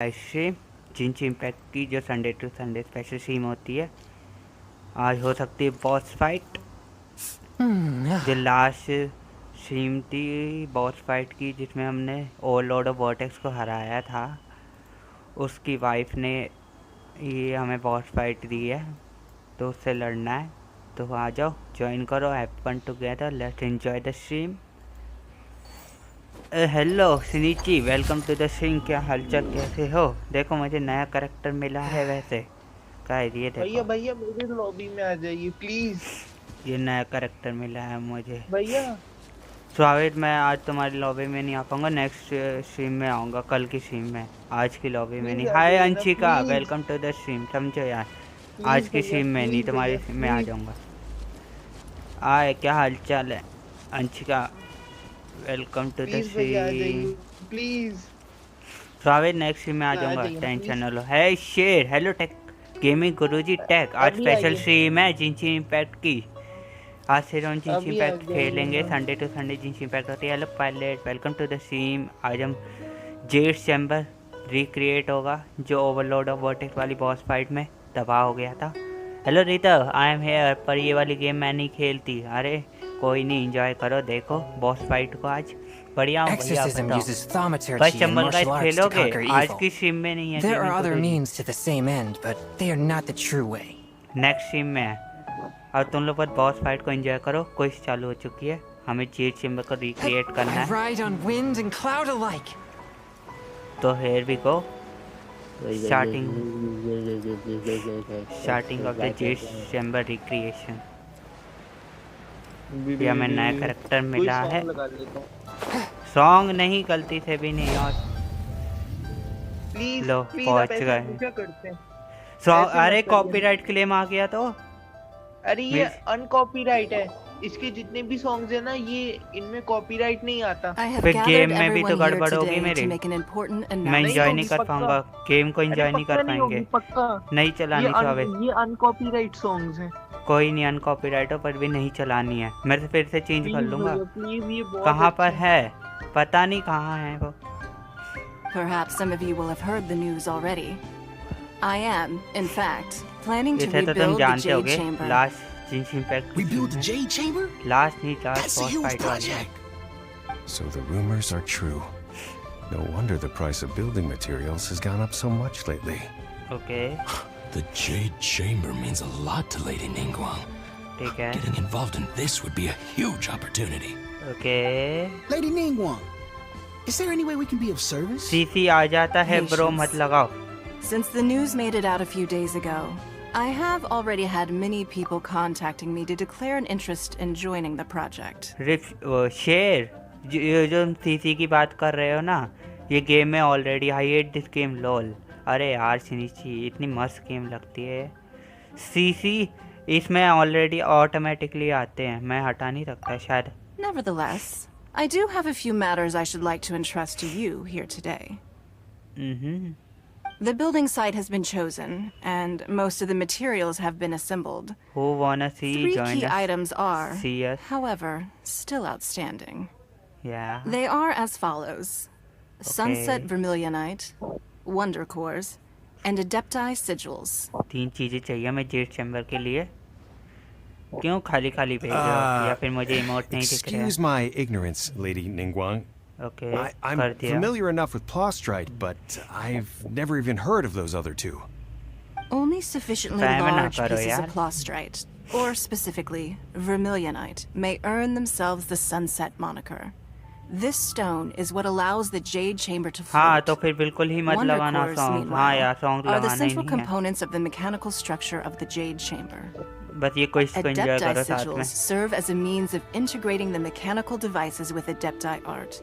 Stream जिंच Impact की जो Sunday to Sunday special stream होती है। आज हो सकती है बॉस फाइट। जो लास्ट स्ट्रीम थी बॉस फाइट की जिसमें हमने ओवरलॉर्ड ऑफ वर्टेक्स को हराया था, उसकी वाइफ ने ये हमें बॉस फाइट दी है, तो उससे लड़ना है। तो आ जाओ, ज्वाइन करो, have fun together, let's enjoy the stream. Hello सुनीची, वेलकम टू द स्ट्रीम। क्या हालचाल, कैसे हो? देखो मुझे नया करैक्टर मिला है। वैसे क्या है ये? देखो भैया मेरे लॉबी में आ जाइए प्लीज। ये नया करैक्टर मिला है मुझे। भैया स्वागत। मैं आज तुम्हारी लॉबी में नहीं आ पाऊंगा, नेक्स्ट स्ट्रीम में आऊँगा, कल की स्ट्रीम में। आज की लॉबी में प्लीज नहीं। आ हाय जाइए ना Anshika, please. Welcome to the stream. समझो यार, आज प्लीज की भैया स्ट्रीम में नहीं, प्लीज तुम्हारी भैया स्ट्रीम में आ प्लीज जाऊँगा। आए, क्या हालचाल है Anshika? Welcome to the please भैया आ स्ट्रीम। जाइए प्लीज। स्वागत, नेक्स्ट में आ आ जाऊंगा, जाइए ना टेंशन प्लीज। न लो। है शेर, हेलो टेक गेमिंग गुरुजी टेक। आज अभी स्पेशल आइए स्ट्रीम है जिंची इम्पैक्ट की। आज से हम जिंची अभी आ इम्पैक्ट जाइए खेलेंगे, ना। Sunday to Sunday Genshin Impact होती है। Hello pilot, welcome to the stream. आज हम जेड्स चैम्बर रिक्रिएट होगा, जो ओवरलोड ऑफ वर्टेक्स वाली बॉस फाइट में तबाह हो गया था। Hello Rita, I am here, पर ये वाली गेम मैं नहीं खेलती। अरे कोई नहीं, इंजॉय करो, देखो बॉस फाइट को। आज बढ़िया हूँ भैया, आप Exorcism बताओ। uses बस thaumaturgy and Chambal guys martial arts to खेलोगे? conquer आज evil. की स्ट्रीम में नहीं है There are gaming other Guruji, means to the same end, but they are not the true way. Next stream में है। और तुम लोग बस बॉस फाइट को एंजॉय करो। क्विज चालू हो चुकी है, हमें जेड चैम्बर को रिक्रिएट करना I है। ride on wind and cloud alike. तो here we go, starting off the Jade chamber recreation. ये हमें नया करेक्टर कोई मिला है। सॉन्ग लगा लेता हूँ सॉन्ग नहीं, गलती से भी नहीं। और प्लीज लो प्लीज। आप पहुंच ऐसे गए हमेशा करते हैं, सॉन्ग। ऐसे अरे मत करिए ना। कॉपीराइट क्लेम आ गया तो अरे ये मिस। अनकॉपीराइट है। इसके जितने भी सॉन्ग्स है ना, ये इनमें कॉपीराइट नहीं आता। I have फिर gathered गेम में भी तो everyone here गड़बड़ होगी today मेरी। to make an important मैं नहीं announcement. इंजॉय नहीं होगी कर पक्का। पाऊंगा, गेम को अरे इंजॉय नहीं पक्का कर नहीं पाएंगे। होगी पक्का। नहीं चलानी स्वावे। ये अनकॉपीराइट सॉन्ग्स हैं। कोई नहीं, अनकॉपीराइट हो पर भी नहीं चलानी है। मैं तो फिर से चेंज कर प्लीज लूंगा। भैया प्लीज, ये बहुत कहाँ पर अच्छे हैं। है पता नहीं, कहाँ है वो। Perhaps some of you will have heard the news already. I am, in fact, planning to इसे तो तुम rebuild the जानते Jade होगे, Chamber. Last Genshin impact Rebuild the Jade Chamber? Last नहीं, last That's a boss huge fight वाली है। project. So the rumors are true. No wonder the price of building materials has gone up so much lately. Okay The Jade Chamber means a lot to Lady Ningguang. ठीक है। Getting involved in this would be a huge opportunity. Okay Lady Ningguang, is there any way we can be of service? CC आ जाता है bro, मत लगाओ। Since the news made it out a few days ago, I have already had many people contacting me to declare an interest in joining the project. शेर, ये जो CC की बात कर रहे हो ना, ये गेम में already. I hate this game lol. अरे यार सिनीची, इतनी मस्त गेम लगती है। सीसी इसमें ऑलरेडी ऑटोमेटिकली आते हैं, मैं हटा नहीं सकता शायद। Nevertheless, I do have a few matters I should like to entrust to you here today. The building site has been chosen, and most of the materials have been assembled. Who wanna see 3 join key us? items are, See us? however, still outstanding. Yeah. They are as follows: Sunset Vermilionite, Wonder Cores, and Adepti Sigils. 3 चीजें चाहिए हमें Z chamber के लिए। क्यों खाली खाली भेज रहे हो, या फिर मुझे इमोट नहीं दिख रहे? Excuse my ignorance, Lady Ningguang. Okay I'm कर दिया। familiar enough with Plostrite, but I've never even heard of those other two. Only sufficiently Time na large karo pieces yaar. of Plostrite, or specifically Vermilionite, may earn themselves the Sunset moniker. This stone is what allows the Jade Chamber to हाँ float. तो फिर बिल्कुल ही मत Wonder लगाना cores, song. हाँ meanwhile, यार song are the लगाना ही central नहीं है। components of the mechanical structure of the Jade Chamber. बस ये क्विज को एंजॉय Adepti करो साथ में। sigils serve as a means of integrating the mechanical devices with Adepti art.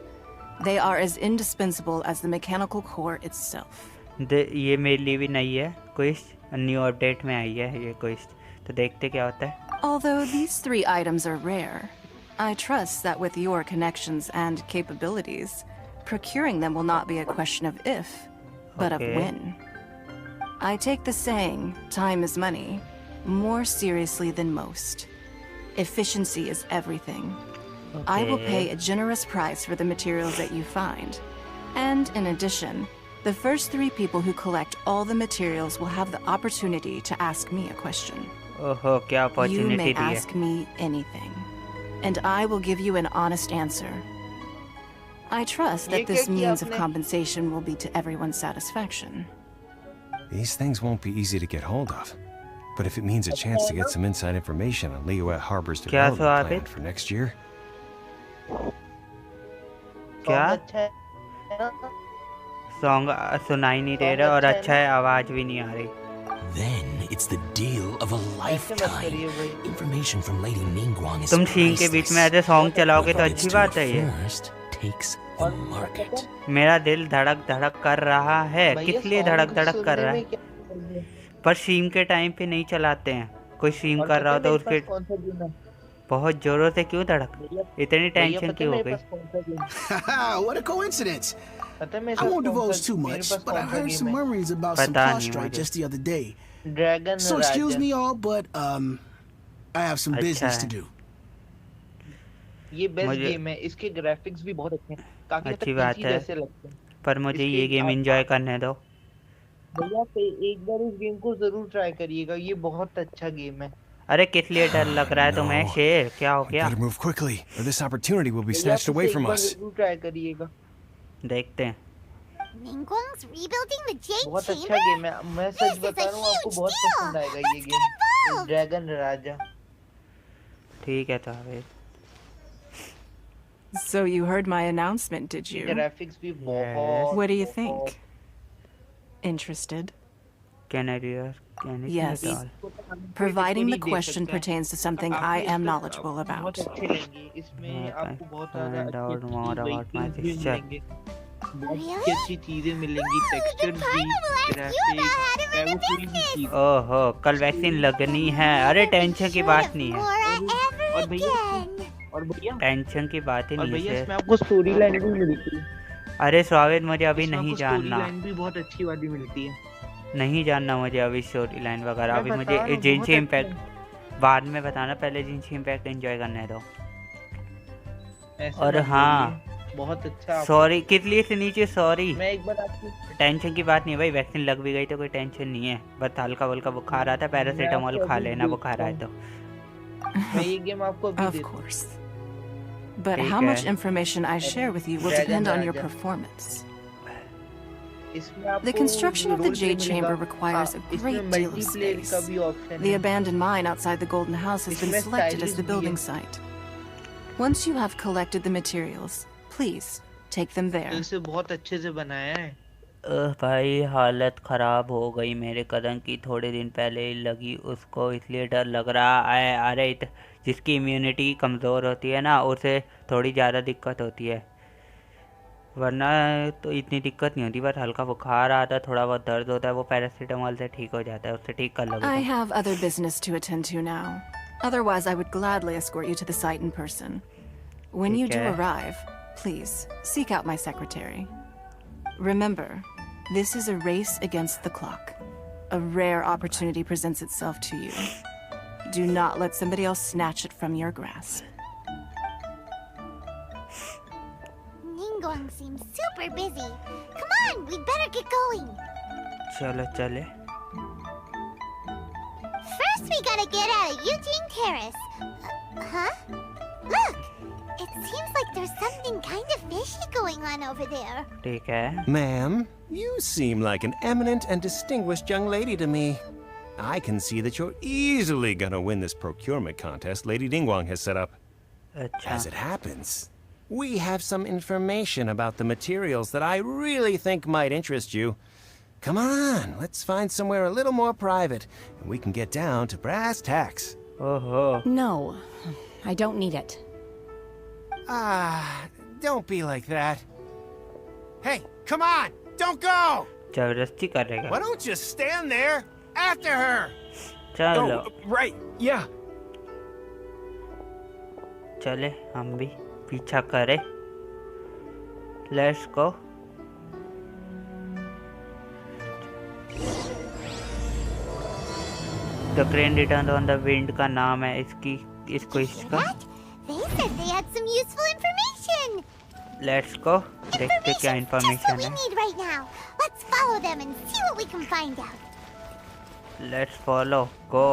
They are as indispensable as the mechanical core itself. ये मेरे लिए भी नहीं है क्विज, न्यू अपडेट में आई है ये क्विज, तो देखते क्या होता है। Although these 3 items are rare, I trust that with your connections and capabilities, procuring them will not be a question of if, but of Okay. when. I take the saying, time is money, more seriously than most. Efficiency is everything. I will Okay. pay a generous price for the materials that you find. And in addition, The first 3 people who collect all the materials will have the opportunity to ask me a question. ओहो क्या You opportunity may दी है ask me anything, and I will give you an honest answer. I trust that this means of compensation will be to everyone's satisfaction. These things won't be easy to get hold of. But if it means a chance to get some inside information on Liyue Harbor's development plan for next year... क्या song सुनाई नहीं दे रहा और अच्छा है आवाज भी नहीं आ रही Then it's the deal of a lifetime. Information from Lady Ningguang is तुम सीन के बीच में ऐसे सॉन्ग चलाओगे तो अच्छी बात है ये first takes the market. मेरा दिल धड़क धड़क कर रहा है किस लिए धड़क धड़क कर रहा है पर स्ट्रीम के टाइम पे नहीं चलाते हैं कोई स्ट्रीम कर रहा हो तो उसके बहुत जोरों से क्यों धड़क इतनी टेंशन क्यों हो गई What a coincidence! I won't divulge too much, but I heard some murmurings about some car strike just the other day. So excuse me all, but I have some business to do. ये best game है इसके graphics भी बहुत अच्छे हैं काफी अच्छी बात है जैसे लगते हैं पर मुझे ये गेम एंजॉय करने दो भैया एक बार इस गेम को जरूर ट्राई करिएगा ये बहुत अच्छा गेम है अरे किस लिए डर लग रहा है तुम्हें शेर क्या हो गया Better move quickly, or this opportunity will be snatched away from us. जरूर ट्राई करिएगा देखते हैं Ningguang's rebuilding the Jade बहुत अच्छा Chamber? गेम है मैं सच बता रहा हूँ आपको बहुत पसंद आएगा ये गेम ड्रैगन राजा ठीक है तो So you heard my announcement, did you? Graphics भी बहुत What do you think? Interested? Can I do Yes. Providing the question pertains to something I am knowledgeable about. बहुत अच्छे लेंगे इसमें आपको बहुत सारा Find out more about my sister. बहुत अच्छी चीजें मिलेंगी टेक्सचर भी ग्राफिक्स ओहो कल वैक्सीन लगनी है अरे टेंशन की बात नहीं है और भैया टेंशन की बात ही और नहीं भैया है इसमें आपको स्टोरी लाइन भी मिलती है अरे स्वागत मुझे अभी इसमें नहीं आपको जानना स्टोरी लाइन भी बहुत अच्छी वाली मिलती है नहीं जानना मुझे अभी स्टोरी लाइन वगैरह मैं अभी बता मुझे रहा हूँ, जिनशी बहुत इम्पैक्ट बाद में बताना पहले जिनशी इम्पैक्ट एंजॉय करने दो ऐसे और मत हाँ बोलिए, बहुत अच्छा सॉरी किस लिए से नीचे सॉरी मैं एक बार आपको टेंशन की बात नहीं है भाई वैक्सीन लग भी गई तो कोई टेंशन नहीं है बस हल्का वल्का बुखार आता है पैरासीटामोल खा लेना बुखार आए तो मैं ये गेम आपको अभी Of देता course. But how ठीक much है। information I share with you will Dragon depend on your Raja। performance. इसमें The आपको construction of the role Jade play Chamber मिलेगा। requires a इसमें great deal of multiplayer का space. भी option The है abandoned mine outside the Golden House has been इसमें selected as stylish the भी building है। site. Once you have collected the materials, please take them there. इसे बहुत अच्छे से बनाया है भाई हालत ख़राब हो गई मेरे कदम की थोड़े दिन पहले ही लगी उसको इसलिए डर लग रहा है अरे जिसकी इम्यूनिटी कमज़ोर होती है ना उसे थोड़ी ज़्यादा दिक्कत होती है वरना तो इतनी दिक्कत नहीं होती बस हल्का बुखार आता है थोड़ा बहुत दर्द होता है वो पैरासीटामोल से ठीक हो जाता है उससे ठीक कर I लोगे have other business to attend to now. Otherwise, I would gladly escort you to the site in person. When you do Okay. arrive, please seek out my secretary. Remember, this is a race against the clock. A rare opportunity presents itself to you. Do not let somebody else snatch it from your grasp. Ningguang seems super busy. Come on, we'd better get going. चलो चले First, we gotta get out of Eugene Terrace. Huh? Look! It seems like there's something kind of fishy going on over there. ठीक है Ma'am, you seem like an eminent and distinguished young lady to me. I can see that you're easily gonna win this procurement contest Lady Ningguang has set up. अच्छा As it happens, we have some information about the materials that I really think might interest you. Come on, let's find somewhere a little more private, and we can get down to brass tacks. ओहो No, I don't need it. Ah, don't be like that. Hey, come on, don't go! जबरदस्ती करेगा Why don't you stand there after her? चलो Right, yeah. चले हम भी पीछा करें let's go the crane return on the wind का नाम है इसकी इसको इसका What? They said they had some useful information. Let's go देखते क्या इंफॉर्मेशन है right now. Let's follow them and see what we can find out. Let's follow go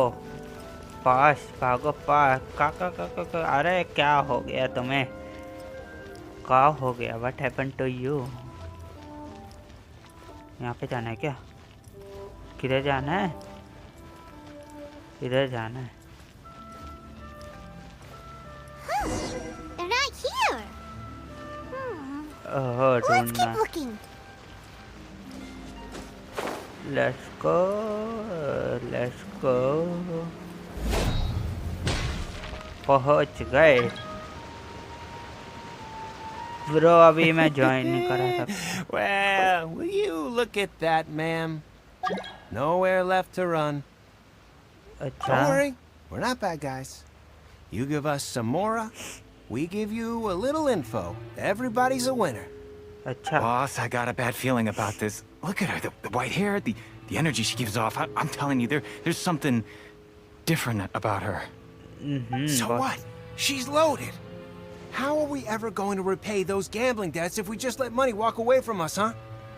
पास भागो पास का अरे क्या हो गया तुम्हें क्या हो गया व्हाट हैपेंड टू यू यहाँ पे जाना है क्या किधर जाना है इधर जाना है They're not here. Oh Let's ढूंढना keep looking. लेट्स गो पहुंच गए ब्रो अभी मैं ज्वाइन नहीं करा सकता Well, will you look at that, ma'am? Nowhere left to run. अच्छा Don't worry, we're not bad guys. You give us some mora, we give you a little info. Everybody's a winner. अच्छा Boss, I got a bad feeling about this. Look at her, the white hair, the energy she gives off. I'm telling you, there's something different about her. So what? She's loaded. How are we ever going to repay those gambling debts if we just let money walk away from us, huh?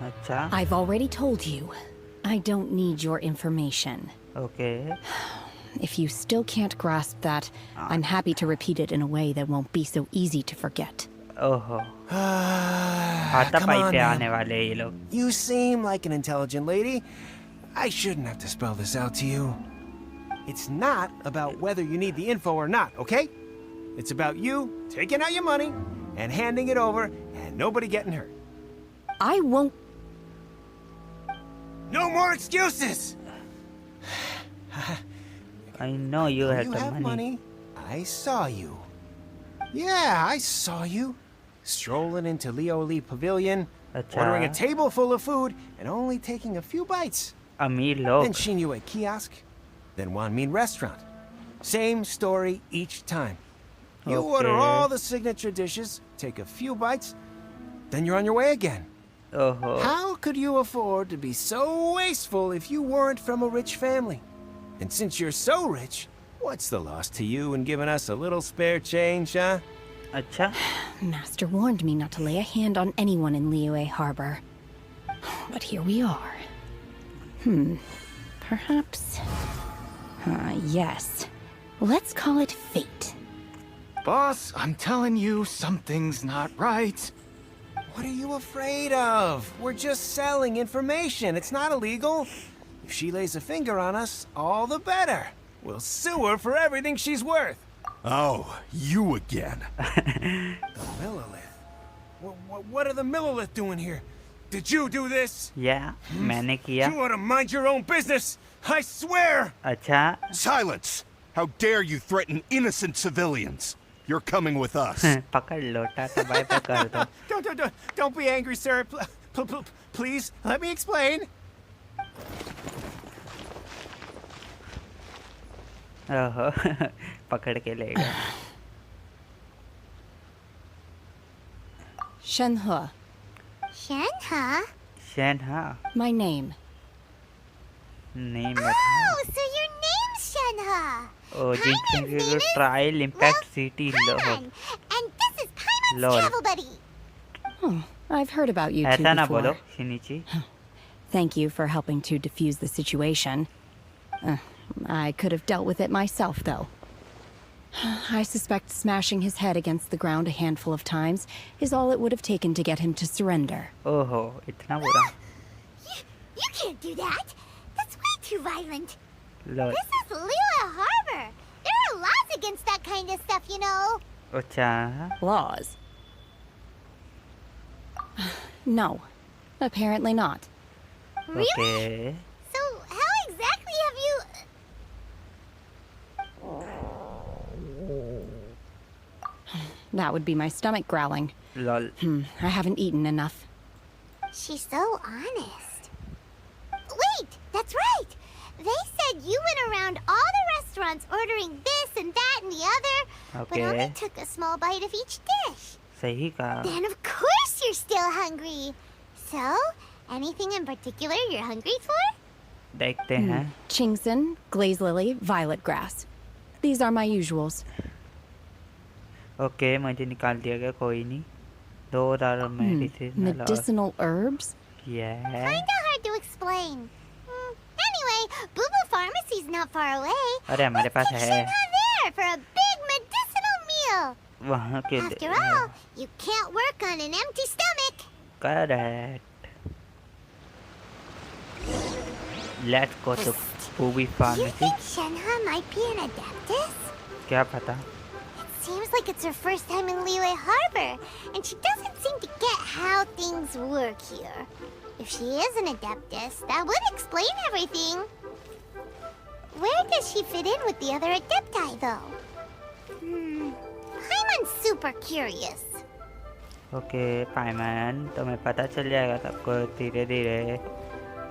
अच्छा I've already told you. I don't need your information. okay If you still can't grasp that, I'm happy to repeat it in a way that won't be so easy to forget. ओहो हाथा Come pi on, पे ma'am. आने वाले ये लोग You seem like an intelligent lady. I shouldn't have to spell this out to you. It's not about whether you need the info or not, okay? It's about you taking out your money and handing it over and nobody getting hurt. I won't. No more excuses! I know you had You the have money money. I saw you. Yeah, I saw you. Strolling into Liyue Pavilion, अच्छा ordering a table full of food and only taking a few bites. अमीर Then लोग Shinyu kiosk, then Wanmin restaurant. Same story each time. You order Okay. all the signature dishes, take a few bites, then you're on your way again. ओहो How could you afford to be so wasteful if you weren't from a rich family? And since you're so rich, what's the loss to you in giving us a little spare change, huh? अच्छा Master warned me not to lay a hand on anyone in Liyue Harbor. But here we are. Perhaps. Yes. Let's call it fate. Boss, I'm telling you, something's not right. What are you afraid of? We're just selling information. It's not illegal. If she lays a finger on us, all the better. We'll sue her for everything she's worth. Oh, you again. The Millilith. What are the Millilith doing here? Did you do this? या मैंने किया You ought to mind your own business. I swear. अच्छा Silence! How dare you threaten innocent civilians? You're coming with us. पकड़ लो Tata bye bye कर दो Don't be angry, sir. Please, let me explain. ओहो पकड़ के ले गए Shenhe. Shenhe? शेन हाँ My name. नहीं बता Oh, so your name's Shenhe. ओ जिनकी trial impact city low And this is Paimon's Lol. travel buddy. Oh, I've heard about you two ऐसा ना before. बोलो शिनिची Thank you for helping to defuse the situation. I could have dealt with it myself, though. I suspect smashing his head against the ground a handful of times is all it would have taken to get him to surrender. ओहो इतना बुरा You can't do that. That's way too violent. Low This is Liyue Harbor. There are laws against that kind of stuff, you know. अच्छा Laws? No. Apparently not. Really? Okay So how exactly have you... That would be my stomach growling. Lol I haven't eaten enough. She's so honest. Wait, that's right. They said you went around all the restaurants ordering this and that and the other, but only Okay. took a small bite of each dish. सही कहा Then of course you're still hungry. So, anything in particular you're hungry for? देखते हैं Chingson, glaze lily, violet grass. These are my usuals. Okay मुझे निकाल दिया गया कोई नहीं Those are medicinal herbs? Yeah. Kinda hard to explain. Anyway, Boo Boo Pharmacy's not far away. अरे हमारे पास Let's है. take Shinha there for a big medicinal meal. वहाँ के After all, you can't work on an empty stomach. Correct. Let's go to Booby You Pharmacy. think Shinha might be an Adeptus? क्या पता? Seems like it's her first time in Liyue Harbor, and she doesn't seem to get how things work here. If she is an Adeptus, that would explain everything. Where does she fit in with the other Adepti, though? Paimon's super curious. Okay, Paimon, तुम्हें पता चल जाएगा सबको धीरे-धीरे.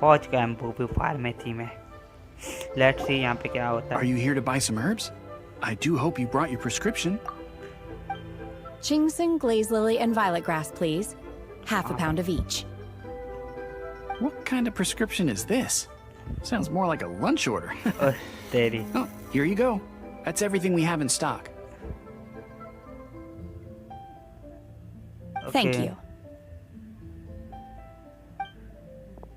पहुंच गए हम Booby Pharmacy में. Let's see यहाँ पे क्या होता है. Are you here to buy some herbs? I do hope you brought your prescription. Ginseng, glaze lily, and violet grass, please. Half a pound of each. What kind of prescription is this? Sounds more like a lunch order. तेरी. Oh, here you go. That's everything we have in stock. Thank you.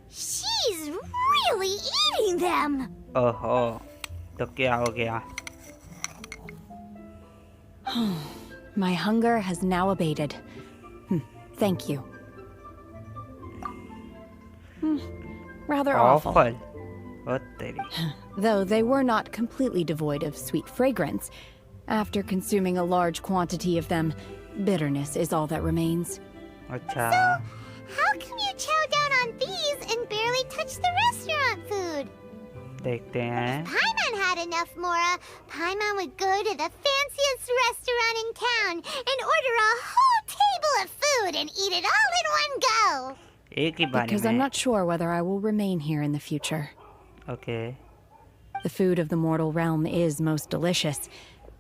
She's really eating them. ओहो, तो क्या हो गया? My hunger has now abated. Thank you. Rather awful. Oh, तेरी. Though they were not completely devoid of sweet fragrance, after consuming a large quantity of them, bitterness is all that remains. अच्छा. How come you chow down on these and barely touch the restaurant food? देखते हैं. Paimon had enough, Mora. Paimon would go to the fanciest restaurant in town and order a whole table of food and eat it all in one go. एक ही बार में. Because I'm not sure whether I will remain here in the future. Okay. The food of the mortal realm is most delicious,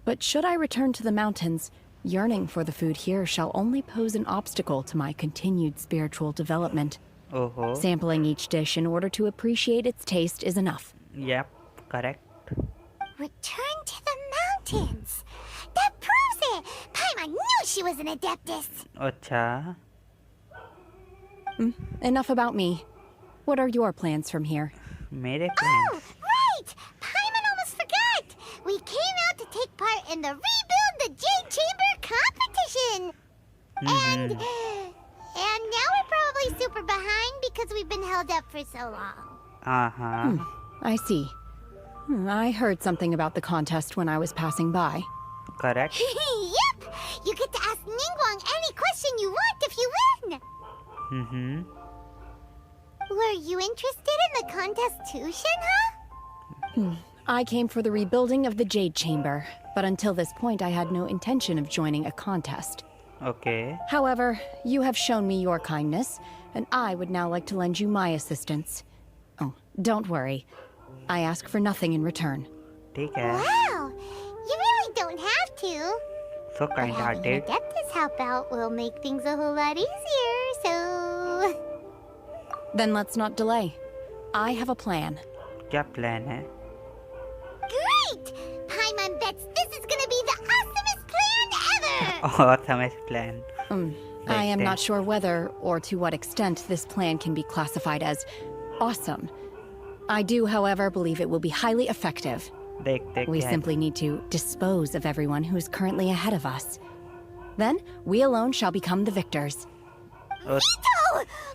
but should I return to the mountains, yearning for the food here shall only pose an obstacle to my continued spiritual development. Oh. Sampling each dish in order to appreciate its taste is enough. Yep, correct. Return to the mountains. That proves it. Paimon knew she was an Adeptus. अच्छा. Enough about me. What are your plans from here? मेरे plans. Oh, right. Paimon almost forgot. We came out to take part in the Rebuild the Jade Chamber competition. And now we're probably super behind because we've been held up for so long. I see. I heard something about the contest when I was passing by. Correct. Yep! You get to ask Ningguang any question you want if you win! Were you interested in the contest too, Shinha? I came for the rebuilding of the Jade Chamber, but until this point I had no intention of joining a contest. Okay. However, you have shown me your kindness, and I would now like to lend you my assistance. Oh, don't worry. I ask for nothing in return. ठीक है. Wow! You really don't have to. So kind-hearted. Adeptus help out will make things a whole lot easier, so... Then let's not delay. I have a plan. क्या plan है? Great! Paimon bets this is gonna be the awesomest plan ever! Awesomest plan. I am not sure whether or to what extent this plan can be classified as awesome. I do, however, believe it will be highly effective. We simply need to dispose of everyone who is currently ahead of us. Then, we alone shall become the victors. Veto!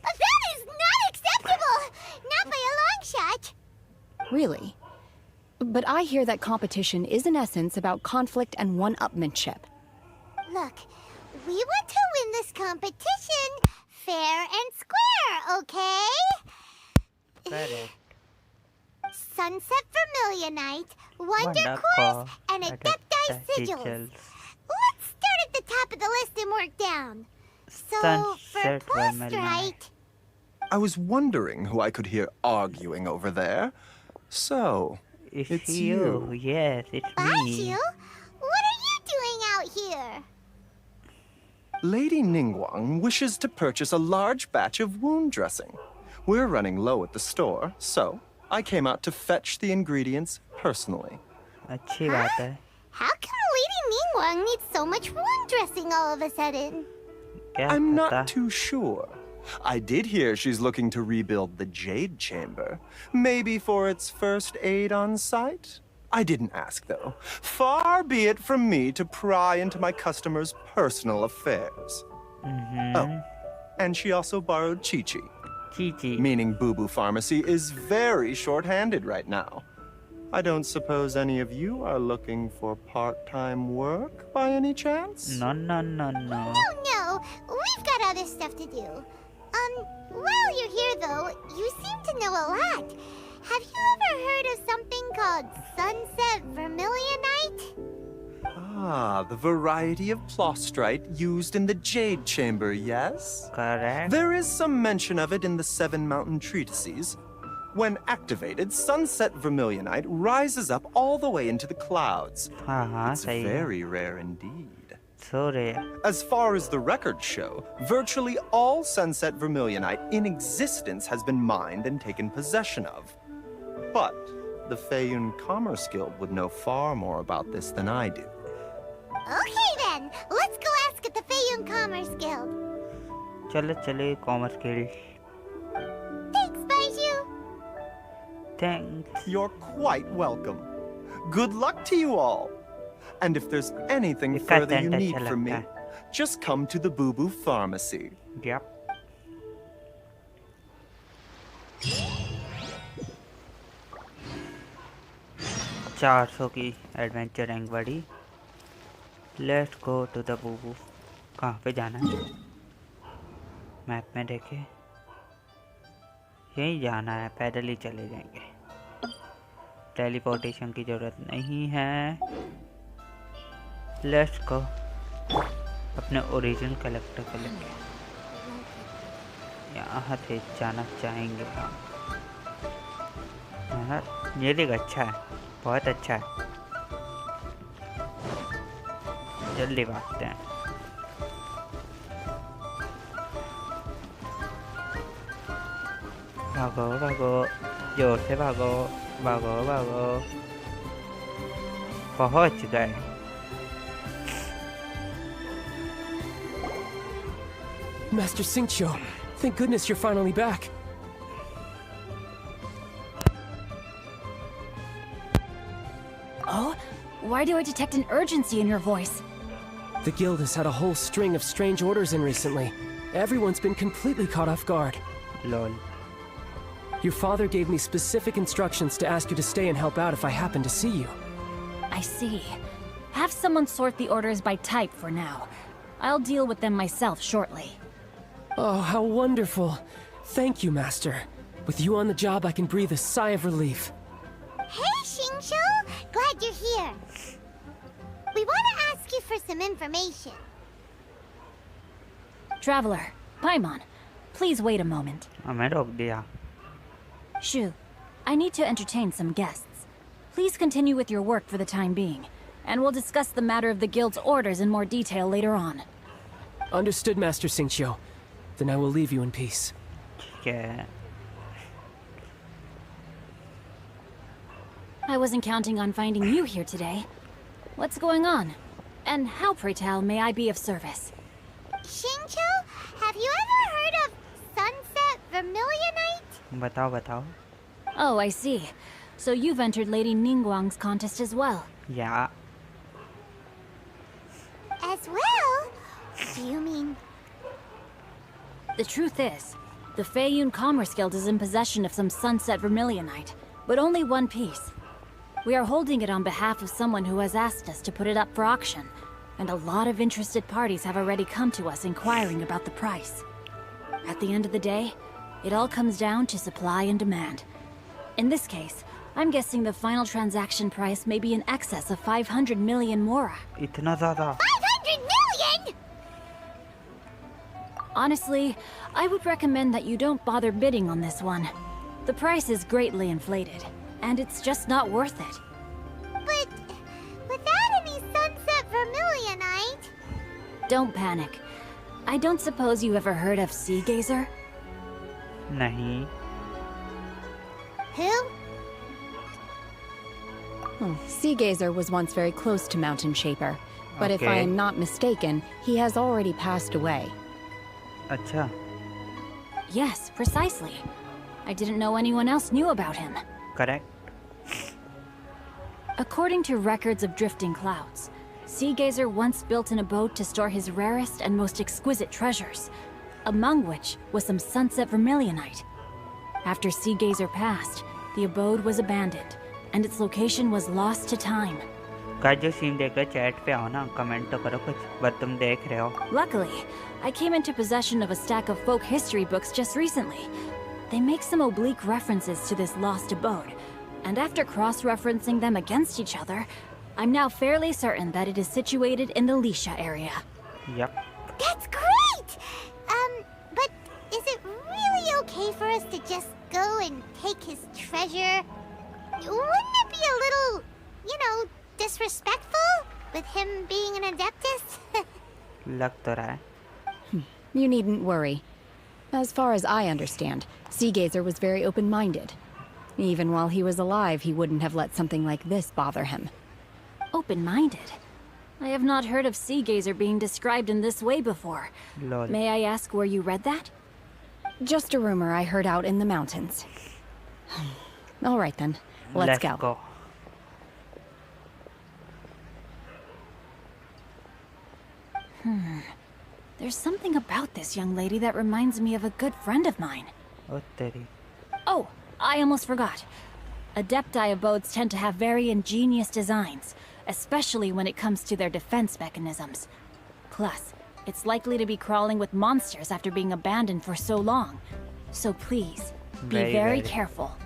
That is not acceptable! Not by a long shot! Really? But I hear that competition is in essence about conflict and one-upmanship. Look, we want to win this competition fair and square, okay? Correct. Sunset Vermilionite, Wonder Course, and Adepti Sigils. Let's start at the top of the list and work down. So, Sunset for Plus, Vermilionite. right? I was wondering who I could hear arguing over there. So, it's you. Yes, it's me. Bashu? What are you doing out here? Lady Ningguang wishes to purchase a large batch of wound dressing. We're running low at the store, so I came out to fetch the ingredients personally. अच्छी बात है. How come Lady Ningguang needs so much wound dressing all of a sudden? I'm not too sure. I did hear she's looking to rebuild the Jade Chamber. Maybe for its first aid on site? I didn't ask, though. Far be it from me to pry into my customers' personal affairs. Oh, and she also borrowed Chi-Chi. Chi-Chi. Meaning Boo Boo Pharmacy is very short-handed right now. I don't suppose any of you are looking for part-time work by any chance? No. No, we've got other stuff to do. While you're here though, you seem to know a lot. Have you ever heard of something called Sunset Vermilionite? Ah, the variety of plostrite used in the Jade Chamber, yes? Correct. There is some mention of it in the Seven Mountain Treatises. When activated, Sunset Vermilionite rises up all the way into the clouds. It's very rare indeed. So rare. As far as the records show, virtually all Sunset Vermilionite in existence has been mined and taken possession of. But the Feiyun Commerce Guild would know far more about this than I do. Okay then, let's go ask at the Feiyun Commerce Guild. चले Commerce Guild. Thanks, Baiju. Thanks. You're quite welcome. Good luck to you all. And if there's anything further you need from me, just come to the Boo Boo Pharmacy. Yep. $400 की adventure rank बढ़ी. Let's go to the बूबू. कहाँ पे जाना है? Map में देखे. यहीं जाना है. पैदल ही चले जाएंगे. टेलीपोर्टेशन की जरूरत नहीं है. Let's go. अपने ओरिजिनल कलेक्टर को लेंगे. यहाँ से जाना चाहेंगे हम. ये देख अच्छा है. बहुत अच्छा है. जल्दी भागते हैं. भागो भागो. जोर से भागो. भागो भागो. पहुंच गए. Master Xingqiu, thank goodness you're finally back. Oh? Why do I detect an urgency in your voice? The guild has had a whole string of strange orders in recently. Everyone's been completely caught off guard. Lol. Your father gave me specific instructions to ask you to stay and help out if I happen to see you. I see. Have someone sort the orders by type for now. I'll deal with them myself shortly. Oh, how wonderful. Thank you, Master. With you on the job, I can breathe a sigh of relief. Hey, Xingqiu! Glad you're here. We want to ask you for some information. Traveler, Paimon, please wait a moment. मैं रोक दिया. Shu, I need to entertain some guests. Please continue with your work for the time being, and we'll discuss the matter of the guild's orders in more detail later on. Understood, Master Xingqiu. Then I will leave you in peace. Yeah. I wasn't counting on finding you here today. What's going on? And how, pray tell, may I be of service? Xingqiu, have you ever heard of Sunset Vermilionite? बताओ. Oh, I see. So you've entered Lady Ningguang's contest as well. Yeah. As well? Do you mean... The truth is, the Feiyun Commerce Guild is in possession of some Sunset Vermilionite, but only one piece. We are holding it on behalf of someone who has asked us to put it up for auction, and a lot of interested parties have already come to us inquiring about the price. At the end of the day, it all comes down to supply and demand. In this case, I'm guessing the final transaction price may be in excess of 500 million mora. इतना ज़्यादा? 500 million? Honestly, I would recommend that you don't bother bidding on this one. The price is greatly inflated, and it's just not worth it. But without any Sunset Vermilionite... Don't panic. I don't suppose you ever heard of Sea Gazer? नहीं. Who? Sea Gazer was once very close to Mountain Shaper, but if I Okay. am not mistaken, he has already passed away. अच्छा. Yes, precisely. I didn't know anyone else knew about him. Correct. According to records of drifting clouds, Seagazer once built an abode to store his rarest and most exquisite treasures, among which was some sunset vermilionite. After Seagazer passed, the abode was abandoned, and its location was lost to time. Guys जो scene देख रहे chat पे आओ ना, comment तो करो कुछ, बस तुम देख रहे हो. Luckily, I came into possession of a stack of folk history books just recently. They make some oblique references to this lost abode, and after cross-referencing them against each other, I'm now fairly certain that it is situated in the Liyue area. Yep. That's great! But is it really okay for us to just go and take his treasure? Wouldn't it be a little, disrespectful with him being an Adeptus? लग तो रहा है. You needn't worry. As far as I understand, Seagazer was very open-minded. Even while he was alive, he wouldn't have let something like this bother him. Open-minded? I have not heard of Seagazer being described in this way before. Lol. May I ask where you read that? Just a rumor I heard out in the mountains. All right then, let's go. There's something about this young lady that reminds me of a good friend of mine. Oh, तेरी. Oh, I almost forgot. Adepti abodes tend to have very ingenious designs, especially when it comes to their defense mechanisms. Plus, it's likely to be crawling with monsters after being abandoned for so long. So please, be very careful.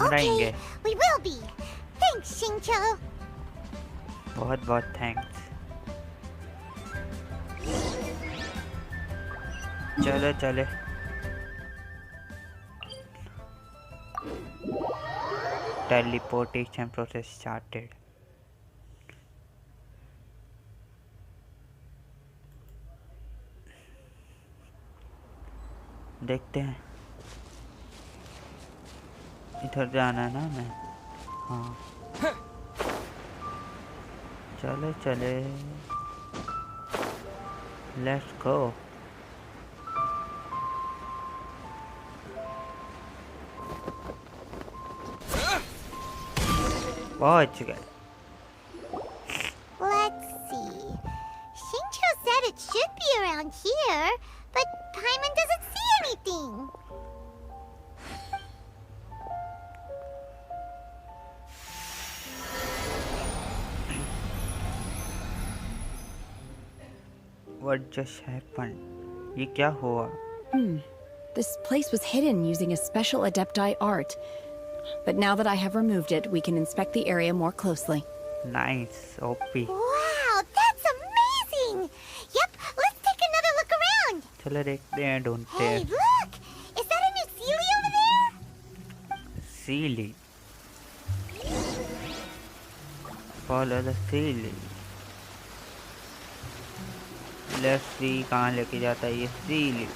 Okay, we will be. Thanks, Shincho. बहुत thanks. चले. Teleportation process started. देखते हैं. इधर जाना है ना मैं. हाँ. चले. Let's go. पहुंच गए. Let's see. Shincho said it should be around here, but Paimon doesn't see anything. What just happened? ये क्या हुआ? This place was hidden using a special Adepti art. But now that I have removed it, we can inspect the area more closely. Nice, OP. Wow, that's amazing! Yep, let's take another look around. चलो देखते हैं, ढूंढते Hey, हैं. look! Is that a new Sealy over there? Sealy. Follow the Sealy. Let's see कहाँ लेके जाता है ये Sealy.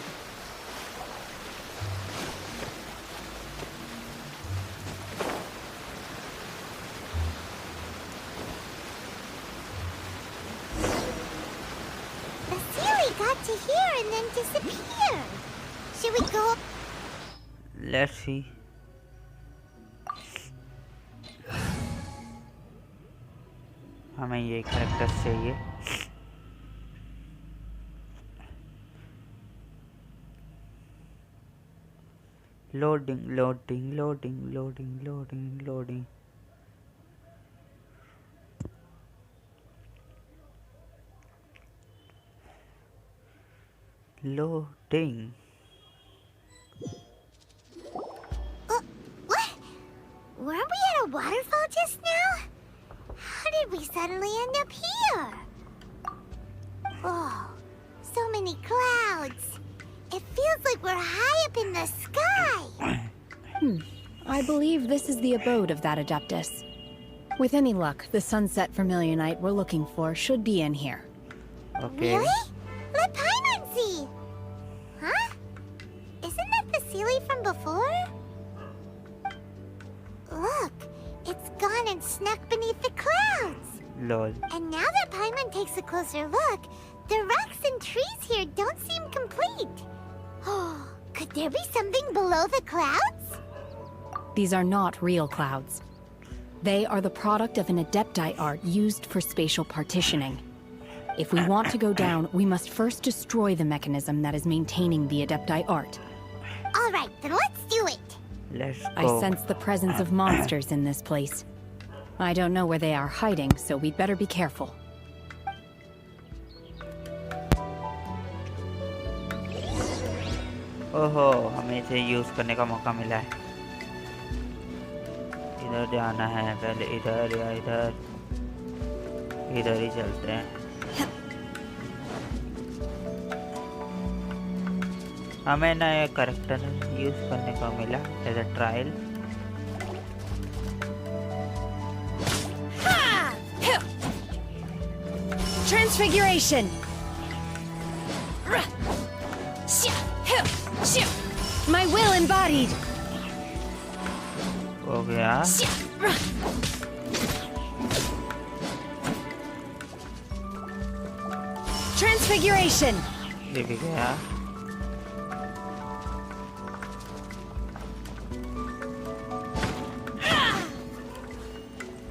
To here and then disappear. Should we go? Let's see. हमें ये कैरेक्टर चाहिए. Loading. Loading. What? Weren't we at a waterfall just now? How did we suddenly end up here? Oh, so many clouds. It feels like we're high up in the sky. I believe this is the abode of that Adeptus. With any luck, the sunset vermilionite we're looking for should be in here. Okay. Really? Let Paimon see. Huh? Isn't that the Sealy from before? Look, it's gone and snuck beneath the clouds. Lol. And now that Paimon takes a closer look, The rocks and trees here don't seem complete. Oh, could there be something below the clouds? These are not real clouds. They are the product of an Adepti art used for spatial partitioning. If we want to go down, we must first destroy the mechanism that is maintaining the Adepti art. All right, then let's do it. Let's go. I sense the presence of monsters in this place. I don't know where they are hiding, so we'd better be careful. ओहो, हमें इसे use करने का मौका मिला है। इधर जाना है, पहले इधर या इधर ही चलते हैं। हमें नया कैरेक्टर यूज करने का मिला as a trial. Transfiguration! My will embodied! हो गया। Transfiguration! ये भी गया।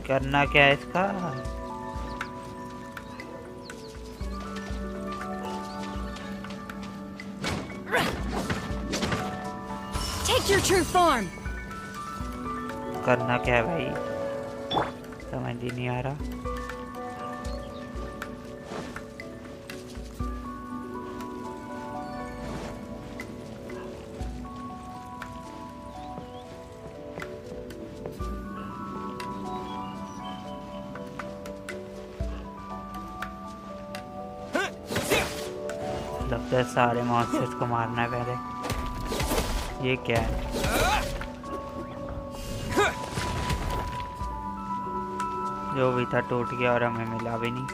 करना क्या है इसका? Take your true form. करना क्या है भाई? समझ ही नहीं आ रहा। लगता है सारे मॉन्स्टर्स को मारना है पहले। ये क्या है? जो भी था टूट गया और हमें मिला भी नहीं।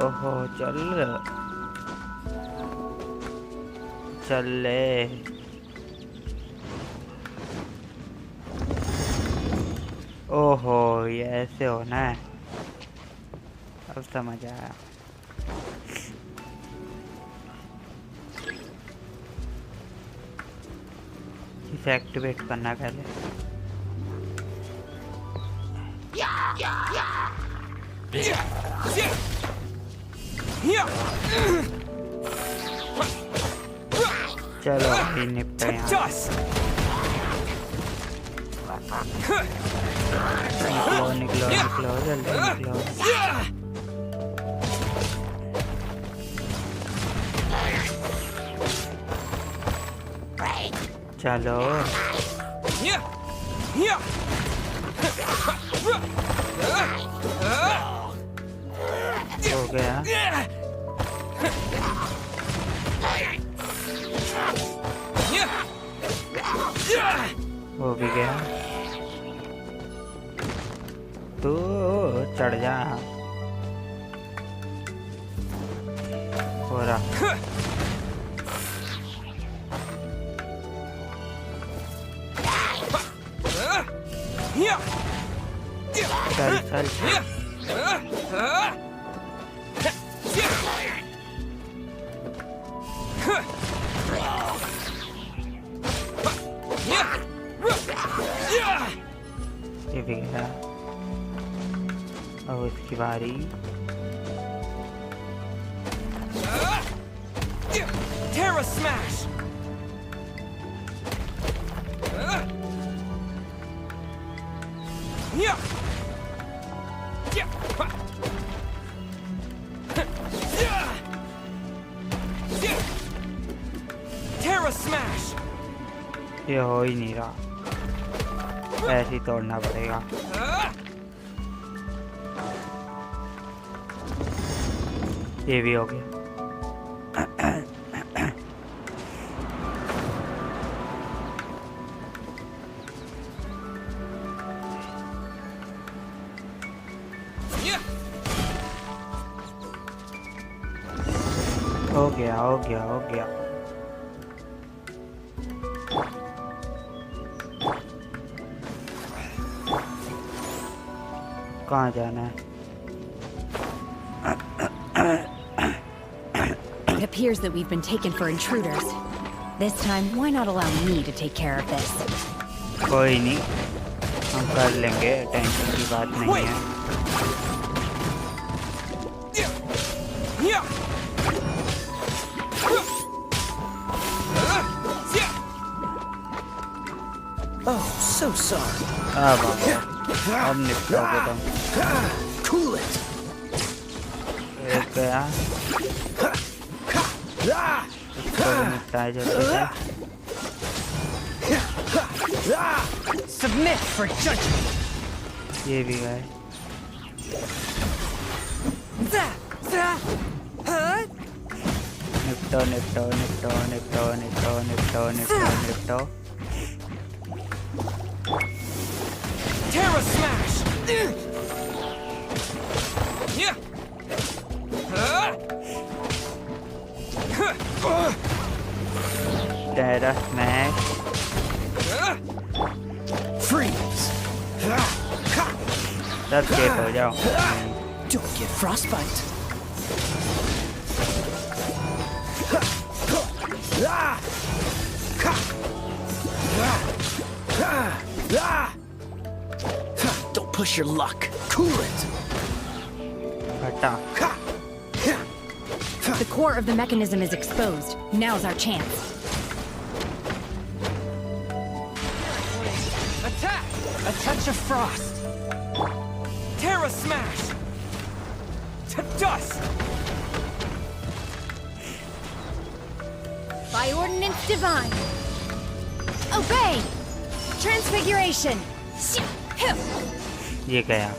ओहो, चल ले। ओहो, ये ऐसे होना है। अब समझ आया। इसे एक्टिवेट करना है पहले। चलो अभी निपटा यहाँ। निकलो जल्दी निकलो। चलो हो गया। हो भी गया। तू चढ़ जा। हो रहा। चल ये भी गया। अब इसकी बारी। Terra Smash! Terra Smash! ये हो ही नहीं रहा। ऐसे ही तोड़ना पड़ेगा। ये भी हो गया। हो गया। कहाँ जाना है? appears that we've been taken for intruders. This time, why not allow me to take care of this? कोई नहीं, हम कर लेंगे, टेंशन की बात नहीं है। Oh, so sorry. अब निपटोगे तुम। Cool it. एक गया। इसको निपटाए जल्दी से। Submit for judgment. ये भी गए। निपटो निपटो निपटो निपटो निपटो निपटो निपटो निपटो। Terra smash. Terra smash. Freeze. सब चेक हो जाओ। Don't get frostbite. Don't push your luck. Cool it. The core of the mechanism is exposed. Now's our chance. Attack! A touch of frost. Terra smash. To dust. By ordinance divine. Obey. Transfiguration. ये गया।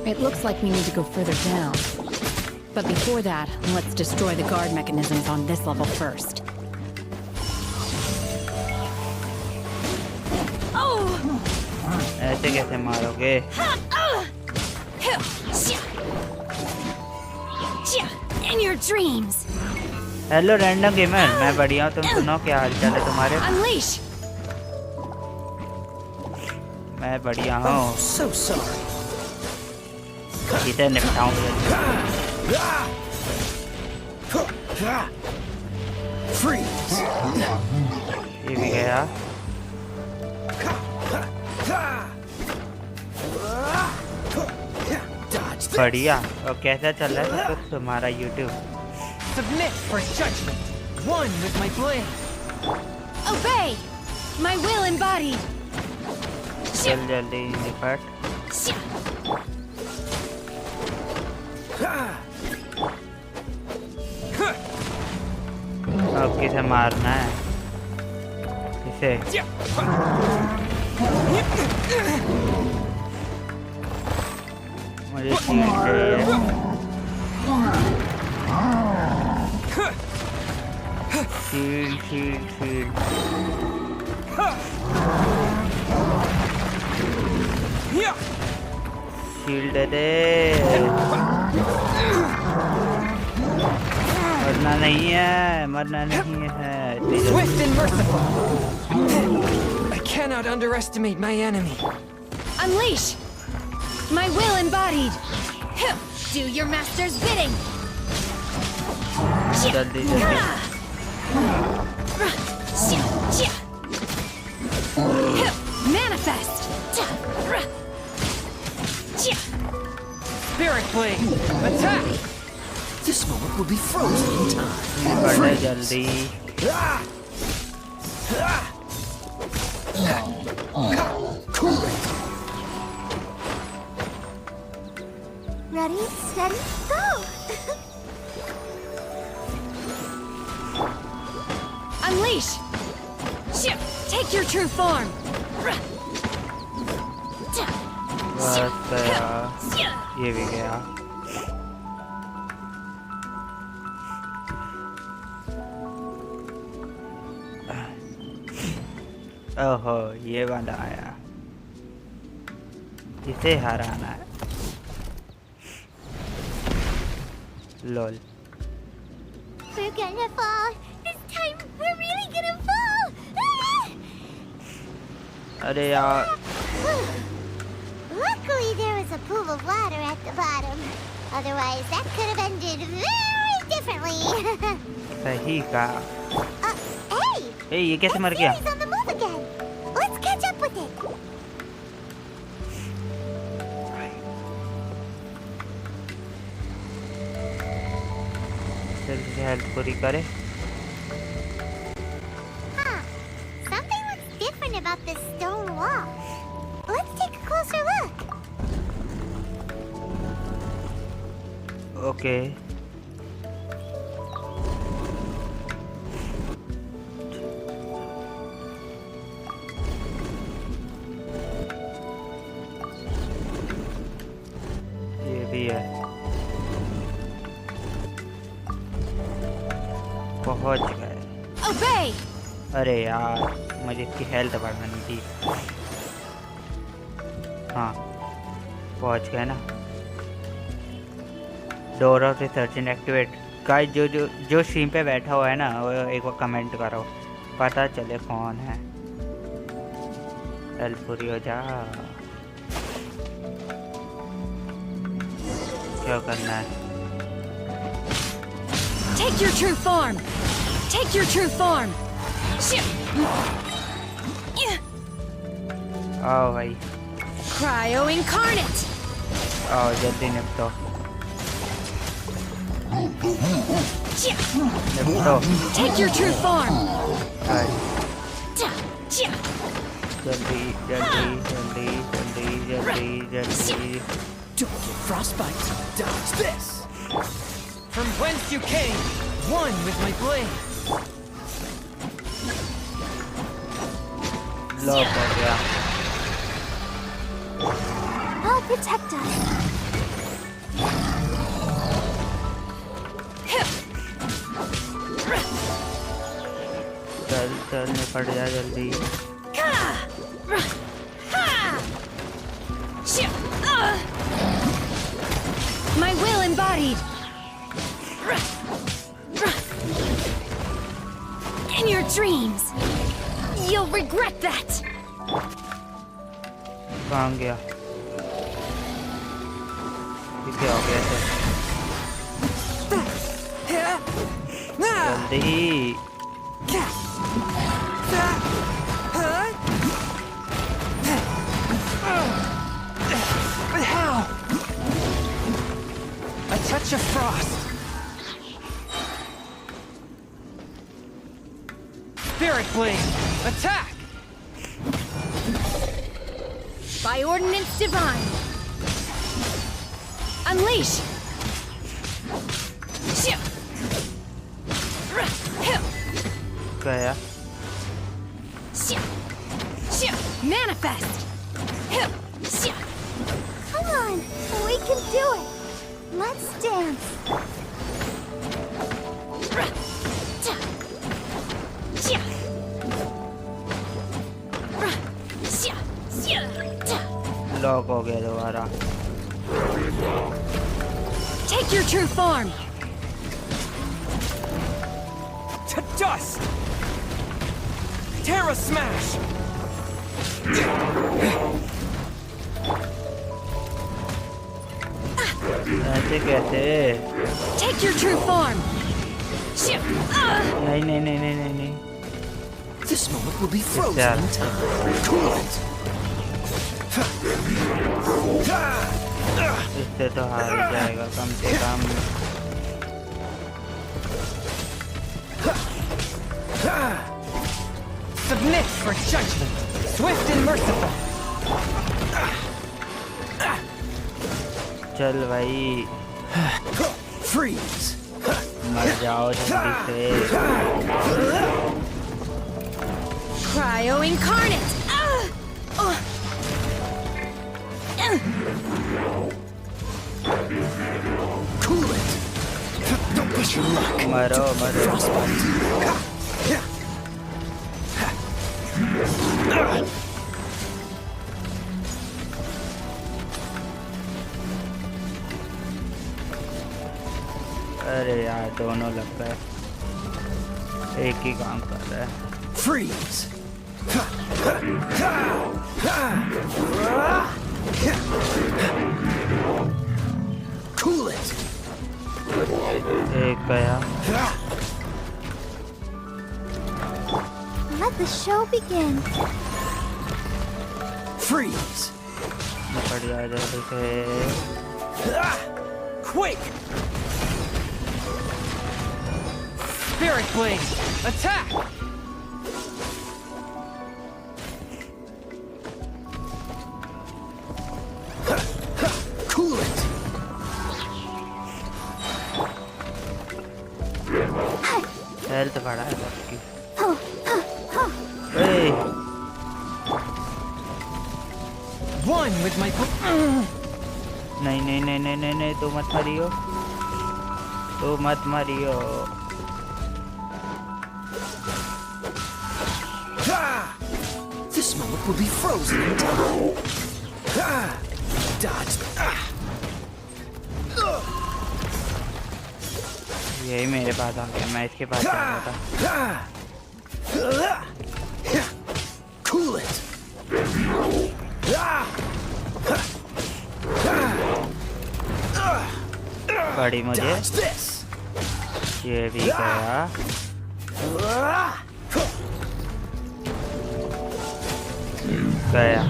It looks like we need to go further down. But before that, let's destroy the guard mechanisms on this level first. ऐसे कैसे मारोगे? In your dreams. Hello random gamer, मैं बढ़िया हूँ, तुम सुनो क्या हाल चाल है तुम्हारे? Unleash. मैं बढ़िया हूँ। So sorry. इधर निपटाऊँ Freeze. ये भी गया। बढ़िया। और कैसा चल रहा है सब कुछ तुम्हारा YouTube? Submit for judgment. One with my blade. Obey. My will embodied. चल जल्दी निपट। अब किसे मारना है? इसे। मुझे शील्ड चाहिए। Shield shield shield. शील्ड दे। मरना नहीं है, मरना नहीं है। Swift and merciful. I cannot underestimate my enemy. Unleash. My will embodied. Do your master's bidding. जल्दी जल्दी। Manifest. Spirit blade. Attack. This moment will be frozen in time. बढ़े जल्दी। Cool it. Ready, steady, go! Unleash. Take your true form. बस गया। ये भी गया। ओहो ये वाला आया, इसे हराना है। Lol We're gonna fall. This time we're really gonna fall. अरे यार Luckily there was a pool of water at the bottom. Otherwise that could have ended very differently. सही कहा। Hey! ए ये कैसे मर गया? He's on the move again. Let's catch up with it. जल्दी से हेल्प पूरी करे। Huh. Something looks different about this stone wall. Let's take a closer look. Okay ये भी है। पहुंच गए। Obey! अरे यार मुझे इसकी हेल्थ बढ़ानी थी। हाँ पहुंच गए ना। Door of research activate. Guys जो स्ट्रीम पे बैठा हुआ है ना वो एक बार कमेंट करो, पता चले कौन है। हेल्प पूरी हो जा। क्या करना है? Take your true form! Take your true form! आओ भाई Cryo incarnate! आओ जल्दी निपटो निपटो। Take your true form! जल्दी जल्दी जल्दी जल्दी जल्दी जल्दी। Don't get frostbite. Dodge this. From whence you came, one with my blade. Lock हो गया। I'll protect us. चल चल निपट जा जल्दी। My will embodied! In your dreams! You'll regret that! कहाँ गया? किसे हो गया जल्दी। But how? A touch of frost. Spirit blade, attack! By ordinance divine! Unleash! गया। Manifest! Come on, we can do it. Let's dance. Lock हो गया दोबारा। Take your true form! To dust! Terra smash! ऐसे कैसे? Take your true form! नहीं नहीं नहीं नहीं नहीं नहीं। This moment will be frozen in time. Cool it! इससे तो हार ही जाएगा कम से कम। Submit for judgment, swift and merciful. चल भाई Freeze. मर जाओ जल्दी से। Cryo incarnate! Cool it. Don't push your luck. मरो मरो। Frostbite. अरे यार दोनों लग गए, एक ही काम कर रहा है। Freeze! Cool it! एक गया। Let the show begin. Freeze! निकल जाए जल्दी से। Quick! Spirit Blade! Attack! Cool it! Health बढ़ा है सबकी। Hey! One with my... नहीं नहीं नहीं नहीं नहीं नहीं, तू मत मारियो, तू मत Mario. This moment will be frozen in time. Dodge. यही मेरे पास आ गया, मैं इसके पास जा रहा था। Cool it. पड़ी मुझे, ये भी गया। गया।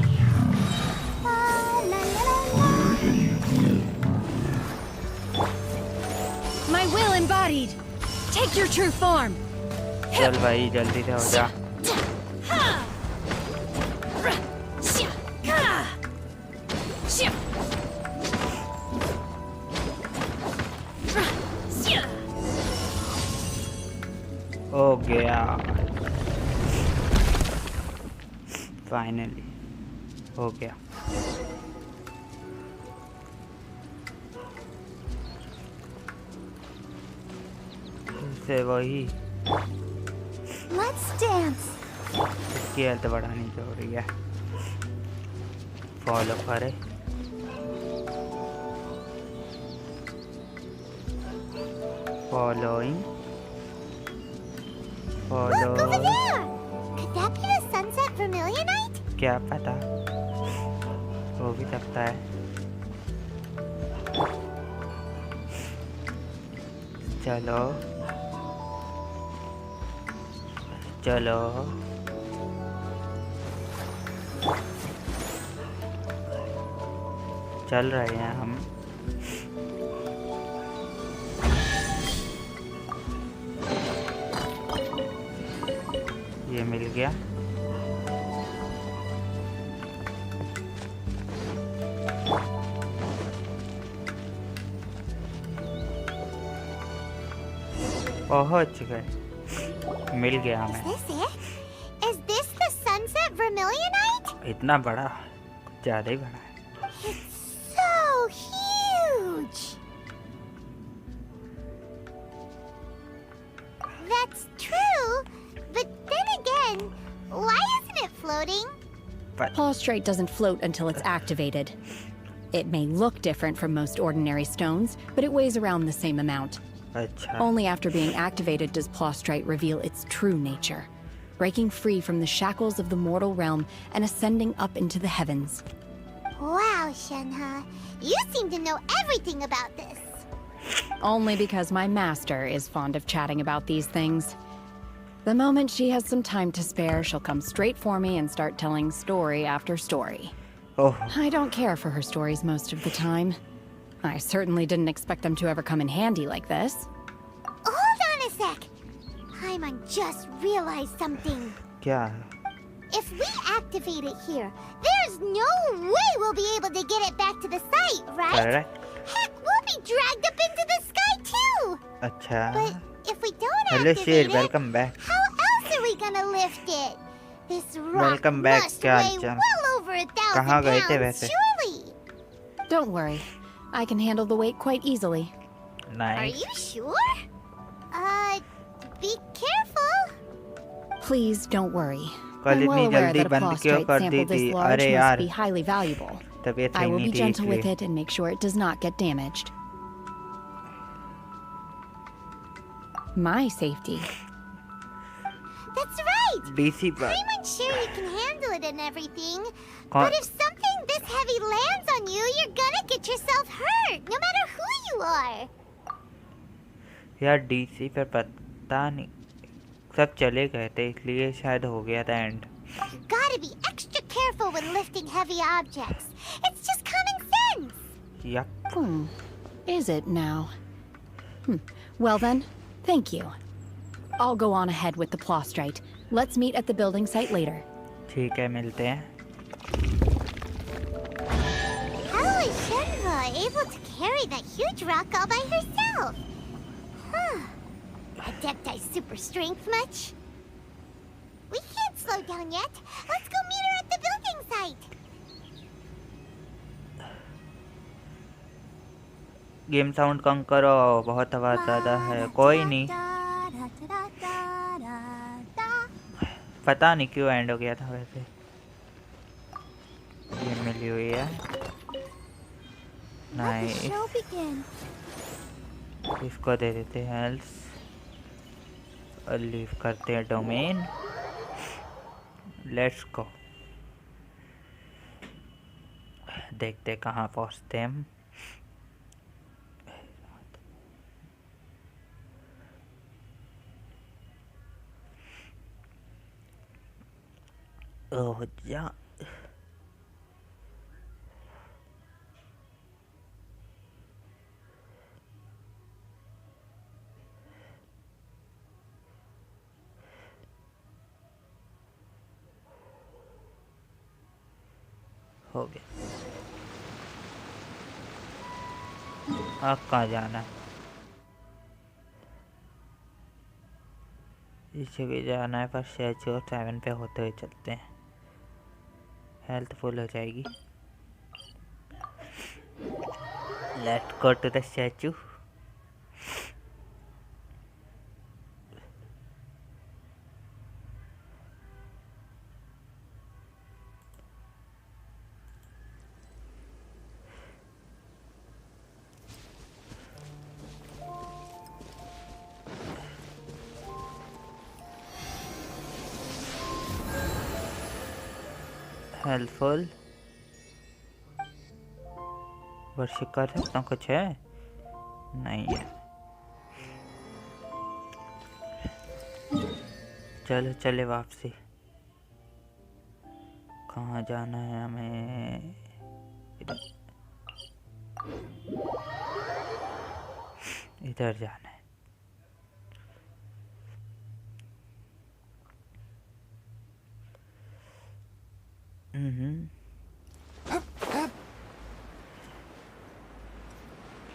My will embodied. Take your true form. चल भाई जल्दी से हो जा। हो गया, फाइनली हो गया। से वही Let's dance. इसकी हेल्थ बढ़ानी जरूरी है। फॉलो करे, following, follow. Look over there. Could that be the sunset vermilionite? क्या पता, हो भी सकता है। चलो चलो चल रहे हैं हम। ये मिल गया। पहुंच गए, मिल गया हमें। Is this the sunset vermilionite? इतना बड़ा, ज्यादा ही बड़ा है। It's so huge. That's true, but then again, why isn't it floating? Prostrate doesn't float until it's activated. It may look different from most ordinary stones, but it weighs around the same amount. Only after being activated does Prostrate reveal its true nature, breaking free from the shackles of the mortal realm and ascending up into the heavens. Wow, Shenhe, you seem to know everything about this. Only because my master is fond of chatting about these things. The moment she has some time to spare, she'll come straight for me and start telling story after story. Oh. I don't care for her stories most of the time. I certainly didn't expect them to ever come in handy like this. Hold on a sec. Paimon just realized something. क्या? If we activate it here, there's no way we'll be able to get it back to the site, right? Correct. Heck, we'll be dragged up into the sky too. अच्छा। But if we don't Hello, activate Shir. it, Welcome back. how else are we gonna lift it? This rock Welcome back, must क्या weigh हालचाल? well over 1,000 कहाँ गए थे pounds, वैसे? surely. Don't worry. I can handle the weight quite easily. Nice. Are you sure? Be careful. Please don't worry. I'm well aware that a prostrate sample this large must be highly valuable. I will be gentle with it and make sure it does not get damaged. My safety. That's right! DC but I'm unsure you can handle it and everything, but if something this heavy lands on you, you're gonna get yourself hurt, no matter who you are. यार DC पर पता नहीं सब चले गए थे इसलिए शायद हो गया था and Gotta be extra careful when lifting heavy objects. It's just common sense. Yep. Is it now? Well then, thank you. I'll go on ahead with the prostrate. Let's meet at the building site later. ठीक है मिलते हैं. How is Shenhua able to carry that huge rock all by herself? Adepti super strength much? We can't slow down yet. Let's go meet her at the building site. Game sound कम करो बहुत आवाज ज़्यादा है कोई नहीं पता नहीं क्यों एंड हो गया था वैसे ये मिली हुई है नाइस इसको दे देते हैं हेल्थ और लीव करते हैं डोमेन लेट्स गो देखते कहाँ पहुँचते हैं ओह या हो गया अब कहाँ जाना है इसे भी जाना है पर स्टैचू और 7 पे होते हुए चलते हैं हेल्थ फुल हो जाएगी let's go to the statue helpful वर्षिक कर सकता हूँ कुछ है नहीं है चलो चले वापसी कहाँ जाना है हमें इधर जाना है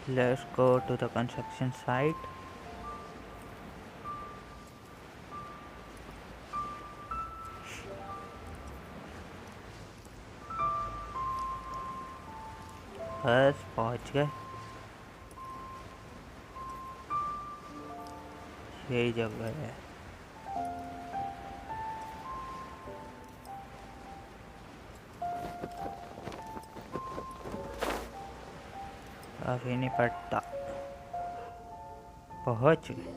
Let's go to the construction site. बस पहुंच गए यही जगह है अभी नहीं पड़ता पहुंच गए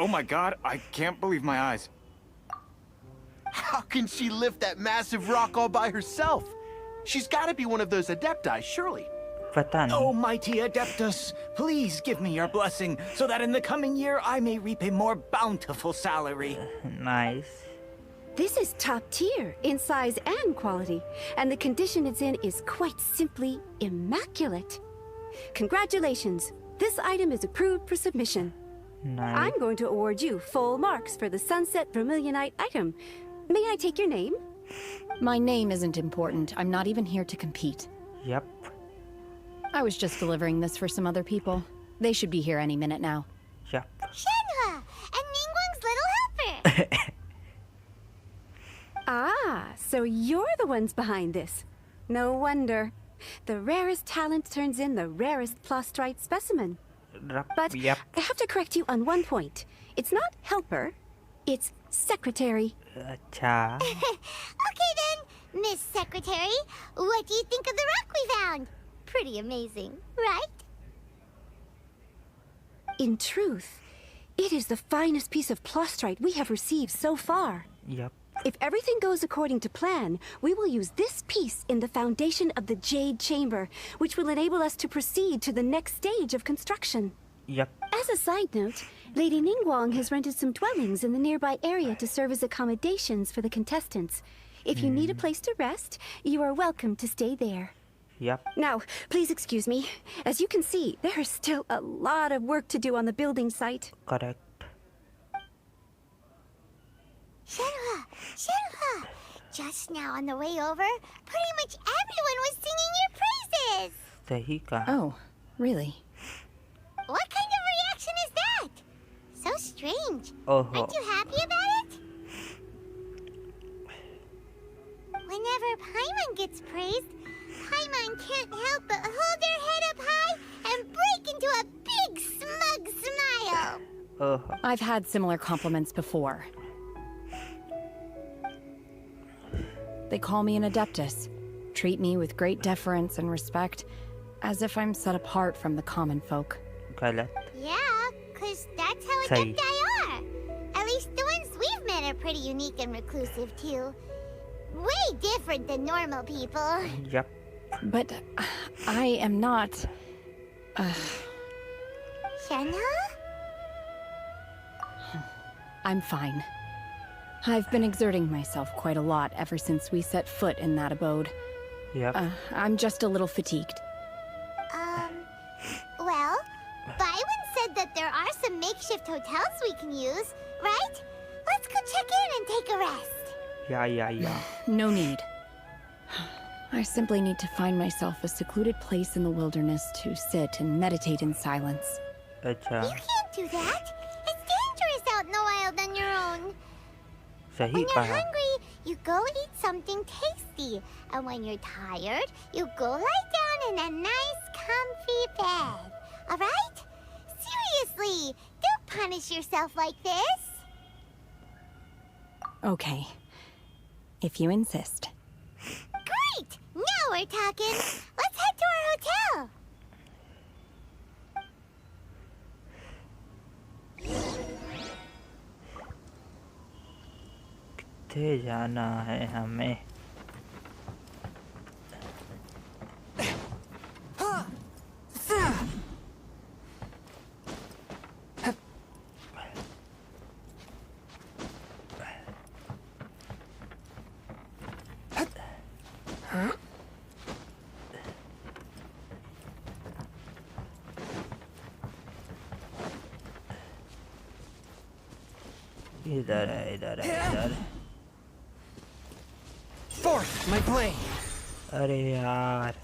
Oh my god, I can't believe my eyes. How can she lift that massive rock all by herself? She's got to be one of those Adepti, surely. पता नहीं Oh, mighty Adeptus, please give me your blessing so that in the coming year I may reap a more bountiful salary. Nice. This is top tier in size and quality, and the condition it's in is quite simply immaculate. Congratulations, this item is approved for submission. Nice. I'm going to award you full marks for the Sunset Vermilionite item. May I take your name? My name isn't important. I'm not even here to compete. Yep. I was just delivering this for some other people. They should be here any minute now. Yep. Shenhua, and Ningguang's little helper. Ah, so you're the ones behind this. No wonder. The rarest talent turns in the rarest plastrite specimen. But yep. I have to correct you on one point. It's not helper, it's secretary. अच्छा. Okay then, Miss Secretary, what do you think of the rock we found? Pretty amazing, right? In truth, it is the finest piece of plustrite we have received so far. Yep. If everything goes according to plan, we will use this piece in the foundation of the Jade Chamber, which will enable us to proceed to the next stage of construction. Yep. As a side note, Lady Ningguang has rented some dwellings in the nearby area to serve as accommodations for the contestants. If you need a place to rest, you are welcome to stay there. Yep. Now, please excuse me. As you can see, there is still a lot of work to do on the building site. Correct. Shenhua! Just now on the way over, pretty much everyone was singing your praises! सही कहा. Oh, really? What kind of reaction is that? So strange. Oh. Aren't you happy about it? Whenever Paimon gets praised, Paimon can't help but hold her head up high and break into a big smug smile. Oh. I've had similar compliments before. They call me an adeptus, treat me with great deference and respect, as if I'm set apart from the common folk. गलत. Yeah, 'cause that's how सही. adepti are. At least the ones we've met are pretty unique and reclusive too. Way different than normal people. Yep. But I am not... Shenhua? I'm fine. I've been exerting myself quite a lot ever since we set foot in that abode. Yep. I'm just a little fatigued. Well, Byron said that there are some makeshift hotels we can use, right? Let's go check in and take a rest. Yeah. No need. I simply need to find myself a secluded place in the wilderness to sit and meditate in silence. अच्छा. You can't do that. It's dangerous out in the wild on your own. सही When you're कहा. hungry, you go eat something tasty. And when you're tired, you go lie down in a nice, comfy bed. Alright? Seriously, don't punish yourself like this. Okay. If you insist. Great! Now we're talking. Let's head to our hotel. किथे जाना है हमें? इधर है. Fourth, my blade. अरे यार.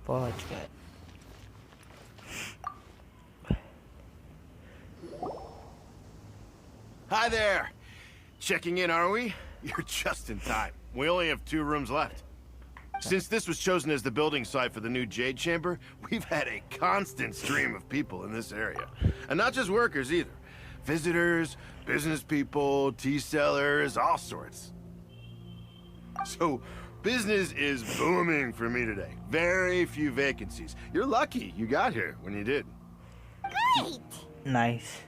पहुंच गए. Hi there! Checking in, are we? You're just in time. We only have 2 rooms left. Since this was chosen as the building site for the new Jade Chamber, we've had a constant stream of people in this area. And not just workers either. Visitors, business people, tea sellers, all sorts. So, business is booming for me today. Very few vacancies. You're lucky you got here when you did. Great! Nice.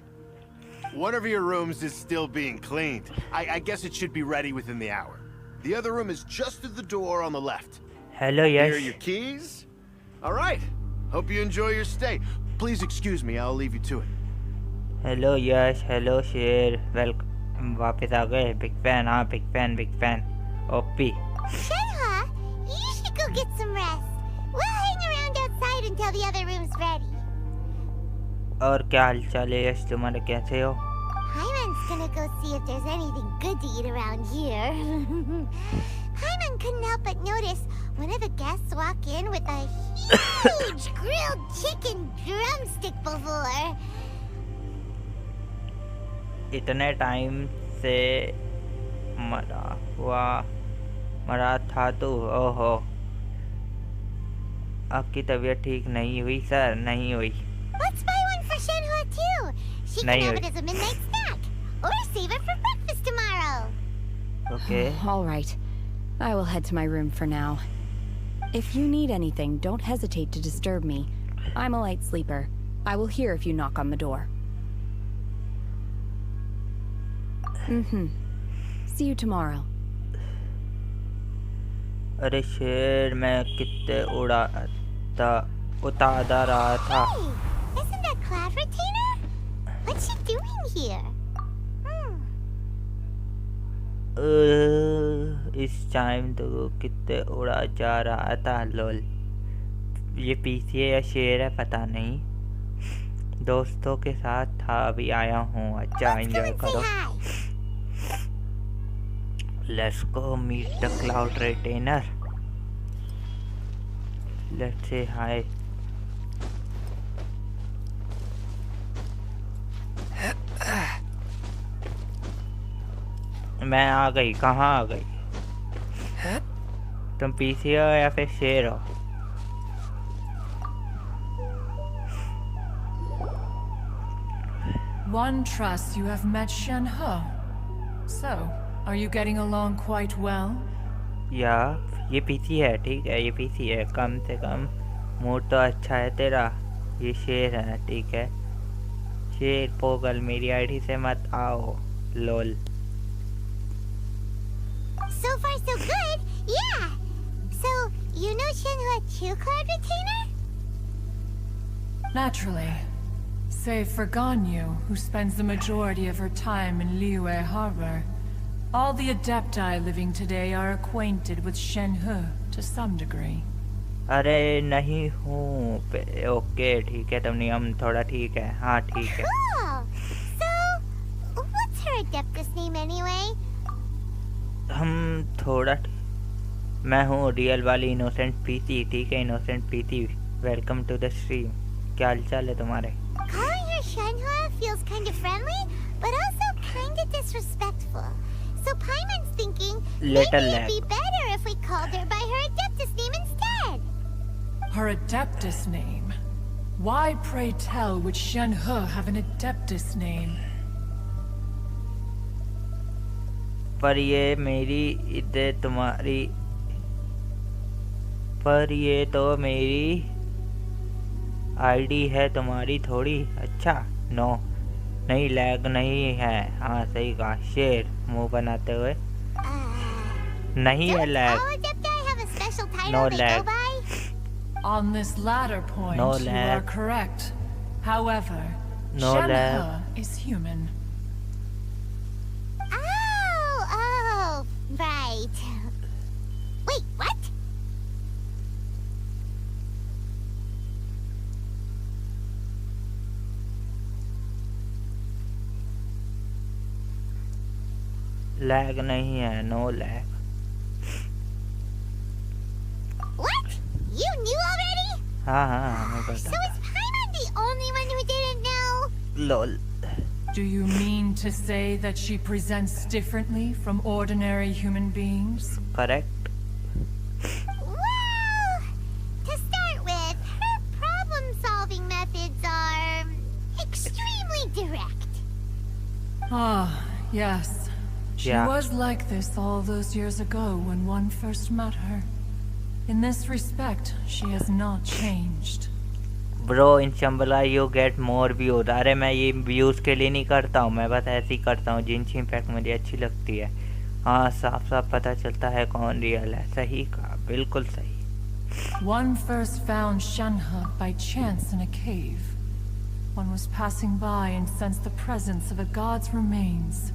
One of your rooms is still being cleaned. I guess it should be ready within the hour. The other room is just through the door on the left. Hello, Here yes. are your keys. All right. Hope you enjoy your stay. Please excuse me, I'll leave you to it. Hello, yes. Hello, शेर. Welcome. वापस आ गए. Big fan, हाँ. Big fan. OP. Shenhua, you should go get some rest. We'll hang around outside until the other room's ready. और क्या हालचाल है यश तुम्हारे कैसे हो? Hyman's gonna go see if there's anything good to eat around here. Hyman couldn't help but notice one of the guests walk in with a huge grilled chicken drumstick before. इतने time से मरा था तू. ओहो. आपकी तबीयत ठीक नहीं हुई सर? नहीं हुई। Let's buy one for Shenhua too. She can have it as a midnight snack, or save it for breakfast tomorrow. Okay. All right. I will head to my room for now. If you need anything, don't hesitate to disturb me. I'm a light sleeper. I will hear if you knock on the door. See you tomorrow. अरे शेर, मैं कितने उतारा रहा था। Hey, isn't that Cloud Retainer? What's she doing here? इस time तो कितने उड़ा जा रहा था। लोल, ये पीसी है या शेर है पता नहीं। दोस्तों के साथ था, अभी आया हूँ। अच्छा, एंजॉय करो। Let's go meet the cloud retainer. Let's say hi. मैं आ गई। कहाँ आ गई? तुम पीसी हो या फिर शेर हो? One trusts you have met Shenhe. So, are you getting along quite well? या ये पीसी है, ठीक है, ये पीसी है। कम से कम मूड तो अच्छा है तेरा। ये शेर है, ठीक है। शेर पोगल, मेरी आईडी से मत आओ। लोल। So far so good, yeah. So, you know Shenhua too, Cloud Retainer? Naturally. Save for Ganyu, who spends the majority of her time in Liyue Harbor. All the Adepti living today are acquainted with Shenhe to some degree. अरे नहीं हूँ। Okay ठीक है, तुम नियम थोड़ा ठीक है। हाँ ठीक है। Cool. So, what's her Adeptus name anyway? हम थोड़ा मैं हूँ रियल वाली इनोसेंट पीसी, ठीक है। Innocent PC, welcome to the stream. क्या हालचाल है तुम्हारे? Calling her Shenhua feels kind of friendly, but also kind of disrespectful. So Paimon's thinking maybe it'd be better if we called her by her Adeptus name instead. Her Adeptus name? Why, pray tell, would Shenhe have an Adeptus name? पर ये मेरी इधर तुम्हारी, पर ये तो मेरी ID है, तुम्हारी थोड़ी। अच्छा, नो नहीं, लैग नहीं है। हाँ सही कहा। शेर मुंह बनाते हुए। नहीं है lag. No lag. On this latter point, no you are correct. However, no Shenhe is human. Oh, right. Wait, what? Lag नहीं है, no lag. What? You knew already? हाँ हमें पता So is Paimon the only one who didn't know? Lol. Do you mean to say that she presents differently from ordinary human beings? Correct. Well, to start with, her problem-solving methods are extremely direct. Ah, yes. She Yeah. was like this all those years ago when one first met her. In this respect, she has not changed. Bro, in Shambhala you get more views. अरे मैं ये views के लिए नहीं करता हूँ, मैं बस ऐसे ही करता हूँ। जिनकी इम्पैक्ट मुझे अच्छी लगती है। हाँ, साफ साफ पता चलता है कौन रियल है। सही कहा, बिल्कुल सही। One first found Shenhe by chance in a cave. One was passing by and sensed the presence of a god's remains.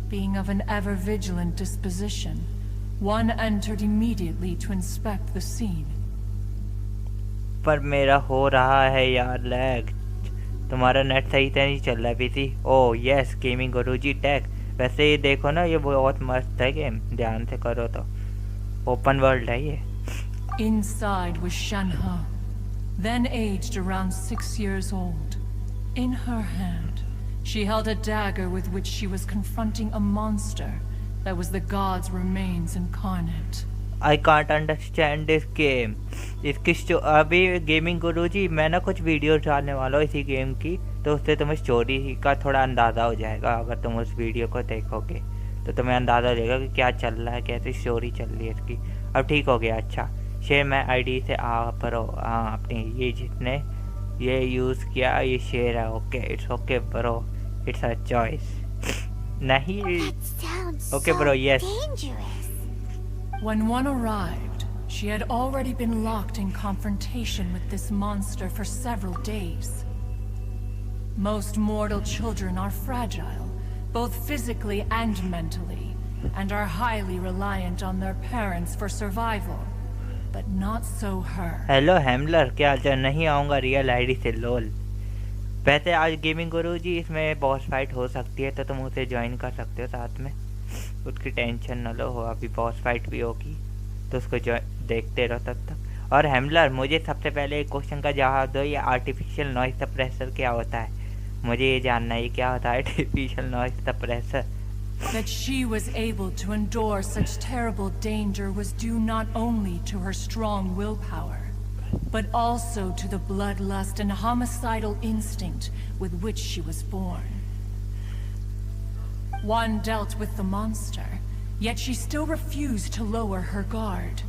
Being of an ever-vigilant disposition, one entered immediately to inspect the scene. पर मेरा हो रहा है यार lag. तुम्हारा net सही से नहीं चल रहा है पीसी। ओह यस, गेमिंग गुरुजी टैग। वैसे ये देखो ना, ये बहुत मस्त है गेम, ध्यान से करो तो। ओपन वर्ल्ड है ये। Inside was Shenhe, then aged around 6 years old. In her hand, she held a dagger with which she was confronting a monster that was the god's remains incarnate. I can't understand this game. इसकी अभी gaming गुरुजी मैं ना कुछ video डालने वाला हूँ इसी game की, तो उससे तुम्हें स्टोरी का थोड़ा अंदाज़ा हो जाएगा। अगर तुम उस वीडियो को देखोगे तो तुम्हें अंदाज़ा हो जाएगा कि क्या चल रहा है, कैसी स्टोरी चल रही है इसकी। अब ठीक हो गया। अच्छा शेयर मैं आईडी से ब्रो, हाँ अपनी ये जितने ये यूज़ किया ये शेयर है। Okay it's okay bro, it's a choice. नहीं okay bro yes. When one arrived, she had already been locked in confrontation with this monster for several days. Most mortal children are fragile, both physically and mentally, and are highly reliant on their parents for survival. But not so her. Hello Hamler, क्या हाल? नहीं आऊँगा real ID से लोल। वैसे आज gaming गुरुजी इसमें boss fight हो सकती है, तो तुम उसे ज्वाइन कर सकते हो साथ में, उसकी टेंशन न लो। हो अभी बॉस फाइट भी होगी तो उसको देखते रहो तब तक। और हैमलर मुझे सबसे पहले एक क्वेश्चन का जवाब दो, ये आर्टिफिशियल नॉइज सप्रेसर क्या होता है? मुझे ये जानना है क्या होता है artificial noise suppressor. That she was able to endure such terrible danger was due not only to her strong willpower, but also to the bloodlust and homicidal instinct with which she was born. One dealt with the monster, yet she still refused to lower her guard.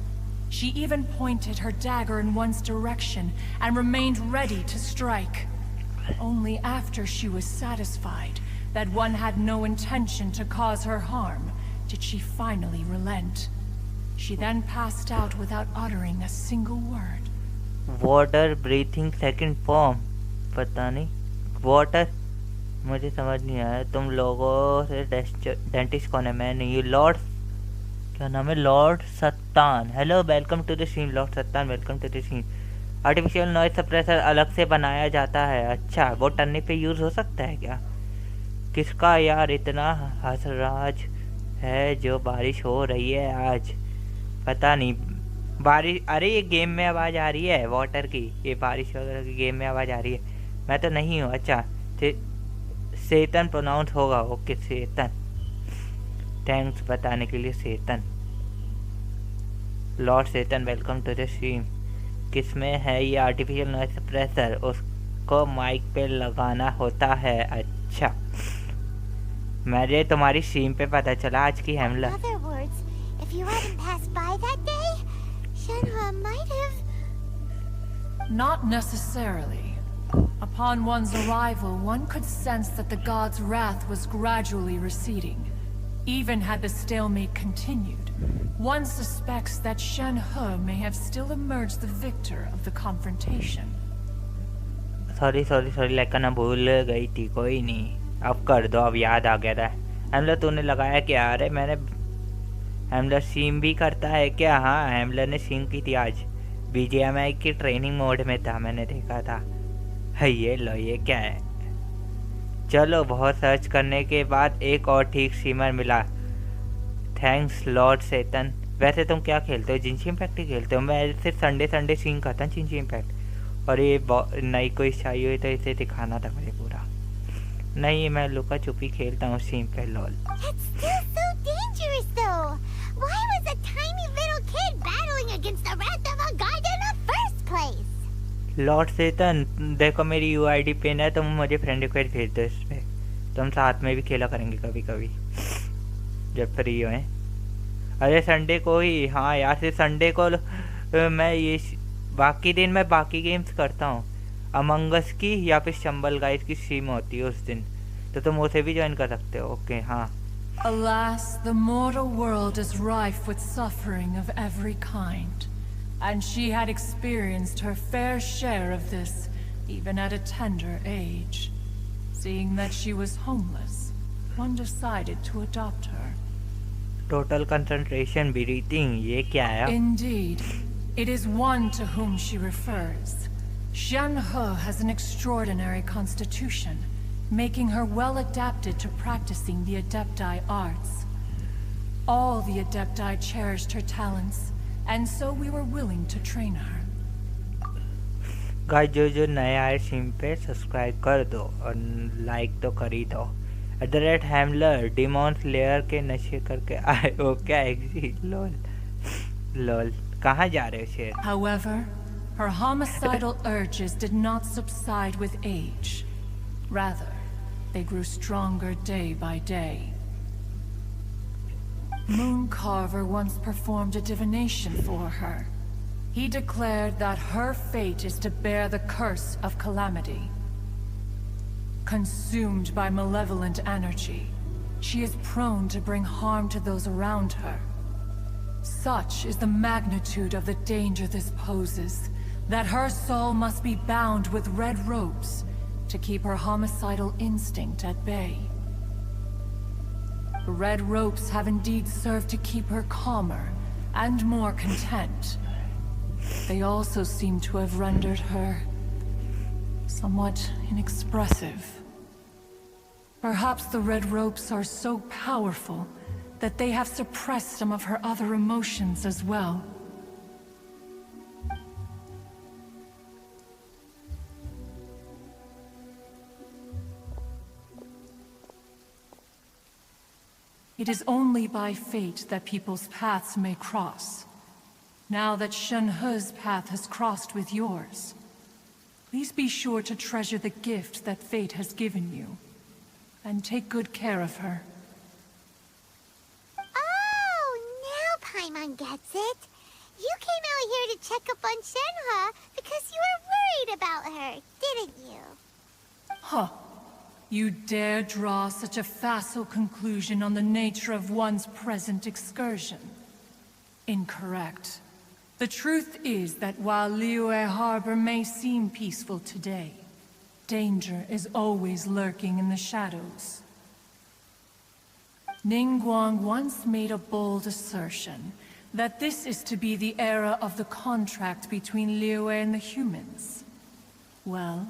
She even pointed her dagger in one's direction and remained ready to strike. Only after she was satisfied that one had no intention to cause her harm did she finally relent. She then passed out without uttering a single word. Water breathing second form, पता नहीं water, मुझे समझ नहीं आया। तुम लोगों से dentist कौन है? मैं नहीं, ये लॉर्ड, क्या नाम है? Lord Sattan. Hello welcome to the stream lord Sattan, welcome to the stream. Artificial noise suppressor अलग से बनाया जाता है। अच्छा वो टर्नी पे यूज़ हो सकता है क्या? किसका यार इतना हंसराज है जो बारिश हो रही है आज? पता नहीं बारिश, अरे ये गेम में आवाज़ आ रही है वाटर की, ये बारिश वगैरह की गेम में आवाज़ आ रही है। मैं तो नहीं हूँ। अच्छा सेतन प्रोनाउंस होगा। ओके सेतन, थैंक्स बताने के लिए Satan. Lord Satan welcome to the stream. किसमें है ये आर्टिफिशियल नॉइज सप्रेसर? उसको माइक पे लगाना होता है। अच्छा मुझे तुम्हारी स्ट्रीम पे पता चला आज की हैमला। Not necessarily. Upon one's arrival, one could sense that the god's wrath was gradually receding. Even had the stalemate continued, one suspects that Shen-He may have still emerged the victor of the confrontation. Sorry like ना भूल गई थी, कोई नहीं, अब कर दो, अब याद आ गया था। हैमलर तूने लगाया क्या? अरे मैंने हैमलर स्ट्रीम भी करता है क्या? हाँ हैमलर ने स्ट्रीम की थी आज, BGMI की ट्रेनिंग मोड में था, मैंने देखा था। है ये लो, ये क्या है? चलो बहुत सर्च करने के बाद एक और ठीक स्ट्रीमर मिला। Thanks lord Satan. वैसे तुम क्या खेलते हो? जिंशी इम्पैक्ट ही खेलते हो? मैं सिर्फ संडे स्ट्रीम करता हूँ जिंशी इम्पैक्ट। और ये नई कोई चाहिए हुई तो इसे दिखाना था मुझे पूरा। नहीं मैं लुका छुपी खेलता हूँ स्ट्रीम पे। लॉल लॉर्ड सेतन देखो मेरी UID पिन है, तुम मुझे फ्रेंड रिक्वेस्ट भेज दो इस पे, तुम साथ में भी खेला करेंगे कभी कभी जब फ्री हो। अरे संडे को ही, हाँ यार से संडे को मैं ये, बाकी दिन मैं बाकी गेम्स करता हूँ। अमंग अस की या फिर शंबल गाइस की स्ट्रीम होती है उस दिन, तो तुम उसे भी ज्वाइन कर सकते हो। ओके हाँ। Alas, the mortal world is rife with suffering of every kind, and she had experienced her fair share of this even at a tender age. Seeing that she was homeless, one decided to adopt her. Total concentration breathing, ये क्या है? Indeed, it is one to whom she refers. Shen-He has an extraordinary constitution, making her well adapted to practicing the Adepti arts. All the Adepti cherished her talents, and so we were willing to train her. Guys जो नए आए stream पे subscribe कर दो और like तो कर ही दो। हैमलर डिमॉन स्लेयर के नशे करके आए हो क्या? एग्जी लोल लॉल कहाँ जा रहे हो शेर? However, her homicidal urges did not subside with age. Rather, they grew stronger day by day. Mooncarver once performed a divination for her. He declared that her fate is to bear the curse of calamity. Consumed by malevolent energy, she is prone to bring harm to those around her. Such is the magnitude of the danger this poses, that her soul must be bound with red ropes to keep her homicidal instinct at bay. Red ropes have indeed served to keep her calmer and more content. They also seem to have rendered her somewhat inexpressive. Perhaps the red ropes are so powerful that they have suppressed some of her other emotions as well. It is only by fate that people's paths may cross. Now that Shenhe's path has crossed with yours, please be sure to treasure the gift that fate has given you, and take good care of her. Oh, now Paimon gets it. You came out here to check up on Shenhe because you were worried about her, didn't you? Huh. You dare draw such a facile conclusion on the nature of one's present excursion? Incorrect. The truth is that while Liyue Harbor may seem peaceful today, danger is always lurking in the shadows. Ningguang once made a bold assertion that this is to be the era of the contract between Liyue and the humans. Well,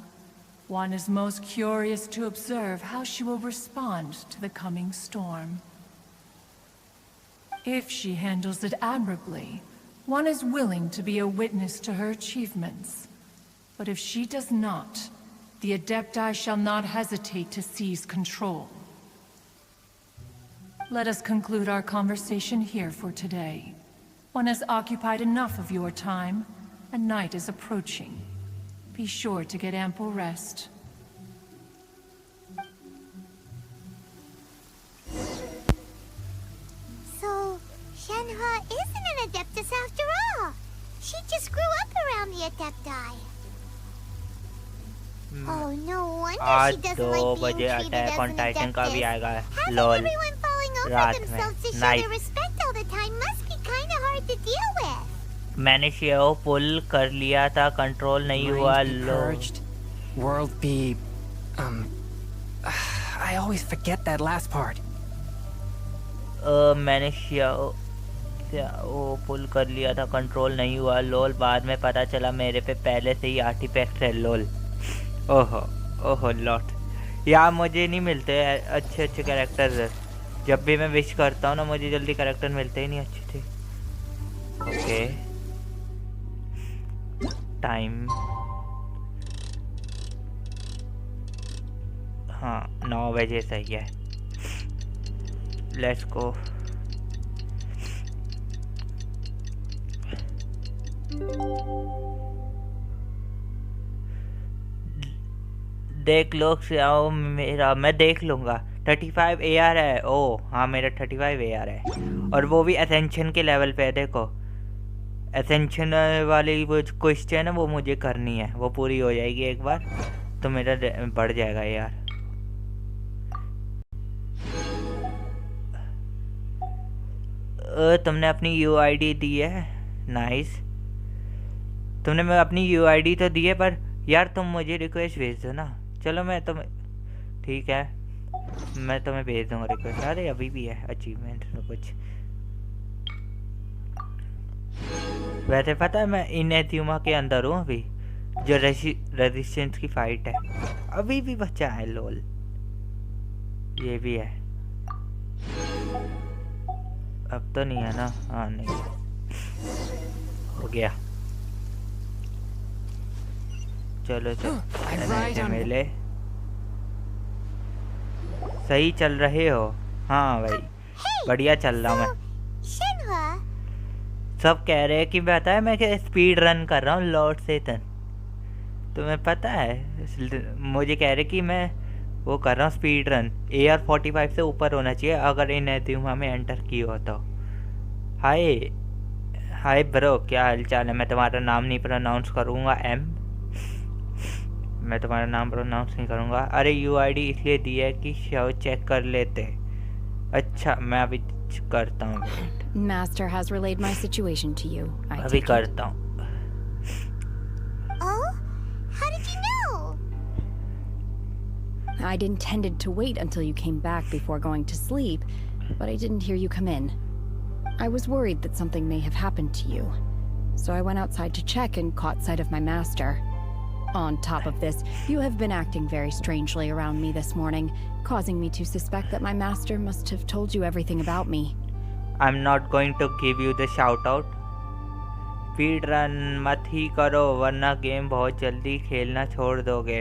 one is most curious to observe how she will respond to the coming storm. If she handles it admirably, one is willing to be a witness to her achievements. But if she does not, the Adepti shall not hesitate to seize control. Let us conclude our conversation here for today. One has occupied enough of your time, and night is approaching. Be sure to get ample rest. So, Shenhe isn't an Adeptus after all. She just grew up around the Adepti. Oh, no wonder आज she 2 doesn't like बजे being treated attack as on an Titan का भी Adeptus. आएगा Having lol everyone falling over रात में themselves to show night their respect all the time must be kind of hard to deal with. मैंने शेओ पुल कर लिया था कंट्रोल नहीं हुआ purged, world be I always forget that last part. मैंने शेओ वो पुल कर लिया था कंट्रोल नहीं हुआ लोल बाद में पता चला मेरे पे पहले से ही आर्टिफैक्ट है लोल ओहो ओहो लॉट यार मुझे नहीं मिलते अच्छे अच्छे कैरेक्टर्स जब भी मैं विश करता हूँ ना मुझे जल्दी कैरेक्टर मिलते ही नहीं अच्छे थे ओके टाइम हाँ 9 बजे सही है लेट्स गो देख लो आओ मेरा मैं देख लूँगा 35 AR है ओ हाँ मेरा 35 AR है और वो भी असेंशन के लेवल पे है देखो असेंशन वाली वो क्वेश्चन है वो मुझे करनी है वो पूरी हो जाएगी एक बार तो मेरा बढ़ जाएगा यार तुमने अपनी UID दी है नाइस तुमने मैं अपनी UID तो दी है पर यार तुम मुझे रिक्वेस्ट भेज दो ना चलो मैं तुम्हें ठीक है मैं तुम्हें भेज दूंगा रिक्वेस्ट अरे अभी भी है अचीवमेंट तो कुछ वैसे पता है मैं इन एथ्यूमा के अंदर हूँ अभी जो रेजिस्टेंस की फाइट है अभी भी बच्चा है लोल ये भी है अब तो नहीं है ना हाँ नहीं हो गया चलो चलो मेले सही चल रहे हो हाँ भाई बढ़िया चल रहा मैं सब कह रहे हैं कि पता है मैं क्या स्पीड रन कर रहा हूँ लॉर्ड सेतन, तुम्हें पता है? मुझे कह रहे कि मैं वो कर रहा हूँ स्पीड रन। AR-45 से ऊपर होना चाहिए अगर इन एडियुमा में एंटर की हो तो। हाय हाय ब्रो, क्या हाल चाल है? मैं तुम्हारा नाम नहीं प्रोनाउंस करूँगा मैं तुम्हारा नाम प्रोनाउंस नहीं करूँगा। अरे UID इसलिए दी है कि शो चेक कर लेते। अच्छा मैं अभी करता हूँ। Master has relayed my situation to you. अभी करता हूँ। Oh? How did you know? I'd intended to wait until you came back before going to sleep, but I didn't hear you come in. I was worried that something may have happened to you, so I went outside to check and caught sight of my master. On top of this, you have been acting very strangely around me this morning, causing me to suspect that my master must have told you everything about me. I'm not going to give you the shout out. Speed run मत ही करो वरना game बहुत जल्दी खेलना छोड़ दोगे।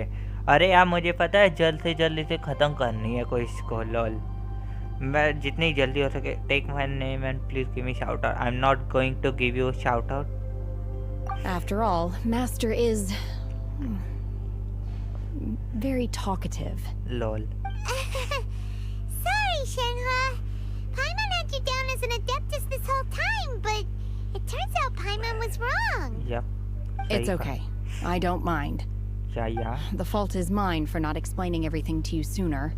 अरे यार मुझे पता है जल्द से जल्द इसे ख़त्म करनी है कोई इसको लॉल। मैं जितनी जल्दी हो सके take my name and please give me shout out. I am not going to give you shout out. After all, Master is very talkative. Lol. Sorry, Shenhua. Paimon had you down as an Adeptus this whole time, but it turns out Paimon was wrong. Yep. It's okay. I don't mind. Yeah. The fault is mine for not explaining everything to you sooner,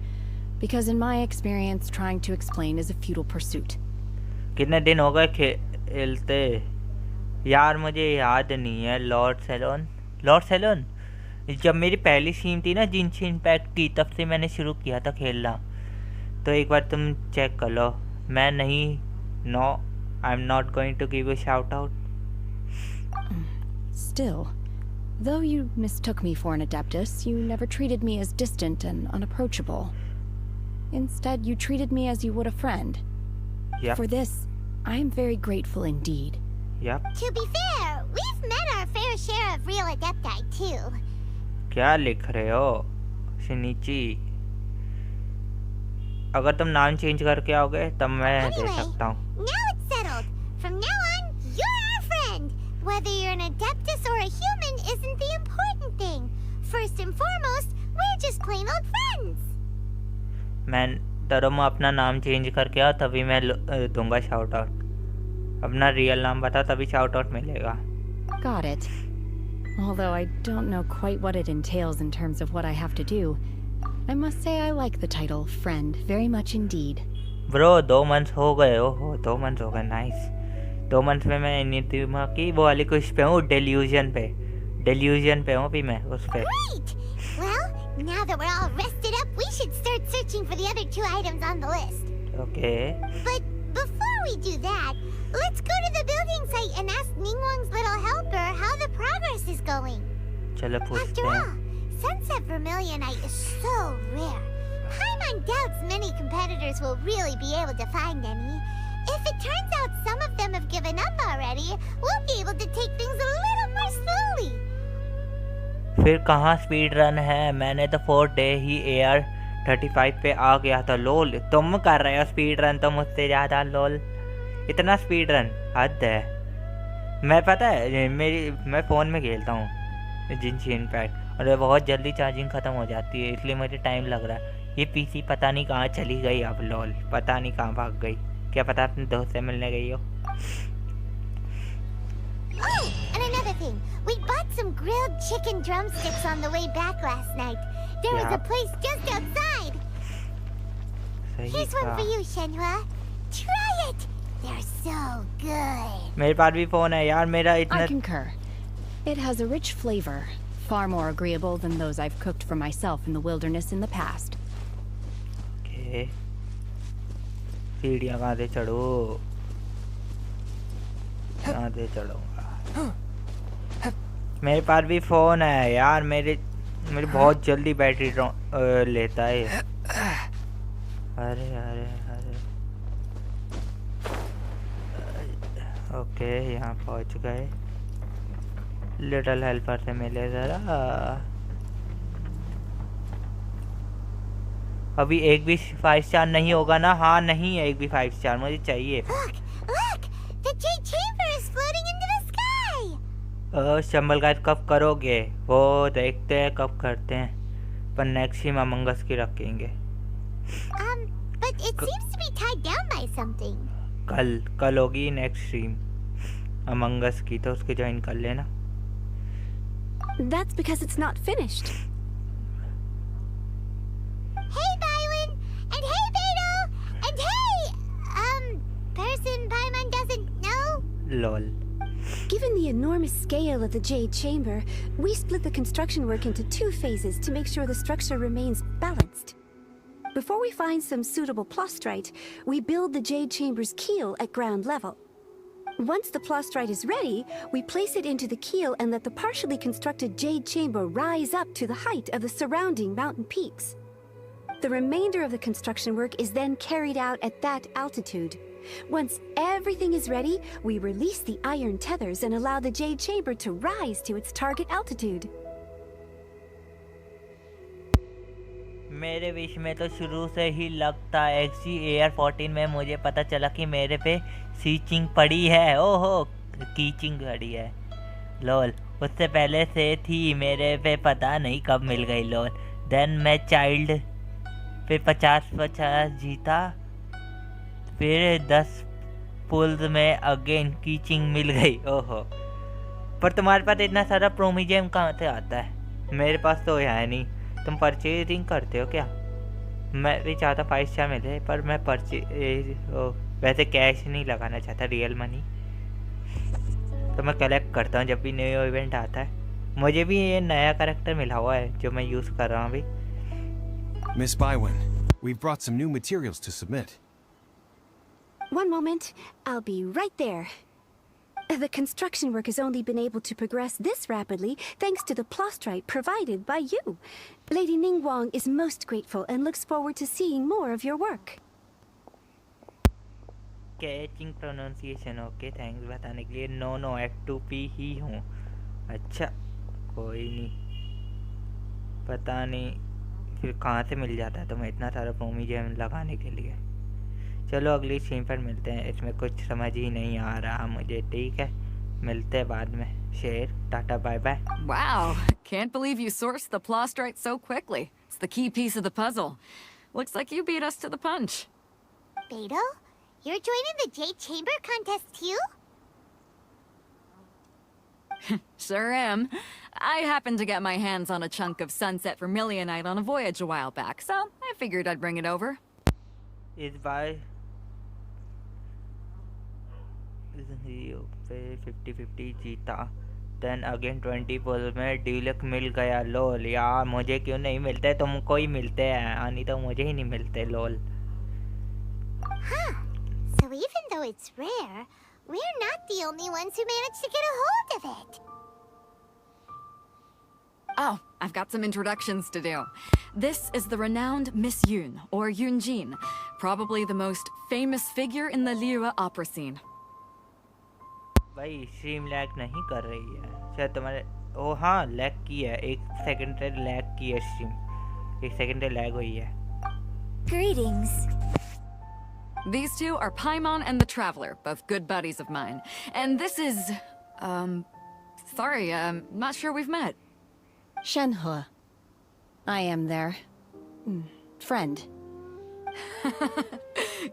because in my experience, trying to explain is a futile pursuit. कितने दिन हो गए खेलते यार, मुझे याद नहीं है। लॉर्ड सेलोन जब मेरी पहली स्ट्रीम थी ना जिनशिन इम्पैक्ट की, तब से मैंने शुरू किया था खेलना, तो एक बार तुम चेक कर लो। मैं नहीं, no I am not going to give you shout out. Still, though you mistook me for an Adeptus, you never treated me as distant and unapproachable. Instead, you treated me as you would a friend. Yep. For this, I am very grateful indeed. Yep. To be fair, we've met our fair share of real Adepti too. क्या लिख रहे हो शिनिची? अगर तुम नाम change करके आओगे तब मैं दे सकता हूँ। Now it's settled. From now on, you're our friend. Whether you're an Adeptus or a human isn't the important thing. First and foremost, we're just plain old friends. मैं तुम अपना नाम चेंज करके आओ तभी मैं दूंगा शाउट आउट। अपना रियल नाम बता तभी शाउट आउट मिलेगा। Got it. Although I don't know quite what it entails in terms of what I have to do, I must say I like the title friend very much indeed. Bro, 2 months हो गए। ओहो 2 months हो गए, nice. 2 months में मैं इनितिमा की वो वाली कुछ पे हूँ, डेल्यूजन पे हूँ अभी मैं उस पे। Great. Well, now that we're all rested up, we should start searching for the other 2 items on the list. Okay. But before we do that, let's go to the building site and ask Ningguang's little helper how the progress is going. चलो पूछते हैं। After all, Sunset Vermilionite is so rare. Paimon doubts many competitors will really be able to find any. If it turns out some of them have given up already, we'll be able to take things a little more slowly. फिर कहाँ speed run है? मैंने तो 4 day ही AR-35 पे आ गया था। लोल तुम कर रहे हो स्पीड रन तो मुझसे ज़्यादा। लोल इतना स्पीड रन हद है। मैं पता है मैं फ़ोन में खेलता हूँ जिनशिन इम्पैक्ट और बहुत जल्दी चार्जिंग ख़त्म हो जाती है, इसलिए मुझे टाइम लग रहा है। ये पीसी पता नहीं कहाँ चली गई अब। लोल पता नहीं कहाँ भाग गई। क्या पता अपने दोस्त से मिलने गई हो। Oh, and another thing, we bought some grilled chicken drumsticks on the way back last night. There was a place just outside. Here's one for you, Shenhua. Try it. They're so good. मेरे पास भी phone है यार मेरा इतना। I concur. It has a rich flavor, far more agreeable than those I've cooked for myself in the wilderness in the past. Okay. सीढ़ियाँ कहाँ से चढ़ो? कहाँ से चढ़ूँगा? मेरे पास भी फोन है यार। मेरे बहुत जल्दी बैटरी लेता है। अरे ओके यहाँ पहुँच गए। लिटिल हेल्पर से मिले ज़रा। अभी एक भी 5 स्टार नहीं होगा ना? हाँ नहीं है एक भी 5 स्टार मुझे चाहिए। Look! The Jade Chamber is शंबल गाइस कब करोगे? वो देखते हैं कब करते हैं, पर नेक्स्ट स्ट्रीम अमंग अस की रखेंगे। But it seems to be tied down by something. कल होगी नेक्स्ट स्ट्रीम अमंग अस की, तो उसके ज्वाइन कर लेना। That's because it's not finished. Hey, Byron! And hey, Beto! And hey! Person Paimon doesn't know? Lol. Given the enormous scale of the Jade Chamber, we split the construction work into 2 phases to make sure the structure remains balanced. Before we find some suitable plastrite, we build the Jade Chamber's keel at ground level. Once the plastrite is ready, we place it into the keel and let the partially constructed Jade Chamber rise up to the height of the surrounding mountain peaks. The remainder of the construction work is then carried out at that altitude. Once everything is ready, we release the iron tethers and allow the Jade Chamber to rise to its target altitude. मेरे wish में तो शुरू से ही लगता है XG AR14 में मुझे पता चला कि मेरे पे सीचिंग पड़ी है। ओहो, कीचिंग पड़ी है। लोल, उससे पहले से थी, मेरे पे पता नहीं कब मिल गई। लोल, देन मैं चाइल्ड पे 50-50 जीता, फिर 10 पुल्स में अगेन कीचिंग मिल गई। ओहो, पर तुम्हारे पास इतना सारा प्रोमीजियम कहाँ से आता है? मेरे पास तो है नहीं। तुम परचेजिंग करते हो क्या? मैं भी चाहता 5 स्टार मिले, पर मैं वैसे कैश नहीं लगाना चाहता, रियल मनी। तो मैं कलेक्ट करता हूँ जब भी न्यू इवेंट आता है। मुझे भी ये नया कैरेक्टर मिला हुआ है जो मैं यूज़ कर रहा हूँ अभी। Miss Bywin, we've brought some new materials to submit. One moment, I'll be right there. The construction work has only been able to progress this rapidly thanks to the plastrite provided by you. Lady Ningguang is most grateful and looks forward to seeing more of your work. Catching pronunciation okay, thanks बताने के लिए। No F2P ही हूँ। अच्छा, कोई नहीं, पता नहीं फिर कहाँ से मिल जाता है तुम्हें इतना सारा प्रोमीजियम लगाने के लिए। चलो अगली स्ट्रीम पर मिलते हैं, इसमें कुछ समझ ही नहीं आ रहा मुझे। ठीक है, मिलते हैं बाद में। शेर, tata, bye bye. Wow, can't believe you sourced the plastrite so quickly. It's the key piece of the puzzle. Looks like you beat us to the punch. Beto, you're joining the Jade Chamber contest too? Sure am. I happened to get my hands on a chunk of sunset vermilionite on a voyage a while back, so I figured I'd bring it over. इस बार 50-50 जीता, then again 20 पुल में डीलक मिल गया। लोल, यार मुझे क्यों नहीं मिलते? तुमको ही मिलते हैं, आनी तो मुझे ही नहीं मिलते। लोल। Huh. So even though it's rare, we're not the only ones who managed to get a hold of it. Oh, I've got some introductions to do. This is the renowned Miss Yun, or Yunjin, probably the most famous figure in the Liyue opera scene. भाई stream lag नहीं कर रही है शायद तुम्हारे? ओ हाँ, lag की है, 1 सेकंड से लैग की है स्ट्रीम, 1 सेकंड से लैग हुई है। Greetings. These two are Paimon and the Traveler, both good buddies of mine. And this is, sorry, not sure we've met. Shenhe. I am their friend.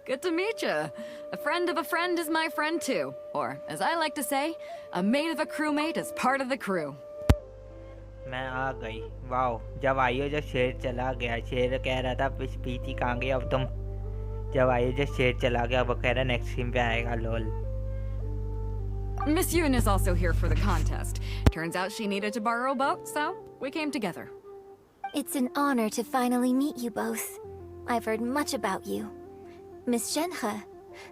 Good to meet you. A friend of a friend is my friend too. Or, as I like to say, a mate of a crewmate is part of the crew. मैं आ गई। Wow, जब आई हो जब शेर चला गया। शेर कह रहा था पीती कहाँ गई अब तुम? जब आई जब शेर चला गया, अब कह रहा नेक्स्ट स्ट्रीम पे आएगा। लोल। Miss Yun is also here for the contest. Turns out she needed to borrow a boat, so we came together. It's an honor to finally meet you both. I've heard much about you. Miss Shenhe,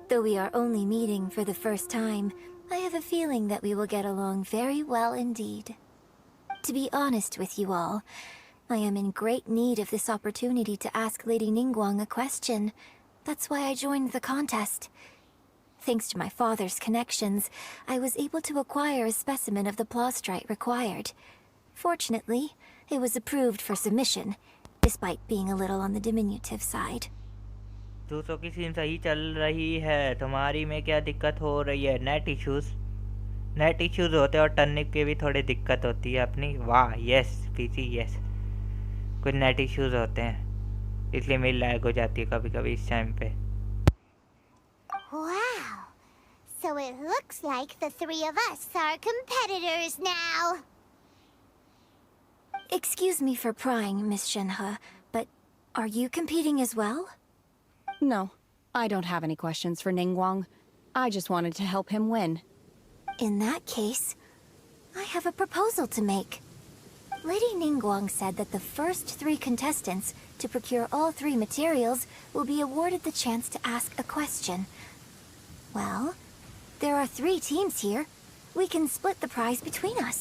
though we are only meeting for the first time, I have a feeling that we will get along very well indeed. To be honest with you all, I am in great need of this opportunity to ask Lady Ningguang a question. That's why I joined the contest. Thanks to my father's connections, I was able to acquire a specimen of the plastrite required. Fortunately, it was approved for submission, despite being a little on the diminutive side. दूसरों की scene सही चल रही है, तुम्हारी में क्या दिक्कत हो रही है? Net issues? नेट इश्यूज होते हैं और टर्निप के भी थोड़ी दिक्कत होती है अपनी। वाह यस पीसी यस, कुछ नेट इश्यूज होते हैं इसलिए मेरी लैग हो जाती है कभी कभी इस टाइम पे। Wow. So it looks like the three of us are competitors now. Excuse me for prying, Miss Shenhe, but are you competing as well? No, I don't have any questions for Ningguang. I just wanted to help him win. In that case, I have a proposal to make. Lady Ningguang said that the first 3 contestants to procure all 3 materials will be awarded the chance to ask a question. Well, there are 3 teams here. We can split the prize between us.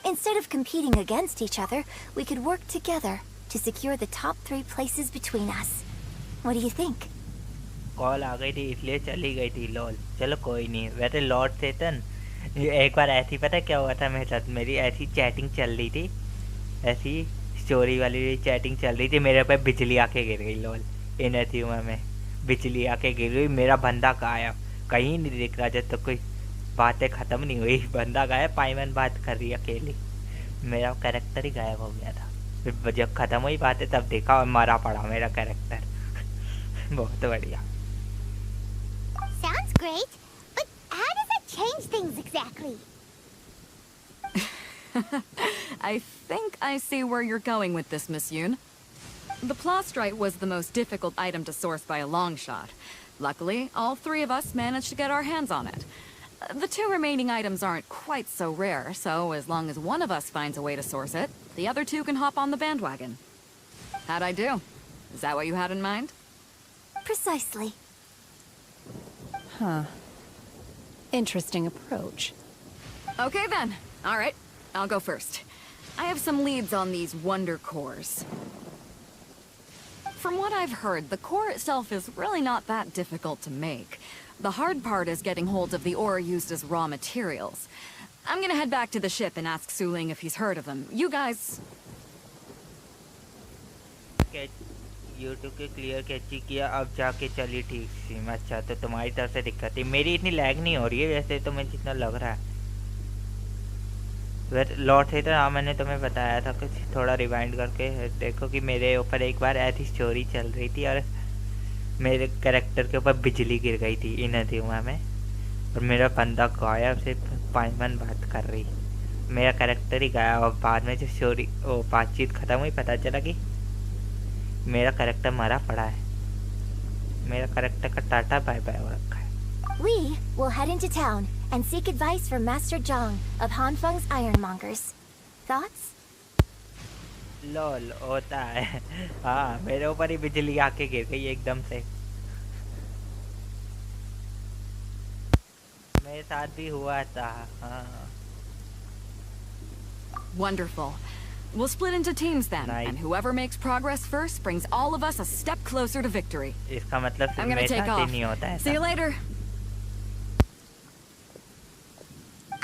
Instead of competing against each other, we could work together to secure the top 3 places between us. What do you think? Call आ गई थी इसलिए चली गई थी lol. चलो कोई नहीं। वैसे लॉर्ड सेतन एक बार ऐसी पता क्या हुआ था मेरे साथ, मेरी ऐसी चैटिंग चल रही थी, ऐसी स्टोरी वाली चैटिंग चल रही थी, मेरे पे बिजली आके गिर गई लॉल। इन ऐसी में बिजली आके गिर गई, मेरा बंदा गायब, कहीं नहीं दिख रहा। जब तक कोई बातें ख़त्म नहीं हुई बंदा गायब, पाइमन बात कर रही अकेली, मेरा कैरेक्टर ही गायब हो गया था। फिर जब ख़त्म हुई बातें तब देखा और मरा पड़ा मेरा कैरेक्टर। बहुत बढ़िया। Sounds great, but how does it change things exactly? I think I see where you're going with this, Miss Yoon. The plastrite was the most difficult item to source by a long shot. Luckily, all 3 of us managed to get our hands on it. The 2 remaining items aren't quite so rare, so as long as one of us finds a way to source it, the other 2 can hop on the bandwagon. How'd I do? Is that what you had in mind? Precisely. Huh. Interesting approach. Okay then. All right. I'll go first. I have some leads on these wonder cores. From what I've heard, the core itself is really not that difficult to make. The hard part is getting hold of the ore used as raw materials. I'm gonna head back to the ship and ask Suling if he's heard of them. You guys... YouTube के clear कैची किया, अब जाके चली ठीक सी। अच्छा तो तुम्हारी तरफ से दिक्कत है, मेरी इतनी लैग नहीं हो रही है वैसे तो, मुझे जितना लग रहा है। वैसे लॉर्ड थे तो हाँ, मैंने तुम्हें बताया था कुछ, थोड़ा रिवाइंड करके देखो कि मेरे ऊपर एक बार ऐसी स्टोरी चल रही थी और मेरे कैरेक्टर के ऊपर बिजली गिर गई थी इन धुआं में, और मेरा बंदा गायब से पाइमन बात कर रही, मेरा कैरेक्टर ही गायब। और बाद में जो स्टोरी वो बातचीत ख़त्म हुई पता चला कि मेरा कैरेक्टर मरा पड़ा है, मेरा कैरेक्टर का टाटा बाय बाय हो रखा है। We will head into town and seek advice from Master Zhang of Hanfeng's Ironmongers. Thoughts? Lol होता है। हाँ मेरे ऊपर ही बिजली आके गिर गई एकदम से, मेरे साथ भी हुआ था। हाँ। Wonderful. We'll split into teams then, and whoever makes progress first brings all of us a step closer to victory. इसका मतलब I'm gonna take off. नहीं होता है। See you later.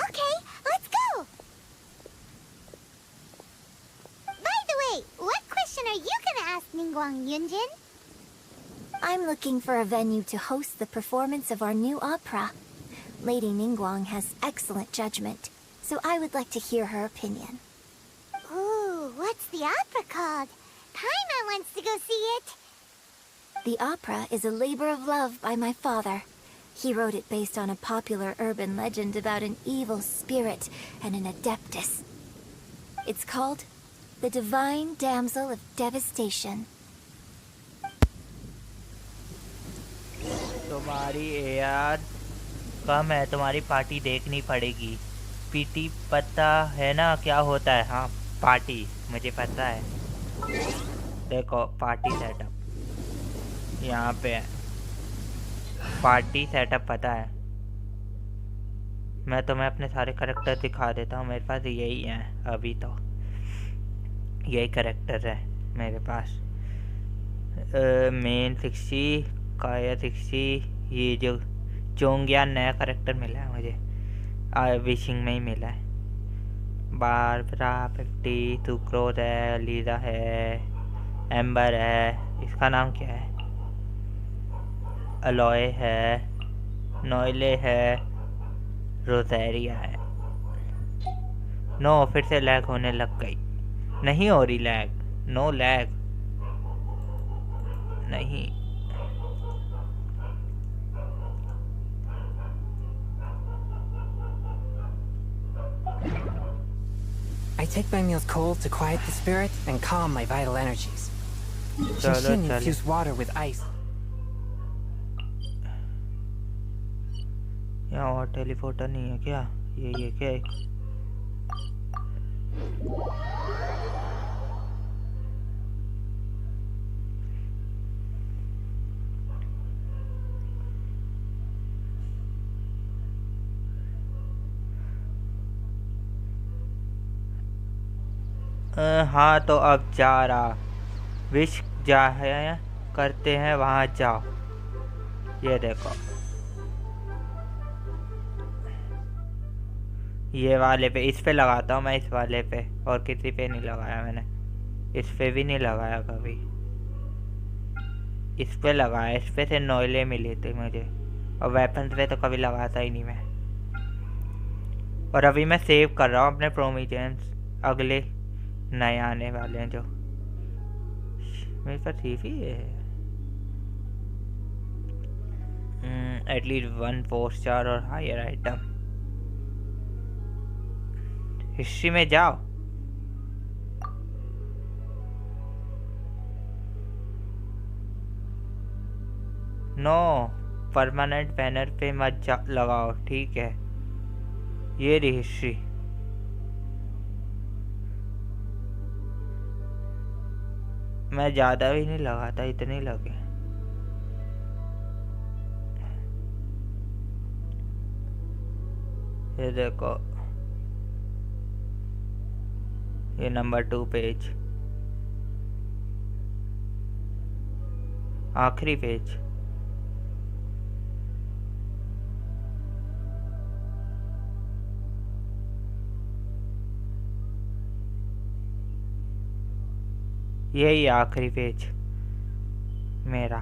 Okay, let's go. By the way, what question are you gonna ask Ningguang Yunjin? I'm looking for a venue to host the performance of our new opera. Lady Ningguang has excellent judgment, so I would like to hear her opinion. Ooh, what's the opera called? Paimon wants to go see it. The opera is a labor of love by my father. He wrote it based on a popular urban legend about an evil spirit and an adeptus. It's called The Divine Damsel of Devastation. तुम्हारी यार कम है, तुम्हारी party देखनी पड़ेगी। PT पता है ना क्या होता है? हाँ पार्टी मुझे पता है। देखो पार्टी सेटअप यहाँ पे है, पार्टी सेटअप पता है। मैं तुम्हें अपने सारे करैक्टर दिखा देता हूँ, मेरे पास यही है अभी तो, यही करैक्टर है मेरे पास। मेन 60, काया 60, ये जो चोंगिया नया करैक्टर मिला है मुझे, विशिंग में ही मिला है। बारबरा 50, सुक्रोज है, लीजा है, एम्बर है, इसका नाम क्या है, अलॉय है, नोयले है, रोजेरिया है। नो फिर से लैग होने लग गई। नहीं हो रही लैग, नो लैग नहीं। I take my meals cold to quiet the spirit and calm my vital energies. Genshin infused water with ice. यहाँ और टेलीपोर्टर नहीं है क्या? ये क्या है? हाँ तो अब जा रहा विश जा है करते हैं वहाँ जाओ। ये देखो ये वाले पे, इस पे लगाता हूँ मैं, इस वाले पे, और किसी पे नहीं लगाया मैंने। इस पे भी नहीं लगाया कभी, इस पे लगाया। इस पे से नॉइले मिली थी मुझे, और वेपन्स पे तो कभी लगाता ही नहीं मैं। और अभी मैं सेव कर रहा हूँ अपने प्रोमिजेंस, अगले नए आने वाले हैं जो मेरे पास ही है। एटलीस्ट 1 4 स्टार और हायर आइटम। हिस्ट्री में जाओ। नो परमानेंट बैनर पे मत लगाओ, ठीक है। ये रही हिस्ट्री। मैं ज़्यादा भी नहीं लगाता, इतने लगे। ये देखो, ये नंबर 2 पेज, आखिरी पेज। यही आखिरी पेज मेरा।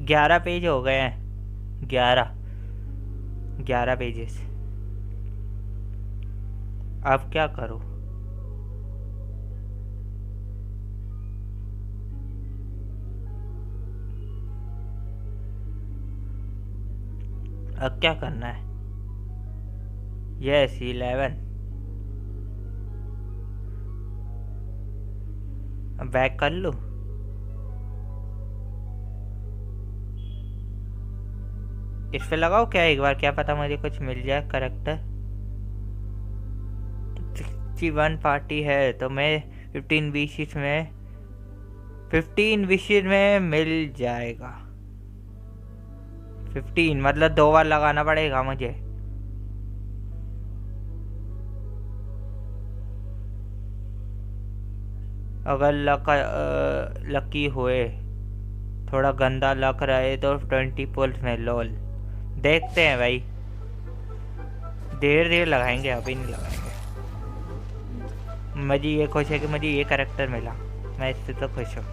ग्यारह पेज हो गए हैं, 11 पेजेस। अब क्या करूं? अब क्या करना है? यस 11। अब बैक कर लूं। इस पे लगाओ क्या एक बार, क्या पता मुझे कुछ मिल जाए करेक्टर। 61 पार्टी है तो मैं 15 विशेष में मिल जाएगा। 15 मतलब 2 बार लगाना पड़ेगा मुझे। अगर लकी हुए, थोड़ा गंदा लग रहे तो 20 पुल्स में लोल। देखते हैं भाई, देर लगाएंगे, अभी नहीं लगाएंगे। मुझे ये खुश है कि मुझे ये कैरेक्टर मिला, मैं इससे तो खुश हूँ।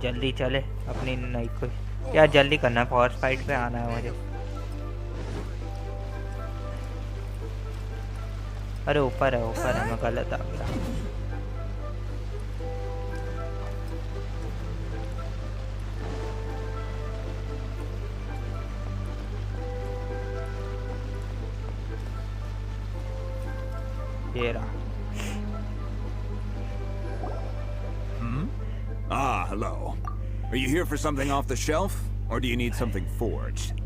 जल्दी चले अपनी नई खुश। यार जल्दी करना, फॉर्स फाइट पे आना है मुझे। अरे ऊपर है, मैं गलत आ गया। Ah, hello. Are you here for something off the shelf, or do you need something forged?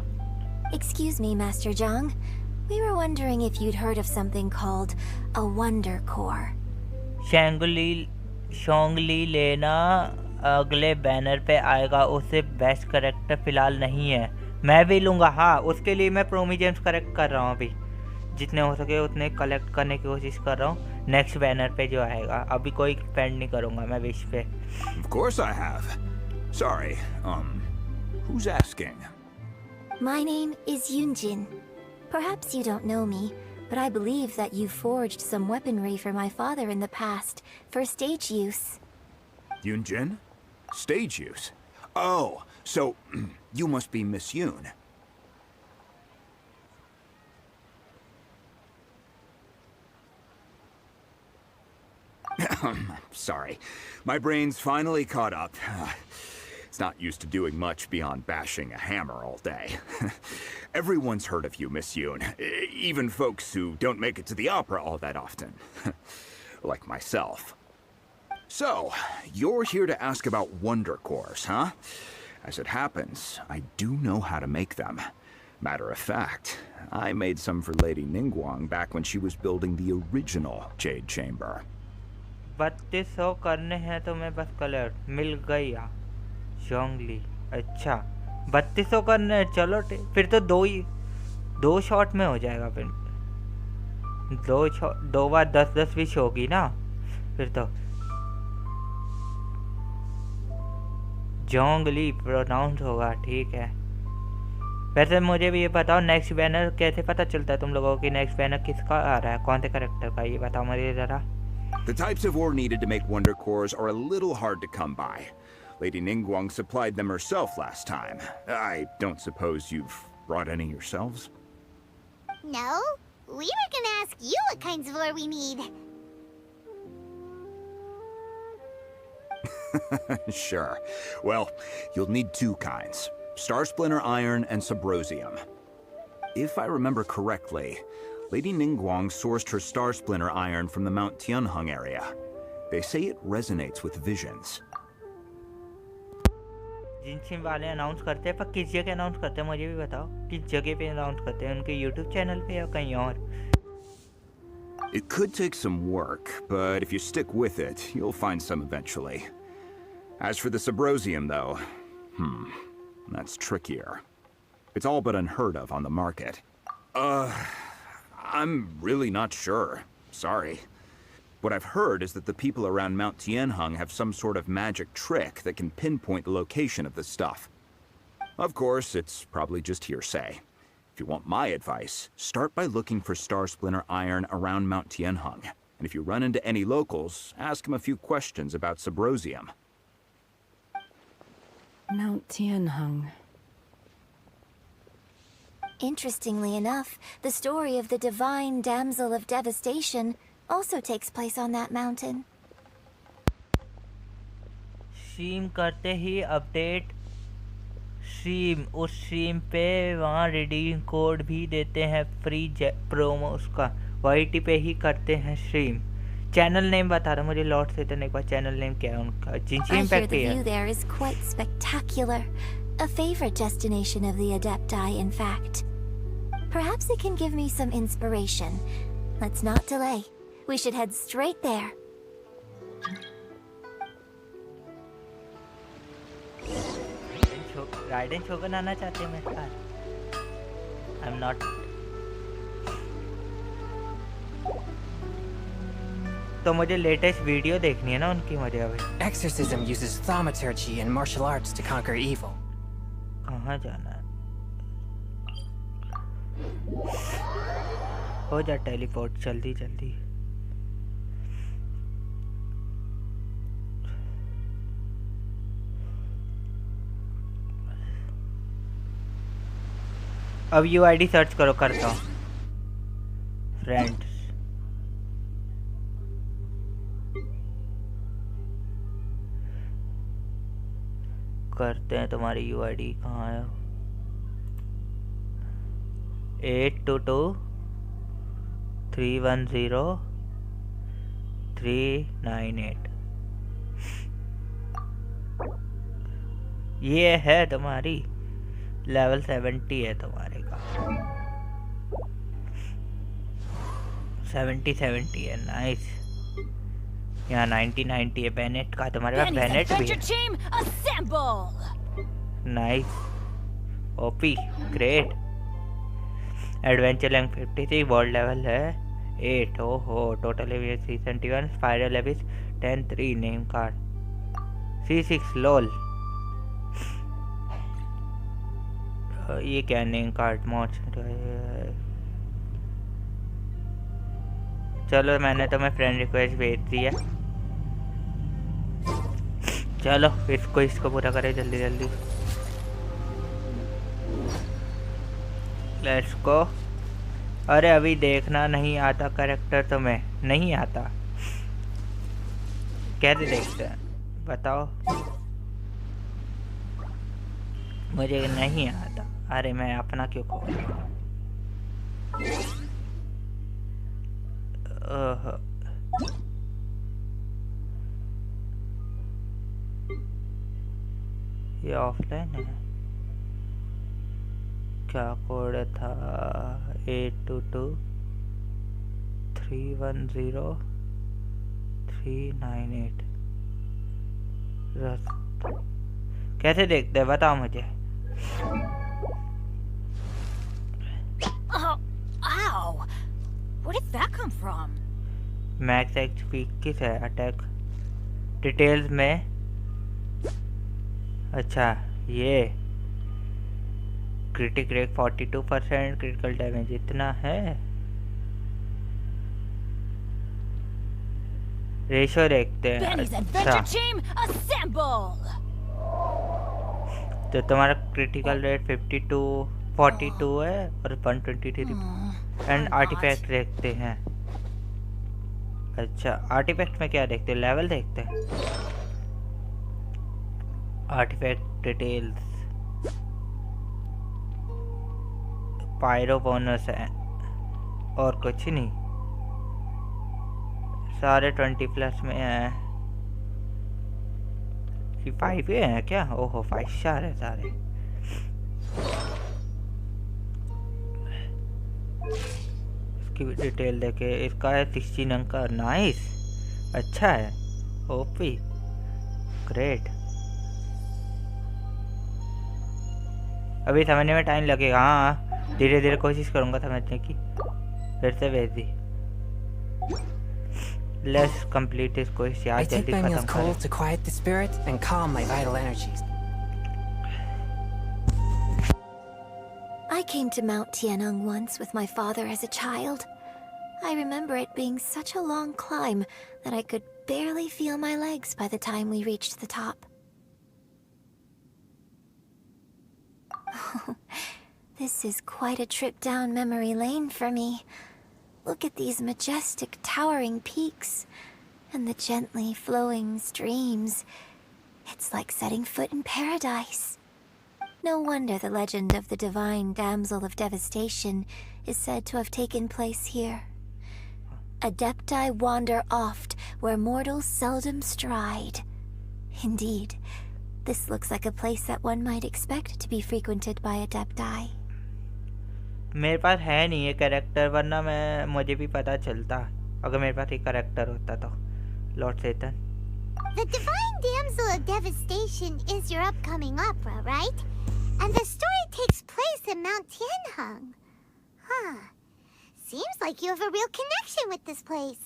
Excuse me, Master Zhang. We were wondering if you'd heard of something called a Wonder Core. शोंगली लेना अगले banner पे आएगा, उससे best character फिलहाल नहीं है। मैं भी लूँगा। हाँ, उसके लिए मैं प्रोमिजेंस कलेक्ट कर रहा हूँ अभी, जितने हो सके उतने कलेक्ट करने की कोशिश कर रहा हूँ। नेक्स्ट बैनर पे जो आएगा, अभी कोई स्पेंड नहीं करूँगा मैं विश पे। Of course I have. Sorry, who's asking? My name is Yunjin. Perhaps you don't know me, but I believe that you forged some weaponry for my father in the past for stage use. Yunjin? Stage use? Oh, so you must be Miss Yoon. Sorry. My brain's finally caught up. It's not used to doing much beyond bashing a hammer all day. Everyone's heard of you, Miss Yoon. Even folks who don't make it to the opera all that often. Like myself. So, you're here to ask about wonder cores, huh? As it happens, I do know how to make them. Matter of fact, I made some for Lady Ningguang back when she was building the original Jade Chamber. 3200 करने हैं तो मैं बस colour मिल गया जोंगली अच्छा 3200 करने हैं चलो फिर तो दो शॉट में हो जाएगा फिर दो बार 10-10 विश होगी ना फिर तो जोंगली प्रोनाउंस होगा ठीक है वैसे मुझे भी ये बताओ नेक्स्ट बैनर कैसे पता चलता है तुम लोगों की नेक्स्ट बैनर किसका आ रहा है कौन से कैरेक्टर का ये बताओ मुझे जरा The types of ore needed to make wonder cores are a little hard to come by. Lady Ningguang supplied them herself last time. I don't suppose you've brought any yourselves? No, we were gonna ask you what kinds of ore we need. Sure. Well, you'll need two kinds. Star Splinter Iron and Subrosium. If I remember correctly, Lady Ningguang sourced her Star Splinter Iron from the Mount Tianheng area. They say it resonates with visions. जिनशिन वाले announce करते हैं पर किस जगह announce करते हैं मुझे भी बताओ किस जगह पे अनाउंस करते हैं उनके YouTube चैनल पे या कहीं और It could take some work, but if you stick with it, you'll find some eventually. As for the Subrosium, though, that's trickier. It's all but unheard of on the market. I'm really not sure. Sorry. What I've heard is that the people around Mount Tianheng have some sort of magic trick that can pinpoint the location of the stuff. Of course, it's probably just hearsay. If you want my advice, start by looking for Star Splinter Iron around Mount Tianheng. And if you run into any locals, ask them a few questions about Subrosium. Mount Tianheng. Interestingly enough, the story of the divine damsel of devastation also takes place on that mountain. Stream करते ही update stream उस stream पे वहाँ redeem code भी देते हैं free promo उसका YT पे ही करते हैं स्ट्रीम चैनल नेम बता रहा मुझे लॉर्ड से एक बार चैनल नेम क्या है उनका जिनशी impact I hear the view there is quite spectacular. A favorite destination of the Adepti, in fact. Perhaps it can give me some inspiration. Let's not delay. We should head straight there. Raiden Shogun आना चाहते हैं मेरे साथ I'm not. तो मुझे latest video देखनी है ना उनकी मुझे अभी Exorcism uses thaumaturgy and martial arts to conquer evil. कहाँ जाना है हो जा टेलीपोर्ट जल्दी जल्दी अब यूआईडी सर्च करो करता हूँ फ्रेंड्स करते हैं तुम्हारी यूआईडी कहाँ है 822-310-398 ये है तुम्हारी लेवल 70 है तुम्हारे का 70 है नाइस यहाँ 90 है बेनेट का तुम्हारे पास बेनेट भी है nice OP great adventure rank 53 world level है 8 ओहो total abyss 371 spiral abyss 10-3 name card C6 lol ये क्या नेम कार्ड मॉड चलो मैंने तुम्हें फ्रेंड रिक्वेस्ट भेज दी है चलो इसको पूरा करें जल्दी जल्दी। Let's go. अरे अभी देखना नहीं आता कैरेक्टर तो मैं नहीं आता, कैसे देखते हैं बताओ? मुझे नहीं आता। अरे मैं अपना क्यों खोल रहा हूँ? ये ऑफलाइन है क्या? कोड था 82231039 कैसे देखते हैं बताओ मुझे। Oh, ow! Where did that come from? Max XP किस है? अटैक डिटेल्स में। अच्छा ये क्रिटिक रेट 42%, क्रिटिकल डैमेज इतना है। रेशो देखते हैं। अच्छा तो तुम्हारा क्रिटिकल रेट 42 है और 123 एंड आर्टिफैक्ट देखते हैं। अच्छा आर्टिफैक्ट में क्या देखते हैं? लेवल देखते हैं। आर्टिफैक्ट डिटेल्स पायरो बोनस है और कुछ नहीं, सारे 20+ में हैं। 5 ही हैं क्या? ओहो 5 स्टार है सारे। इसकी भी डिटेल देखे। इसका है 16 अंक का। नाइस, अच्छा है। OP great. अभी समझने में टाइम लगेगा। हाँ धीरे धीरे कोशिश करूंगा समझने की। फिर से भेज दी। Let's complete this quest. यार जल्दी खत्म करें। cold to quiet the spirit and calm my vital energies. I came to Mount Tianeng once with my father as a child. I remember it being such a long climb that I could barely feel my legs by the time we reached the top. This is quite a trip down memory lane for me. Look at these majestic, towering peaks, and the gently flowing streams. It's like setting foot in paradise. No wonder the legend of the divine damsel of devastation is said to have taken place here. Adepti wander oft where mortals seldom stride. Indeed, this looks like a place that one might expect to be frequented by adepti. मेरे पास है नहीं ये character, वरना मुझे भी पता चलता अगर मेरे पास ये कैरेक्टर होता तो। Lord Setan. The Divine Damsel of Devastation is your upcoming opera, right? And the story takes place in Mount Tianheng. Huh. Seems like you have a real connection with this place.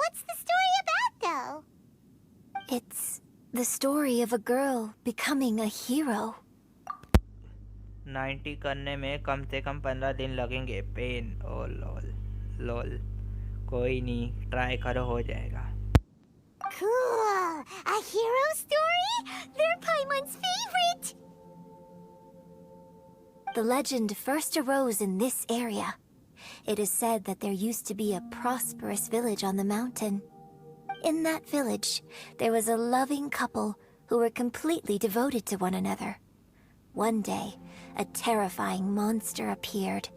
What's the story about, though? It's the story of a girl becoming a hero. 90 करने में कम से कम 15 दिन लगेंगे। Pen ओ लोल कोई नहीं, try करो हो जाएगा। Cool! A hero story? They're Paimon's favorite! The legend first arose in this area. It is said that there used to be a prosperous village on the mountain. In that village, there was a loving couple who were completely devoted to one another. One day, a terrifying monster appeared.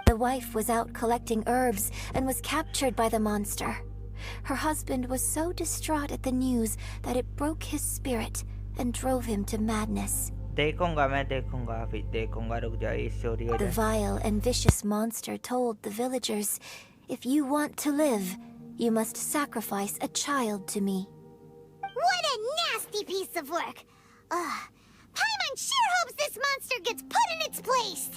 The wife was out collecting herbs and was captured by the monster. Her husband was so distraught at the news that it broke his spirit and drove him to madness. The vile and vicious monster told the villagers, "If you want to live, you must sacrifice a child to me." What a nasty piece of work! Paimon sure hopes this monster gets put in its place!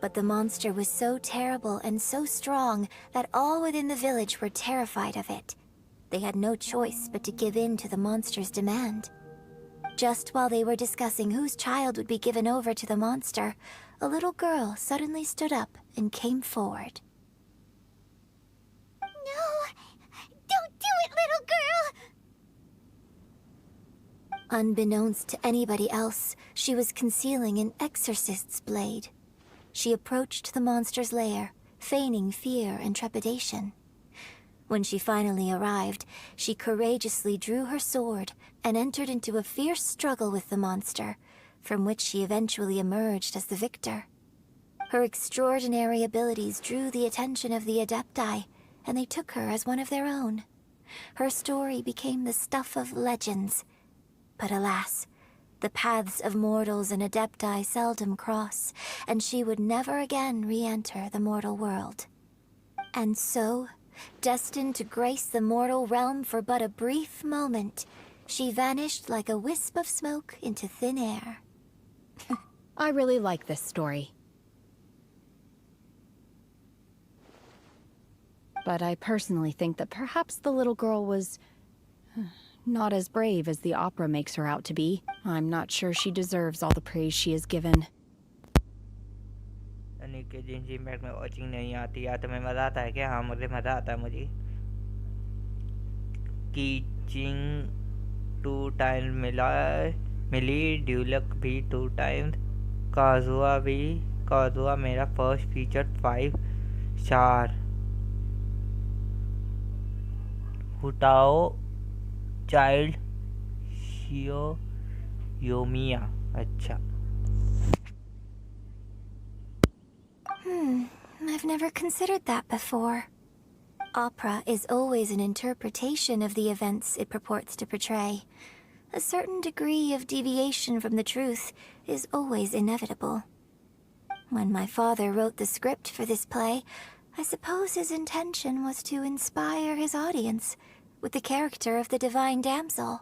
But the monster was so terrible and so strong that all within the village were terrified of it. They had no choice but to give in to the monster's demand. Just while they were discussing whose child would be given over to the monster, a little girl suddenly stood up and came forward. Unbeknownst to anybody else, she was concealing an exorcist's blade. She approached the monster's lair, feigning fear and trepidation. When she finally arrived, she courageously drew her sword and entered into a fierce struggle with the monster, from which she eventually emerged as the victor. Her extraordinary abilities drew the attention of the Adepti, and they took her as one of their own. Her story became the stuff of legends. But alas, the paths of mortals and Adepti seldom cross, and she would never again re-enter the mortal world. And so, destined to grace the mortal realm for but a brief moment, she vanished like a wisp of smoke into thin air. I really like this story. But I personally think that perhaps the little girl was not as brave as the opera makes her out to be. I'm not sure she deserves all the praise she is given. Genshin Impact में watching नहीं आती या तुम्हें मजा आता है क्या? हाँ मुझे मजा आता है मुझे. कीचिंग 2 टाइम्स मिली, ड्यूलक भी 2 टाइम्स, काजुआ मेरा फर्स्ट फीचर 5 स्टार. हुटाओ चाइल्ड शियो योमिया. अच्छा. I've never considered that before. Opera is always an interpretation of the events it purports to portray. A certain degree of deviation from the truth is always inevitable. When my father wrote the script for this play, I suppose his intention was to inspire his audience with the character of the divine damsel.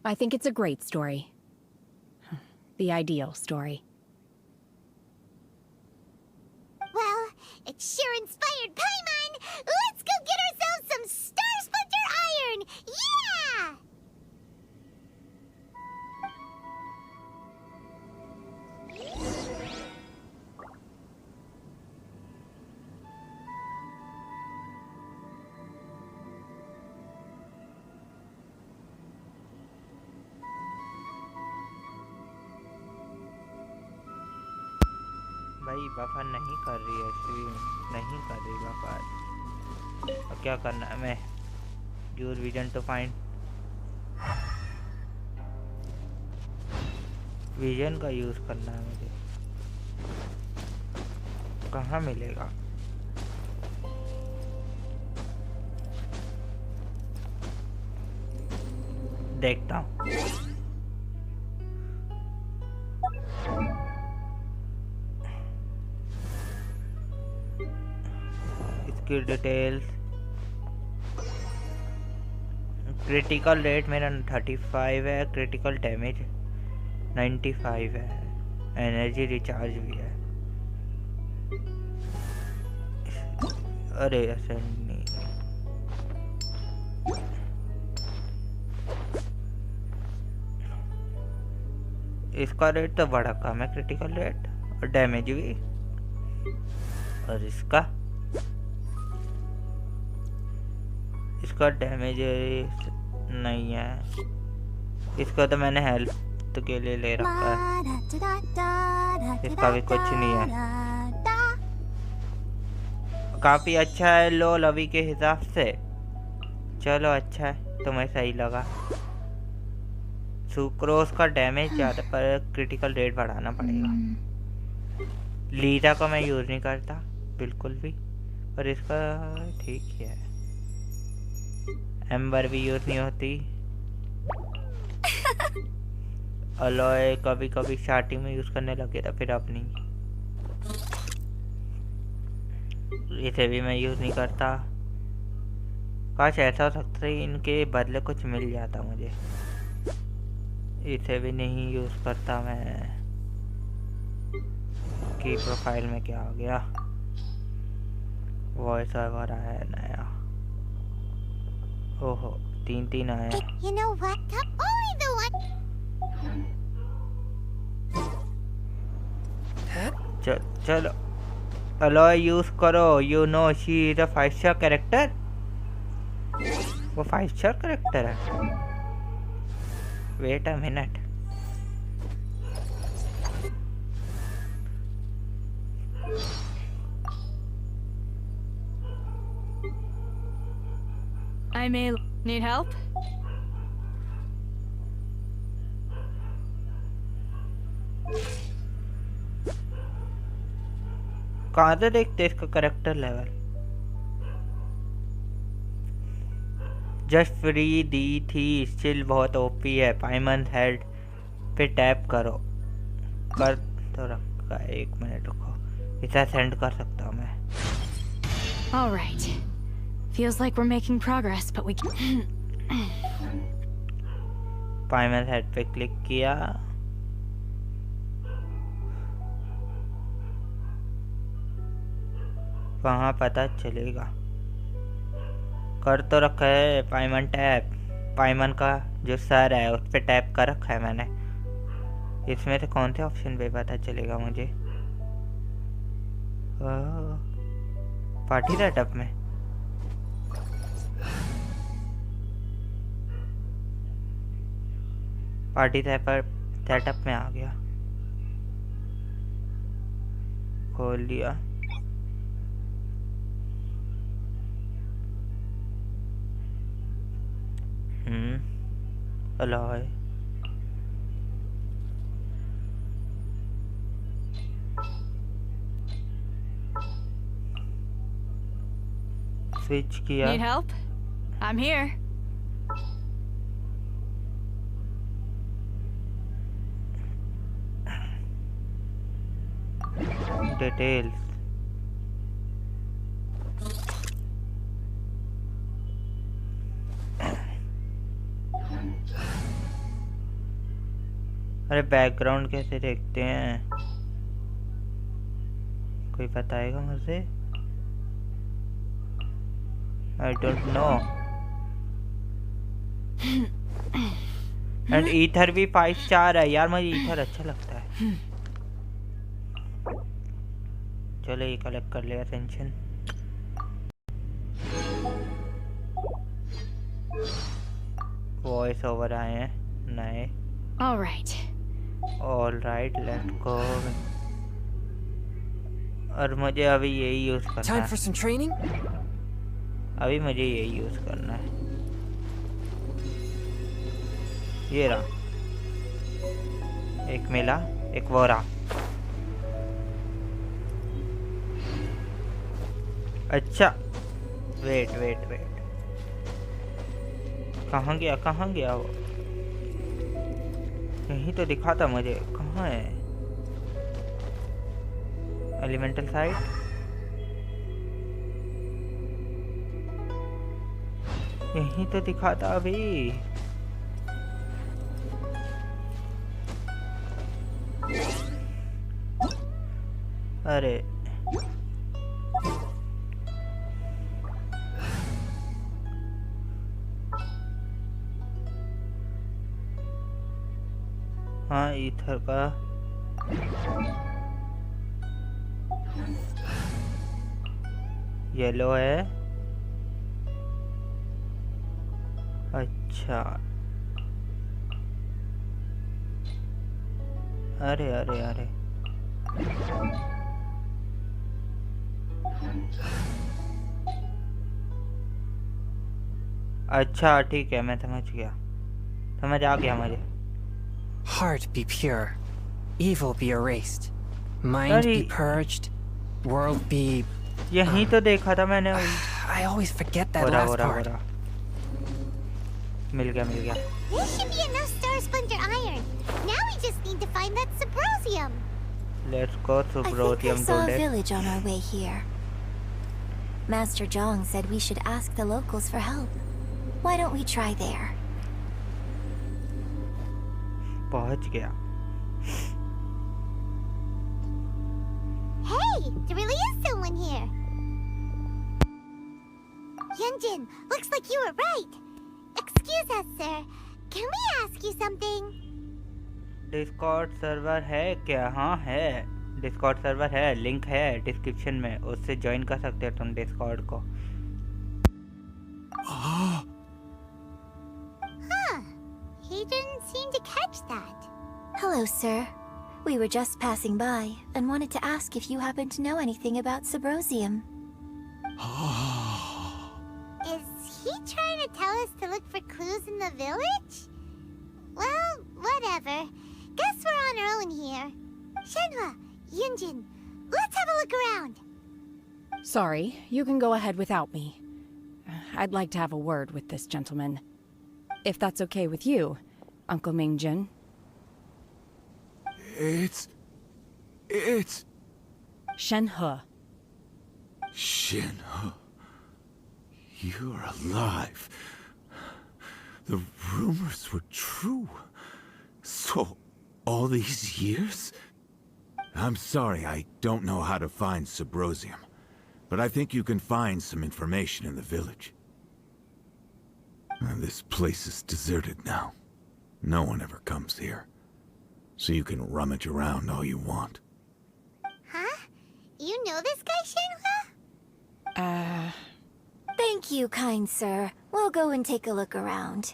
I think it's a great story. The ideal story. Well, it sure inspired Paimon! Let's go get ourselves some Star Splinter Iron! Yeah! भाई buffer नहीं कर रही है stream, नहीं कर रही buffer. अब क्या करना है? मैं use vision to find. Vision का यूज करना है मुझे. कहाँ मिलेगा? देखता हूँ. डिटेल्स. क्रिटिकल रेट मेरा 35 है, क्रिटिकल डैमेज 95 है, एनर्जी रिचार्ज भी है. अरे ऐसे नहीं. इसका रेट तो बड़ा कम है, क्रिटिकल रेट और डैमेज भी. और इसका डैमेज नहीं है. इसका तो मैंने हेल्थ के लिए ले रखा है. इसका भी कुछ नहीं है. काफी अच्छा है लो लवी के हिसाब से. चलो अच्छा है, तुम्हें सही लगा. सुक्रोस का डैमेज ज़्यादा पर क्रिटिकल रेट बढ़ाना पड़ेगा. लीरा को मैं यूज़ नहीं करता बिल्कुल भी, पर इसका ठीक है. एम्बर भी यूज़ नहीं होती. अलॉय कभी कभी स्टार्टिंग में यूज़ करने लगे था, फिर अब नहीं. इसे भी मैं यूज़ नहीं करता. काश ऐसा हो सकता है इनके बदले कुछ मिल जाता मुझे. इसे भी नहीं यूज़ करता मैं. की प्रोफाइल में क्या हो गया? वॉइस ओवर आया है नया. ओहो 3 आए. You know what? Only the one. चलो अलॉय यूज करो. You know she is a 5 star character. वो 5 स्टार कैरेक्टर है. Wait a minute. I may need help. कहाँ से देखते इसका करेक्टर लेवल? जस्ट फ्री दी थी, स्टिल बहुत ओपी है। पाइमन हेड पे टैप करो। कर तो रखा है, 1 मिनट रुको, इसे सेंड कर सकता हूँ मैं। All right. Feels like we're making progress, but we Paimon head पे क्लिक किया। कहाँ पता चलेगा? कर तो रखा है पाइमन टैप। पाइमन का जो सर है उस पे टैप कर रखा है मैंने। इसमें से कौन से ऑप्शन पे पता चलेगा मुझे? पार्टी सेटअप में। पार्टी सेटअप में आ गया। खोल लिया। अलाउ है। स्विच किया। Need help? I'm here. Details. अरे बैकग्राउंड कैसे देखते हैं? कोई बताएगा मुझे? I don't know. And ether भी 5 स्टार है यार, मुझे ईथर अच्छा लगता है। चलो ये कलेक्ट कर लिया। टेंशन वॉइस ओवर आए हैं नए। All right. All right, let's go. और मुझे अभी यही यूज करना Time है। for some training? अभी मुझे यही यूज करना है। ये रहा, एक मिला, एक वो रहा। अच्छा वेट वेट वेट, कहाँ गया वो? यहीं तो दिखा था मुझे। कहाँ है? Elemental site. यहीं तो दिखा था अभी। अरे हाँ, ईथर का येलो है। अच्छा, अरे अरे अरे, अच्छा ठीक है, मैं समझ गया, समझ आ गया मुझे। Heart be pure, evil be erased, mind be purged, world be... यहीं तो देखा था मैंने। I always forget that last part. मिल गया। This should be enough star splinter iron. Now we just need to find that Subrosium. Let's go to Subrosium. I think I saw a village on our way here. Master Zhong said we should ask the locals for help. Why don't we try there? पहुंच गया। Hey, there really is someone here. Yunjin, looks like you were right. Excuse us, sir. Can we ask you something? Discord server है क्या? हाँ है, Discord server है, link है description में, उससे ज्वाइन कर सकते हो तुम डिस्कॉर्ड को। Huh. He didn't seem to catch that. Hello, sir. We were just passing by and wanted to ask if you happen to know anything about Subrosium. Is he trying to tell us to look for clues in the village? Well, whatever. Guess we're on our own here. Shenhua, Yunjin, let's have a look around. Sorry, you can go ahead without me. I'd like to have a word with this gentleman. If that's okay with you, Uncle Mingjin. It's... Shenhe. Shenhe. You're alive. The rumors were true. So, all these years? I'm sorry, I don't know how to find Subrosium. But I think you can find some information in the village. This place is deserted now. No one ever comes here. So you can rummage around all you want. Huh? You know this guy, Shenhua? Thank you, kind sir. We'll go and take a look around.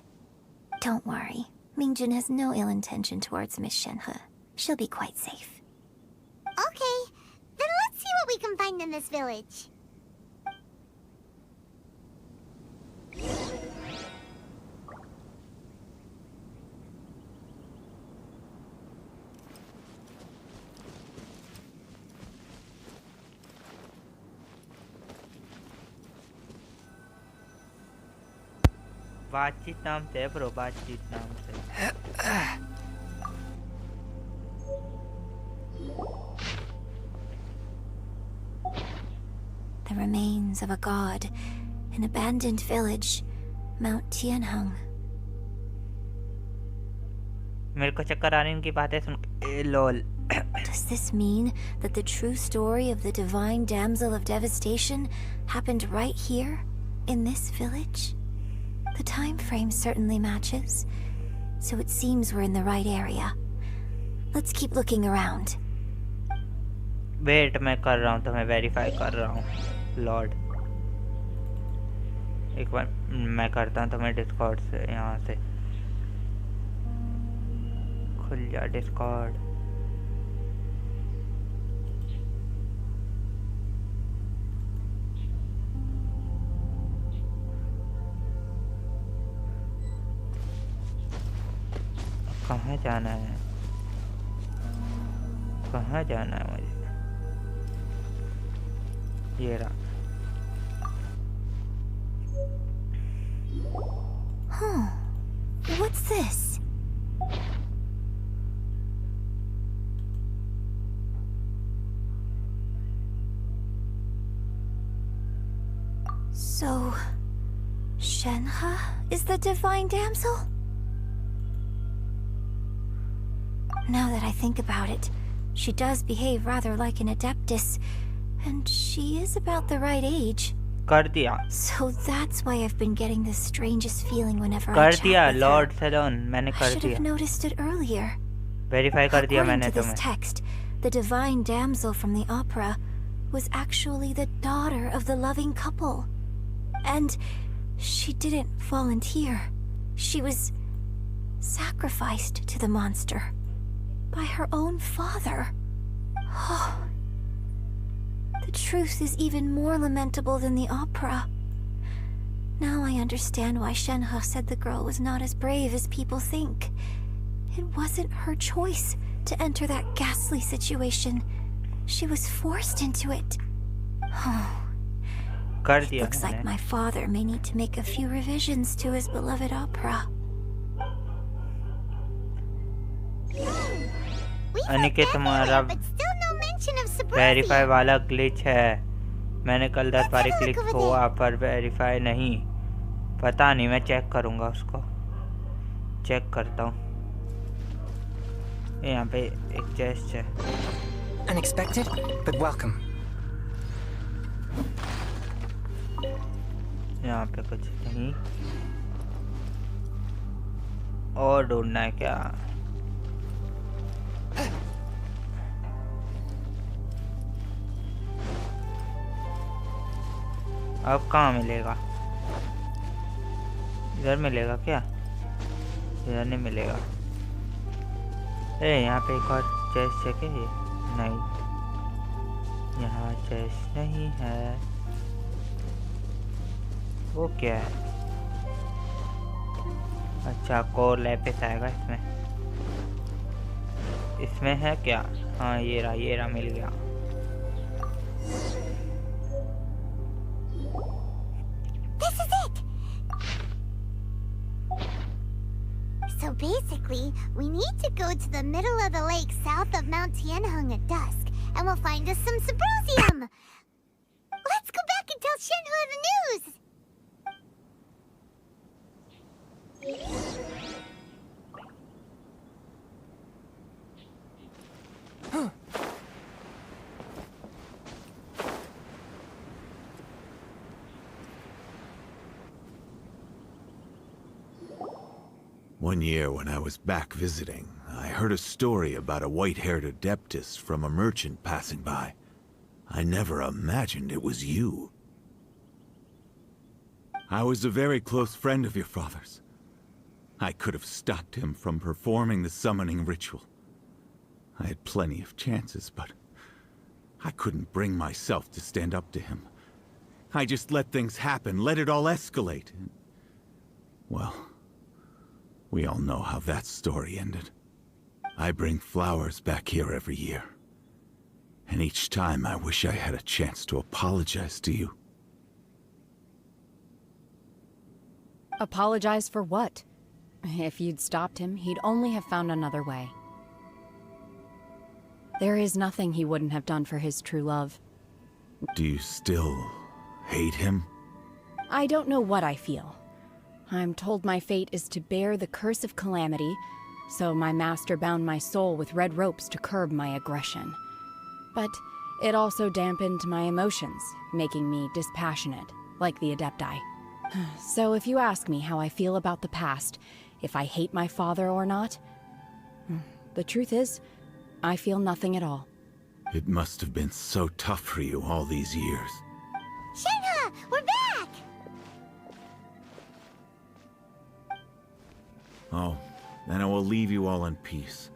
Don't worry. Mingjin has no ill intention towards Miss Shenhe. She'll be quite safe. Okay, then let's see what we can find in this village. बातचीत नाम से bro बातचीत नाम से The remains of a god, an abandoned village, Mount Tianheng. मेरे को चक्कर आने इनकी बातें सुन lol. Does this mean that the true story of the divine damsel of devastation happened right here, in this village? The time frame certainly matches, so it seems we're in the right area. Let's keep looking around. Wait मैं कर रहा हूँ तो मैं verify कर रहा हूँ Lord एक बार मैं करता हूँ तो मैं डिस्कॉर्ड से यहाँ से खुल जा डिस्कॉर्ड कहाँ जाना है मुझे ये रहा Huh. What's this? So, Shenhe is the divine damsel? Now that I think about it, she does behave rather like an adeptus, and she is about the right age. कर दिया So that's why I've been getting the strangest feeling whenever I कर chat दिया with Lord her. Salon मैंने I कर should दिया have noticed it earlier. Verify कर दिया According मैंने to this तुम्हें text, the divine damsel from the opera was actually the daughter of the loving couple. And she didn't volunteer. She was sacrificed to the monster by her own father. Oh. The truth is even more lamentable than the opera. Now I understand why Shenhe said the girl was not as brave as people think. It wasn't her choice to enter that ghastly situation. She was forced into it. It looks like my father may need to make a few revisions to his beloved opera. Aniket तुम्हारा verify वाला glitch है मैंने कल 10 बार click हुआ पर verify नहीं पता नहीं मैं चेक करूंगा उसको चेक करता हूँ यहाँ पे एक चेस्ट है Unexpected, but welcome. यहाँ पे कुछ नहीं और ढूंढना है क्या अब कहाँ मिलेगा इधर मिलेगा क्या इधर नहीं मिलेगा यहाँ पे एक और चेस्ट है ये? नहीं, यहाँ चेस्ट नहीं है। वो क्या है? अच्छा, कोर लैपिस आएगा इसमें। इसमें है क्या? हाँ, ये रहा मिल गया। This is it. So basically, we need to go to the middle of the lake south of Mount Tianheng at dusk, and we'll find us some Subrosium. Let's go back and tell Shenhua the news. One year when I was back visiting, I heard a story about a white-haired adeptus from a merchant passing by. I never imagined it was you. I was a very close friend of your father's. I could have stopped him from performing the summoning ritual. I had plenty of chances, but I couldn't bring myself to stand up to him. I just let things happen, let it all escalate. Well, we all know how that story ended. I bring flowers back here every year. And each time I wish I had a chance to apologize to you. Apologize for what? If you'd stopped him, he'd only have found another way. There is nothing he wouldn't have done for his true love. Do you still hate him? I don't know what I feel. I'm told my fate is to bear the curse of calamity, so my master bound my soul with red ropes to curb my aggression. But it also dampened my emotions, making me dispassionate, like the Adepti. So if you ask me how I feel about the past, if I hate my father or not, the truth is, I feel nothing at all. It must have been so tough for you all these years. Shenhua, we're back! Oh, then I will leave you all in peace.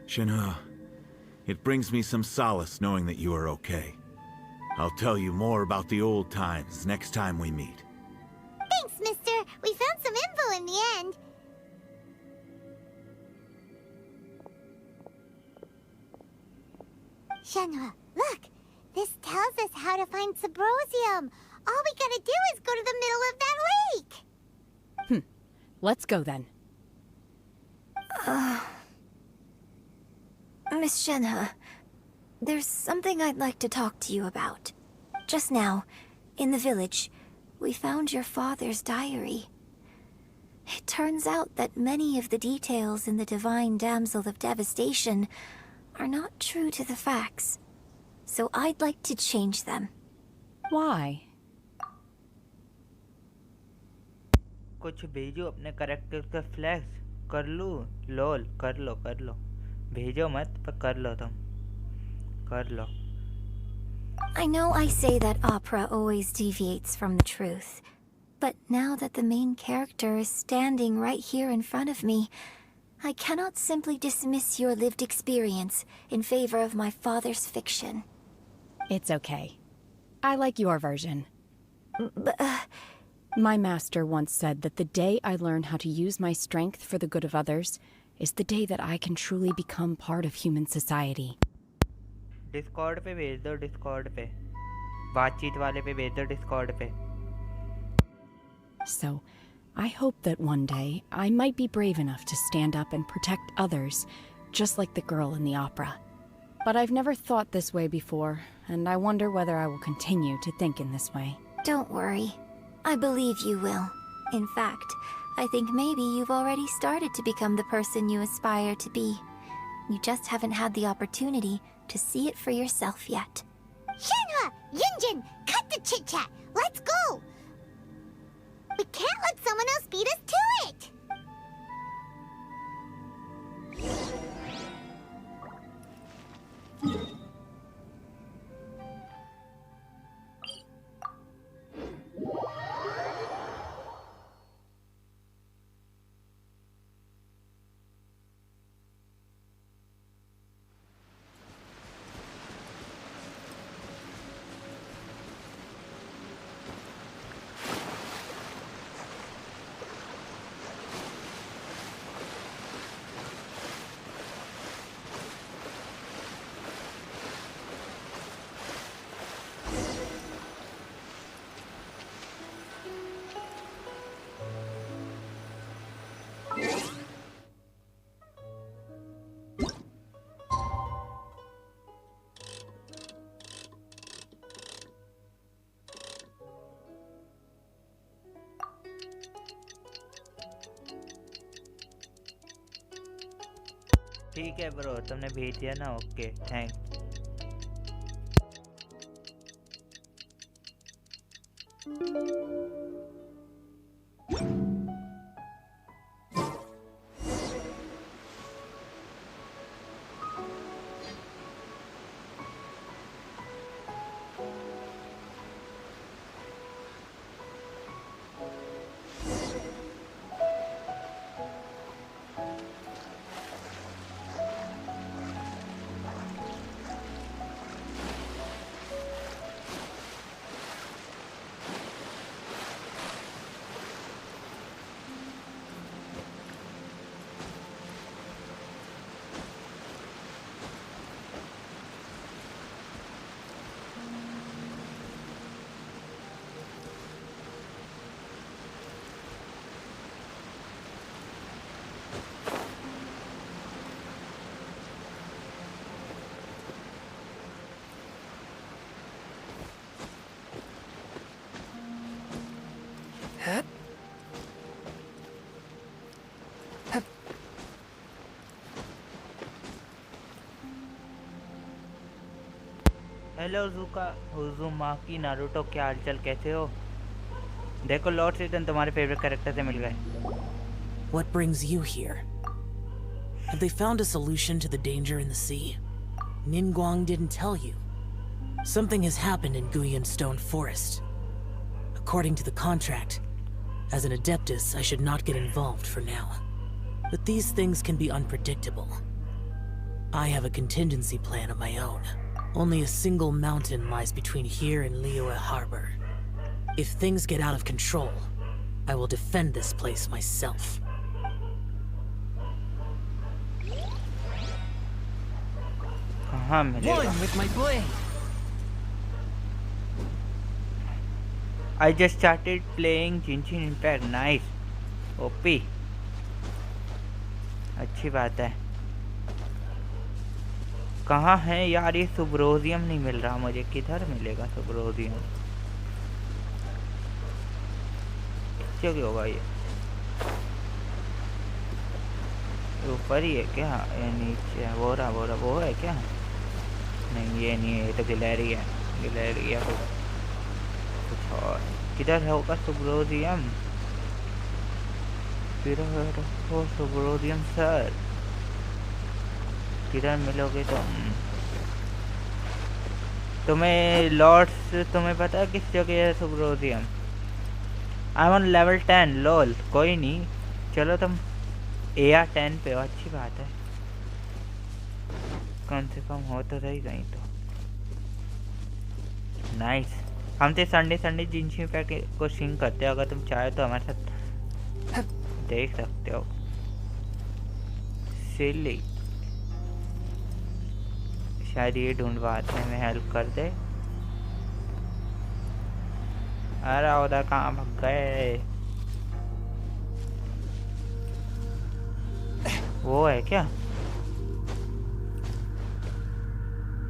Shenhua, it brings me some solace knowing that you are okay. I'll tell you more about the old times next time we meet. Thanks, mister. We found some info in the end. Shenhua, look! This tells us how to find Subrosium. All we gotta do is go to the middle of that lake! Let's go then. Miss Shenhua, there's something I'd like to talk to you about. Just now, in the village, we found your father's diary. It turns out that many of the details in the Divine Damsel of Devastation are not true to the facts. So I'd like to change them. Why? कुछ भेजो अपने character का flash कर लूँ लोल कर लो भेजो मत पर कर लो तुम कर लो I know I say that opera always deviates from the truth, but now that the main character is standing right here in front of me, I cannot simply dismiss your lived experience in favor of my father's fiction. It's okay. I like your version. My master once said that the day I learn how to use my strength for the good of others is the day that I can truly become part of human society. Discord पे भेज दो Discord पे बातचीत वाले पे भेज दो Discord पे So, I hope that one day I might be brave enough to stand up and protect others, just like the girl in the opera. But I've never thought this way before, and I wonder whether I will continue to think in this way. Don't worry. I believe you will. In fact, I think maybe you've already started to become the person you aspire to be. You just haven't had the opportunity to see it for yourself yet. Shenhua! Yunjin! Cut the chit-chat! Let's go! We can't let someone else beat us to it! ठीक है bro, तुमने भेज दिया ना, okay thanks. Hello उजुमाकी Naruto, क्या हालचाल, कैसे हो? देखो लॉर्ड सीजन तुम्हारे फेवरेट कैरेक्टर से मिल गए। What brings you here? Have they found a solution to the danger in the sea? Ningguang didn't tell you. Something has happened in Guyan Stone Forest. According to the contract, as an Adeptus, I should not get involved for now. But these things can be unpredictable. I have a contingency plan of my own. Only a single mountain lies between here and Liyue Harbor. If things get out of control, I will defend this place myself. One with my blade. I just started playing Genshin Impact. Nice. OP. अच्छी बात है। कहाँ है यार ये सुब्रोजियम? नहीं मिल रहा मुझे, किधर मिलेगा सुब्रोजियम? क्या होगा ये? ऊपर ही है क्या या नीचे? वो रहा वो है क्या? नहीं ये नहीं है, ये तो गिलहरी है, गिलहरी है कुछ और। किधर होगा सुब्रोजियम? किधर हो सुब्रोजियम सर? किधर मिलोगे तुम? तुम्हें लॉर्ड्स, तुम्हें पता है किस जगह है सुब्रोजियम? I am on level 10। Lol कोई नहीं, चलो तुम AR 10 पे हो, अच्छी बात है, कम से कम हो तो सही कहीं तो। नाइस। हम तो संडे जिनशी पैक को सिंक करते हो, अगर तुम चाहे तो हमारे साथ देख सकते हो। सिली शायद ये ढूंढवाने में हेल्प कर दे। अरे उधर कहाँ भाग गए? वो है क्या?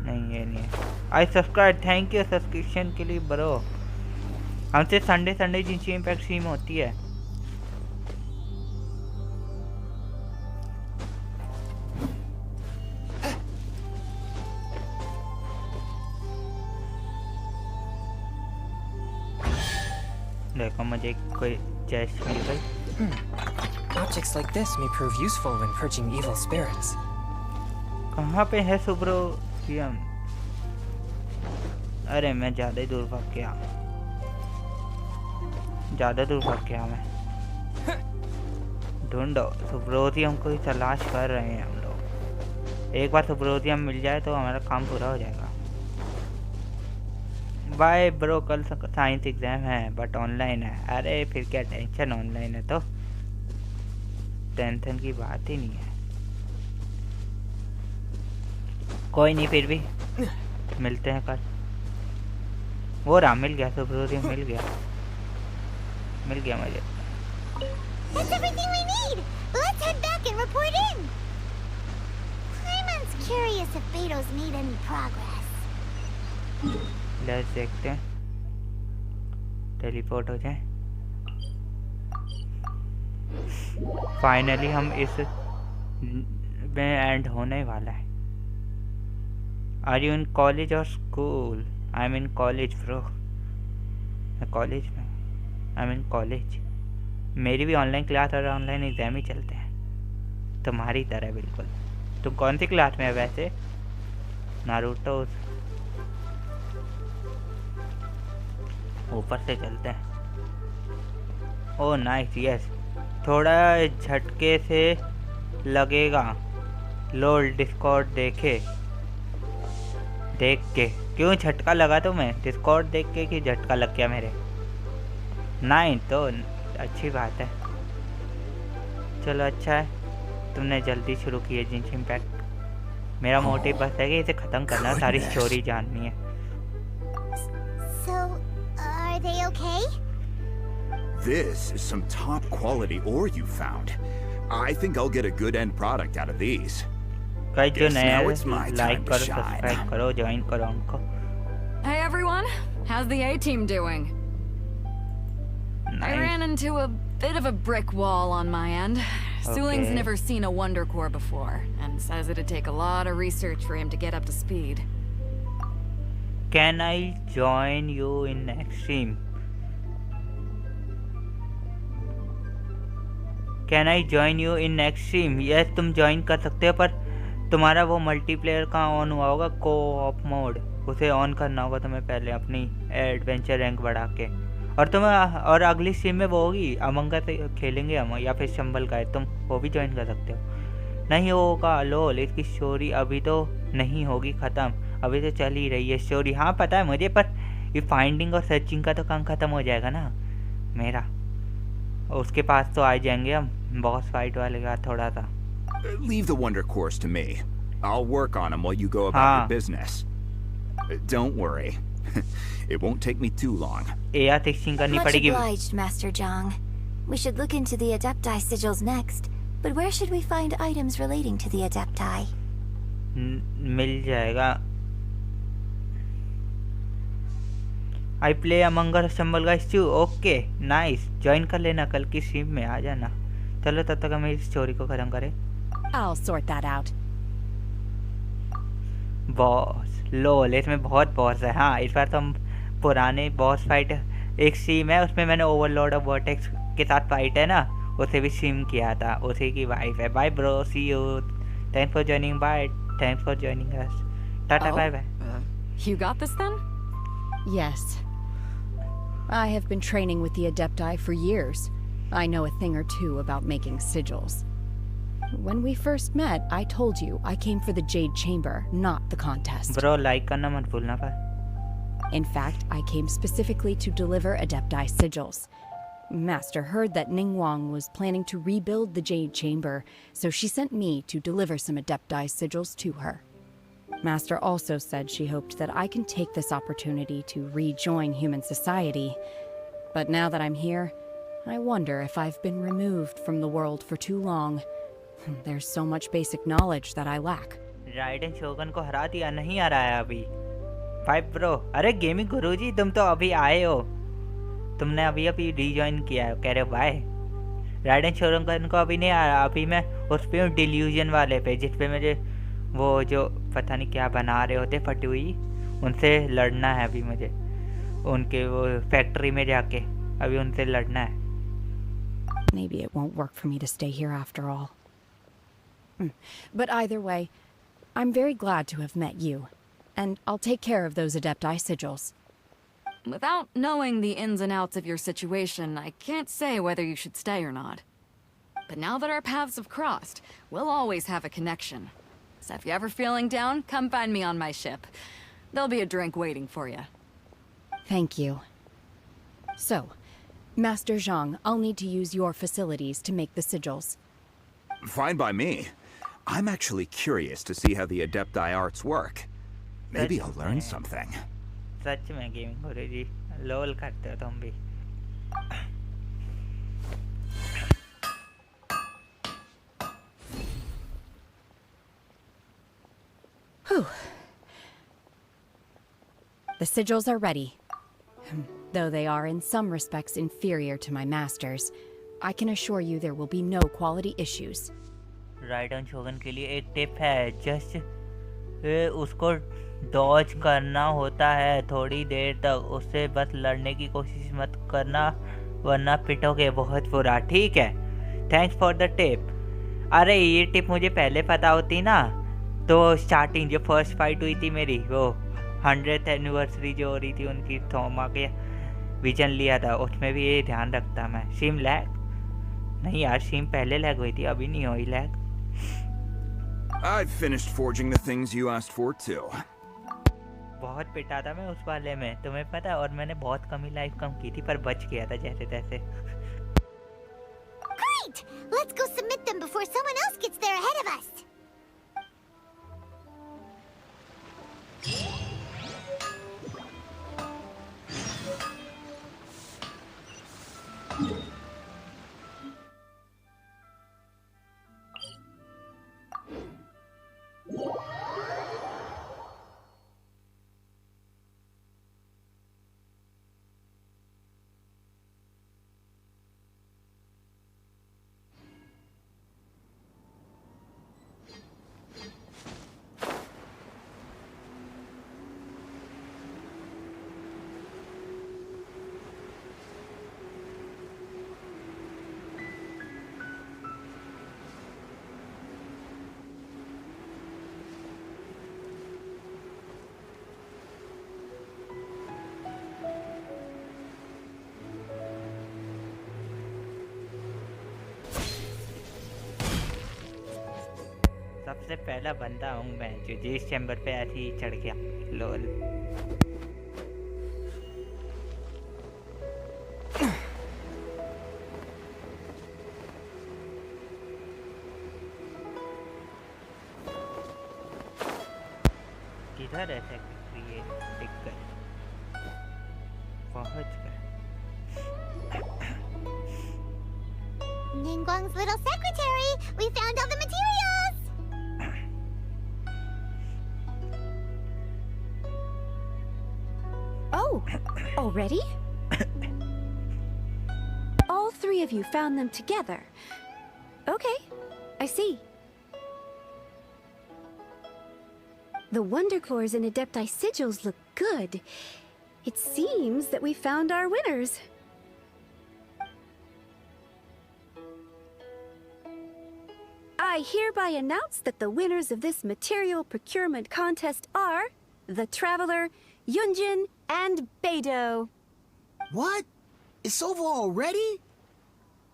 नहीं ये नहीं है। आई सब्सक्राइब, थैंक यू सब्सक्रिप्शन के लिए ब्रो। हमसे संडे जिनकी इम्पैक्ट स्ट्रीम होती है। देखो मुझे कोई चेस्ट मिल गई। Objects like this may prove useful when purging evil spirits. कहाँ पे है सुब्रोजियम? अरे मैं ज़्यादा ही दूर भाग गया, मैं। ढूंढो सुब्रोजियम को ही तलाश कर रहे हैं हम लोग। एक बार सुब्रोजियम मिल जाए तो हमारा काम पूरा हो जाएगा। बाय ब्रो, कल साइंस एग्जाम है बट ऑनलाइन है। अरे फिर क्या टेंशन, ऑनलाइन है तो टेंशन की बात ही नहीं है। कोई नहीं, फिर भी मिलते हैं कल। वो रहा, मिल गया सुब्रोजियम, मिल गया मुझे। That's everything we need. Let's head back and report in. Paimon's curious if Beto's made any progress. Let's देखते हैं, टेलीपोर्ट हो जाए। फाइनली हम इस में एंड होने वाला है। आर यू इन कॉलेज और school? I am in college bro. मैं कॉलेज में, आई एम इन कॉलेज। मेरी भी ऑनलाइन क्लास और ऑनलाइन एग्जाम ही चलते हैं, तुम्हारी तरह बिल्कुल। तुम कौन सी क्लास में है वैसे? नारुतो ऊपर से चलते हैं। Oh nice, yes. थोड़ा झटके से लगेगा। लोल डिस्कॉर्ड देख के क्यों झटका लगा तुम्हें? डिस्कॉर्ड देख के कि झटका लग गया मेरे? नहीं तो अच्छी बात है। चलो अच्छा है तुमने जल्दी शुरू की है जिंशिन इम्पैक्ट। मेरा मोटिव बस है कि इसे खत्म करना, सारी स्टोरी जाननी है। So, are they okay? This is some top quality ore you found. I think I'll get a good end product out of these. Guys जो नया Now it's my like time to करो, shine. Subscribe करो, join करो उनको। Hey everyone, how's the A-team doing? I ran into a bit of a brick wall on my end. Suling's Okay. never seen a Wonder Core before, and says it'd take a lot of research for him to get up to speed. Can I join you in Extreme? Can I join you in Extreme? Yes, तुम join कर सकते हो, पर तुम्हारा वो multiplayer कहाँ on हुआ होगा? को-ऑप मोड, उसे ऑन करना होगा तुम्हें पहले अपनी एडवेंचर रैंक बढ़ा के। और तुम्हें और अगली स्ट्रीम में वो होगी अमंग से खेलेंगे हम, या फिर शंबल का है, तुम वो भी ज्वाइन कर सकते हो। नहीं होगा लोल, इसकी स्टोरी अभी तो नहीं होगी ख़त्म, अभी तो चल ही रही है स्टोरी। हाँ पता है मुझे, पर ये फाइंडिंग और सर्चिंग का तो काम ख़त्म हो जाएगा ना मेरा। उसके पास तो आ जाएंगे हम बॉस फाइट वाले का थोड़ा सा। Leave the Wonder Cores to me. I'll work on them while you go about your business. Don't worry. It won't take me too long. Much obliged, Master Zhang. We should look into the Adepti sigils next, but where should we find items relating to the Adepti? मिल जाएगा। I play Among Us Stumble Guys too. Okay nice, join कर लेना, कल की stream में आ जाना। चलो तब तक हम इस स्टोरी को खत्म करें। I'll sort that out. Boss lol, इसमें बहुत बॉस है। हाँ इस बार तो हम पुराने बॉस फाइट, एक स्ट्रीम है उसमें मैंने ओवरलॉर्ड ऑफ वर्टेक्स के साथ फाइट है ना, उसे भी स्ट्रीम किया था, उसी की वाइफ है। Bye bro, see you, thanks for joining, bye, thanks for joining us, tata bye bye. You got this then? Yes. I have been training with the Adepti for years. I know a thing or two about making sigils. When we first met, I told you I came for the Jade Chamber, not the contest. Bro, like करना मत भूलना पर। In fact, I came specifically to deliver Adepti sigils. Master heard that Ningguang was planning to rebuild the Jade Chamber, so she sent me to deliver some Adepti sigils to her. Master also said she hoped that I can take this opportunity to rejoin human society. But now that I'm here, I wonder if I've been removed from the world for too long. There's so much basic knowledge that I lack. Raiden Shogun को हरा दिया, नहीं आ रहा है अभी। भाई bro, अरे gaming गुरुजी तुम तो अभी आए हो, तुमने अभी अभी रीजॉइन किया है, कह रहे हो बाय। राइडन शोगन को अभी नहीं आ रहा, अभी मैं उस पे हूँ डिल्यूजन वाले पे, जिस पे मुझे वो जो पता नहीं क्या बना रहे होते फटी हुई, उनसे लड़ना है अभी मुझे, उनके वो फैक्ट्री में जाके अभी उनसे लड़ना है। Maybe it won't work for me to stay here after all. But either way, I'm very glad to have met you, and I'll take care of those Adepti sigils. Without knowing the ins and outs of your situation, I can't say whether you should stay or not. But now that our paths have crossed, we'll always have a connection. So if you're ever feeling down, come find me on my ship. There'll be a drink waiting for you. Thank you. So, Master Zhang, I'll need to use your facilities to make the sigils. Fine by me. I'm actually curious to see how the Adepti arts work. Maybe I'll learn something. सच में gaming हो रही जी, लोल करते हो तुम भी। Whew. The sigils are ready. Though they are in some respects inferior to my master's, I can assure you there will be no quality issues. Raiden Shogun के लिए एक टिप है, जस्ट उसको डॉज करना होता है थोड़ी देर तक, उससे बस लड़ने की कोशिश मत करना वरना पिटोगे बहुत बुरा, ठीक है? Thanks for the tip. अरे ये टिप मुझे पहले पता होती ना तो स्टार्टिंग जो फर्स्ट फाइट हुई थी मेरी, वो 100th एनिवर्सरी जो हो रही थी उनकी, थोमा के विजन लिया था, उसमें भी ये ध्यान रखता मैं। सिम लैग नहीं यार, सिम पहले लैग हुई थी, अभी नहीं हुई lag. I've finished forging the things you asked for too. बहुत पिटा था मैं उस वाले में, तुम्हें पता है, और मैंने बहुत कम ही लाइफ कम की थी पर बच गया था जैसे तैसे। Great! Let's go submit them before someone else gets there ahead of us. सबसे पहला बंदा हूँ मैं जो जेड्स चैम्बर पे ऐसे ही चढ़ गया। लोल किधर है सेक्रेटरी? ये दिख गए, पहुंच गए। Ningguang's little secretary! We found all the materials! Oh, already? All three of you found them together. Okay, I see. The Wonder Cores and Adepti sigils look good. It seems that we found our winners. I hereby announce that the winners of this material procurement contest are the Traveler, Yunjin, and Beidou. What? It's over already?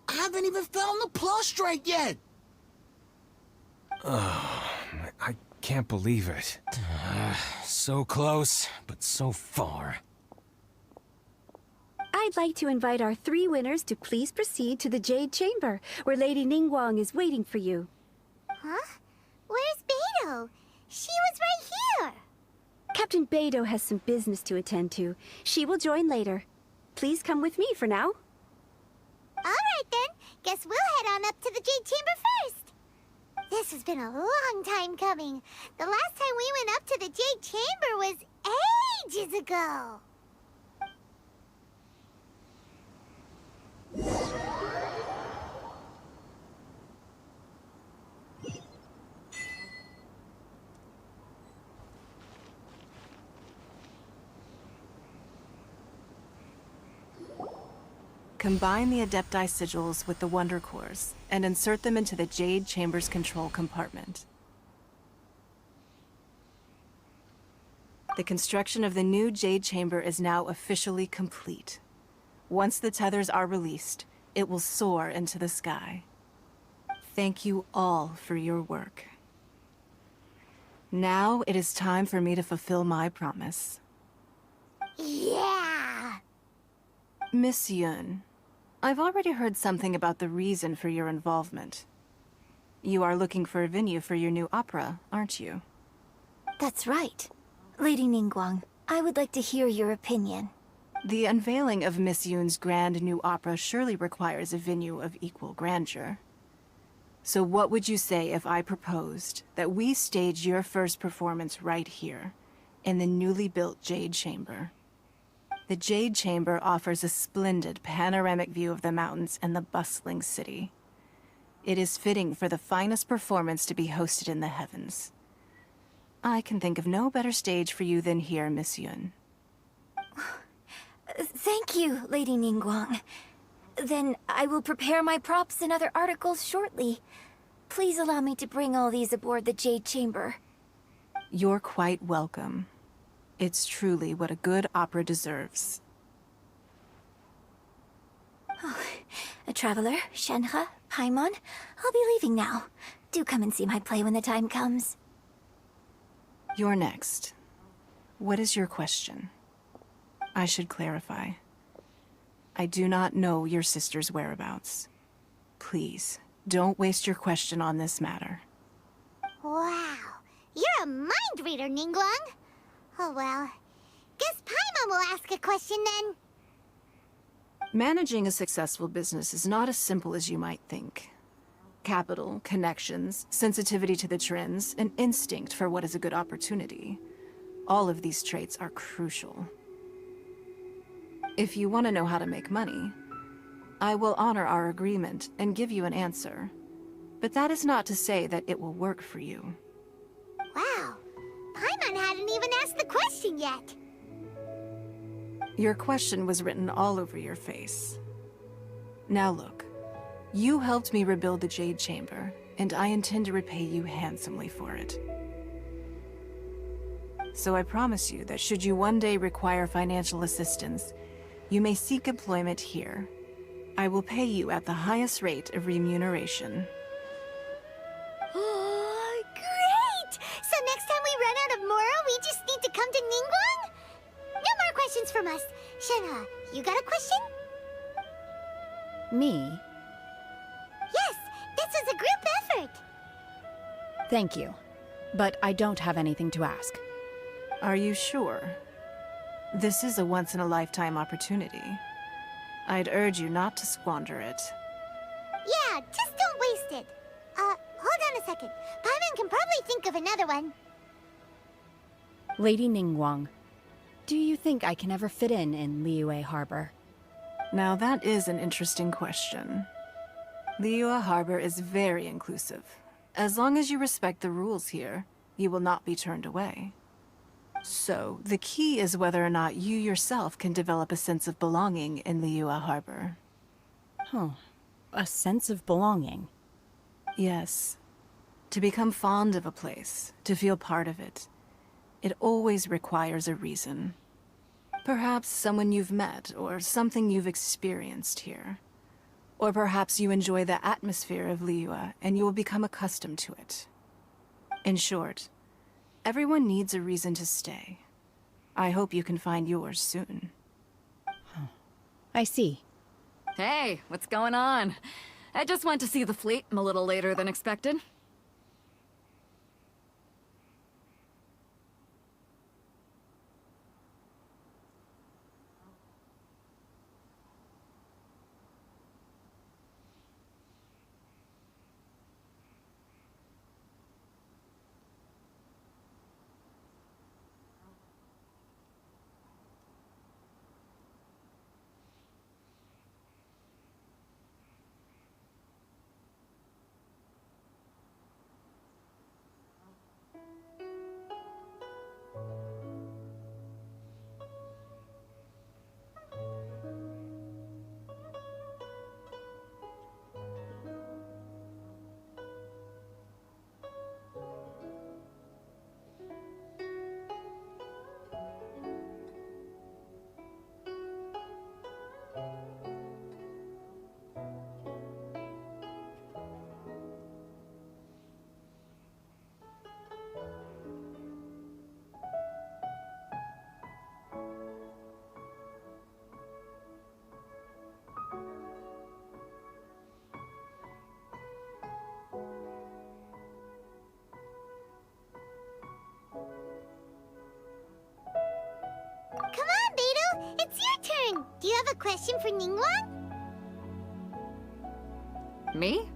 I haven't even found the plus strike yet! I can't believe it. So close, but so far. I'd like to invite our three winners to please proceed to the Jade Chamber, where Lady Ningguang is waiting for you. Huh? Where's Beidou? She was right here! Captain Beidou has some business to attend to. She will join later. Please come with me for now. Alright then, guess we'll head on up to the Jade Chamber first. This has been a long time coming. The last time we went up to the Jade Chamber was ages ago. Combine the Adepti sigils with the Wonder Cores and insert them into the Jade Chamber's control compartment. The construction of the new Jade Chamber is now officially complete. Once the tethers are released, it will soar into the sky. Thank you all for your work. Now it is time for me to fulfill my promise. Yeah! Miss Yun, I've already heard something about the reason for your involvement. You are looking for a venue for your new opera, aren't you? That's right. Lady Ningguang, I would like to hear your opinion. The unveiling of Miss Yun's grand new opera surely requires a venue of equal grandeur. So what would you say if I proposed that we stage your first performance right here, in the newly built Jade Chamber? The Jade Chamber offers a splendid panoramic view of the mountains and the bustling city. It is fitting for the finest performance to be hosted in the heavens. I can think of no better stage for you than here, Miss Yun. Thank you, Lady Ningguang. Then I will prepare my props and other articles shortly. Please allow me to bring all these aboard the Jade Chamber. You're quite welcome. It's truly what a good opera deserves. Oh, a traveler, Shenhe, Paimon, I'll be leaving now. Do come and see my play when the time comes. You're next. What is your question? I should clarify. I do not know your sister's whereabouts. Please, don't waste your question on this matter. Wow, you're a mind reader, Ningguang. Oh well, guess Paimon will ask a question then. Managing a successful business is not as simple as you might think. Capital, connections, sensitivity to the trends, and instinct for what is a good opportunity. All of these traits are crucial. If you want to know how to make money, I will honor our agreement and give you an answer. But that is not to say that it will work for you. Wow, Paimon hadn't even asked the question yet. Your question was written all over your face. Now look, you helped me rebuild the Jade Chamber, and I intend to repay you handsomely for it. So I promise you that should you one day require financial assistance, you may seek employment here. I will pay you at the highest rate of remuneration. Oh, great! So next time we run out of Moro, we just need to come to Ningguang? No more questions from us. Shenhe, you got a question? Me? Yes, this is a group effort. Thank you. But I don't have anything to ask. Are you sure? This is a once-in-a-lifetime opportunity. I'd urge you not to squander it. Yeah, just don't waste it. Hold on a second. Paimon can probably think of another one. Lady Ningguang, do you think I can ever fit in Liyue Harbor? Now that is an interesting question. Liyue Harbor is very inclusive. As long as you respect the rules here, you will not be turned away. So, the key is whether or not you yourself can develop a sense of belonging in Liyue Harbor. Huh. A sense of belonging? Yes. To become fond of a place, to feel part of it, it always requires a reason. Perhaps someone you've met, or something you've experienced here. Or perhaps you enjoy the atmosphere of Liyue, and you will become accustomed to it. In short, everyone needs a reason to stay. I hope you can find yours soon. I see. Hey, what's going on? I just went to see the fleet a little later than expected. Come on, Beidou! It's your turn! Do you have a question for Ningguang? Me?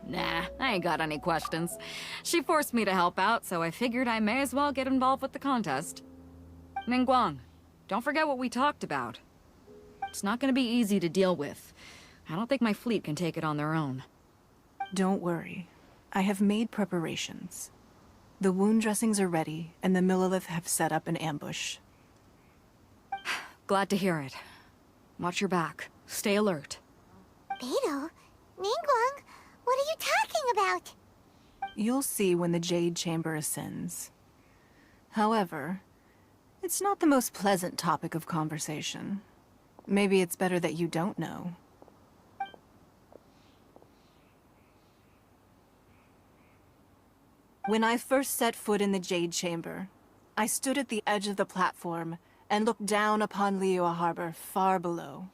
Nah, I ain't got any questions. She forced me to help out, so I figured I may as well get involved with the contest. Ningguang, don't forget what we talked about. It's not gonna be easy to deal with. I don't think my fleet can take it on their own. Don't worry. I have made preparations. The wound dressings are ready, and the Millelith have set up an ambush. Glad to hear it. Watch your back. Stay alert. Beidou? Ningguang? What are you talking about? You'll see when the Jade Chamber ascends. However, it's not the most pleasant topic of conversation. Maybe it's better that you don't know. When I first set foot in the Jade Chamber, I stood at the edge of the platform and looked down upon Liyue Harbor far below.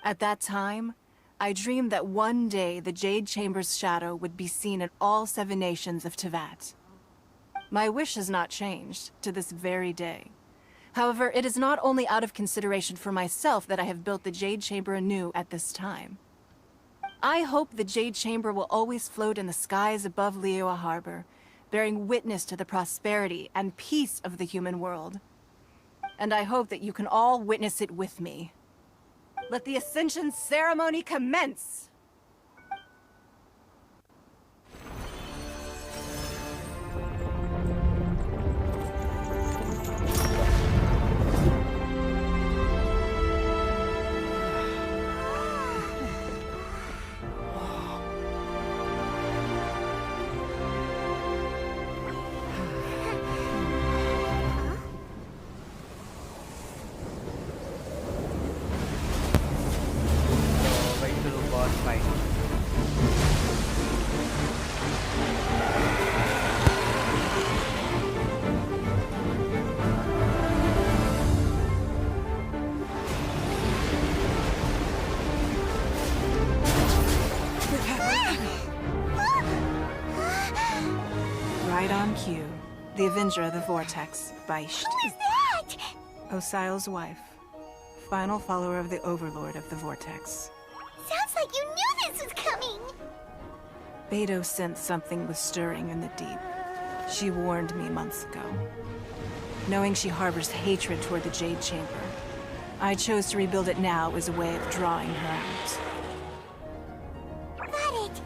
At that time, I dreamed that one day the Jade Chamber's shadow would be seen in all 7 nations of Teyvat. My wish has not changed to this very day. However, it is not only out of consideration for myself that I have built the Jade Chamber anew at this time. I hope the Jade Chamber will always float in the skies above Liyue Harbor, bearing witness to the prosperity and peace of the human world. And I hope that you can all witness it with me. Let the Ascension ceremony commence! Right on cue. The Avenger of the Vortex, Baicht. Who is that? Osial's wife. Final follower of the Overlord of the Vortex. Sounds like you knew this was coming! Beidou sensed something was stirring in the deep. She warned me months ago. Knowing she harbors hatred toward the Jade Chamber, I chose to rebuild it now as a way of drawing her out. Got it.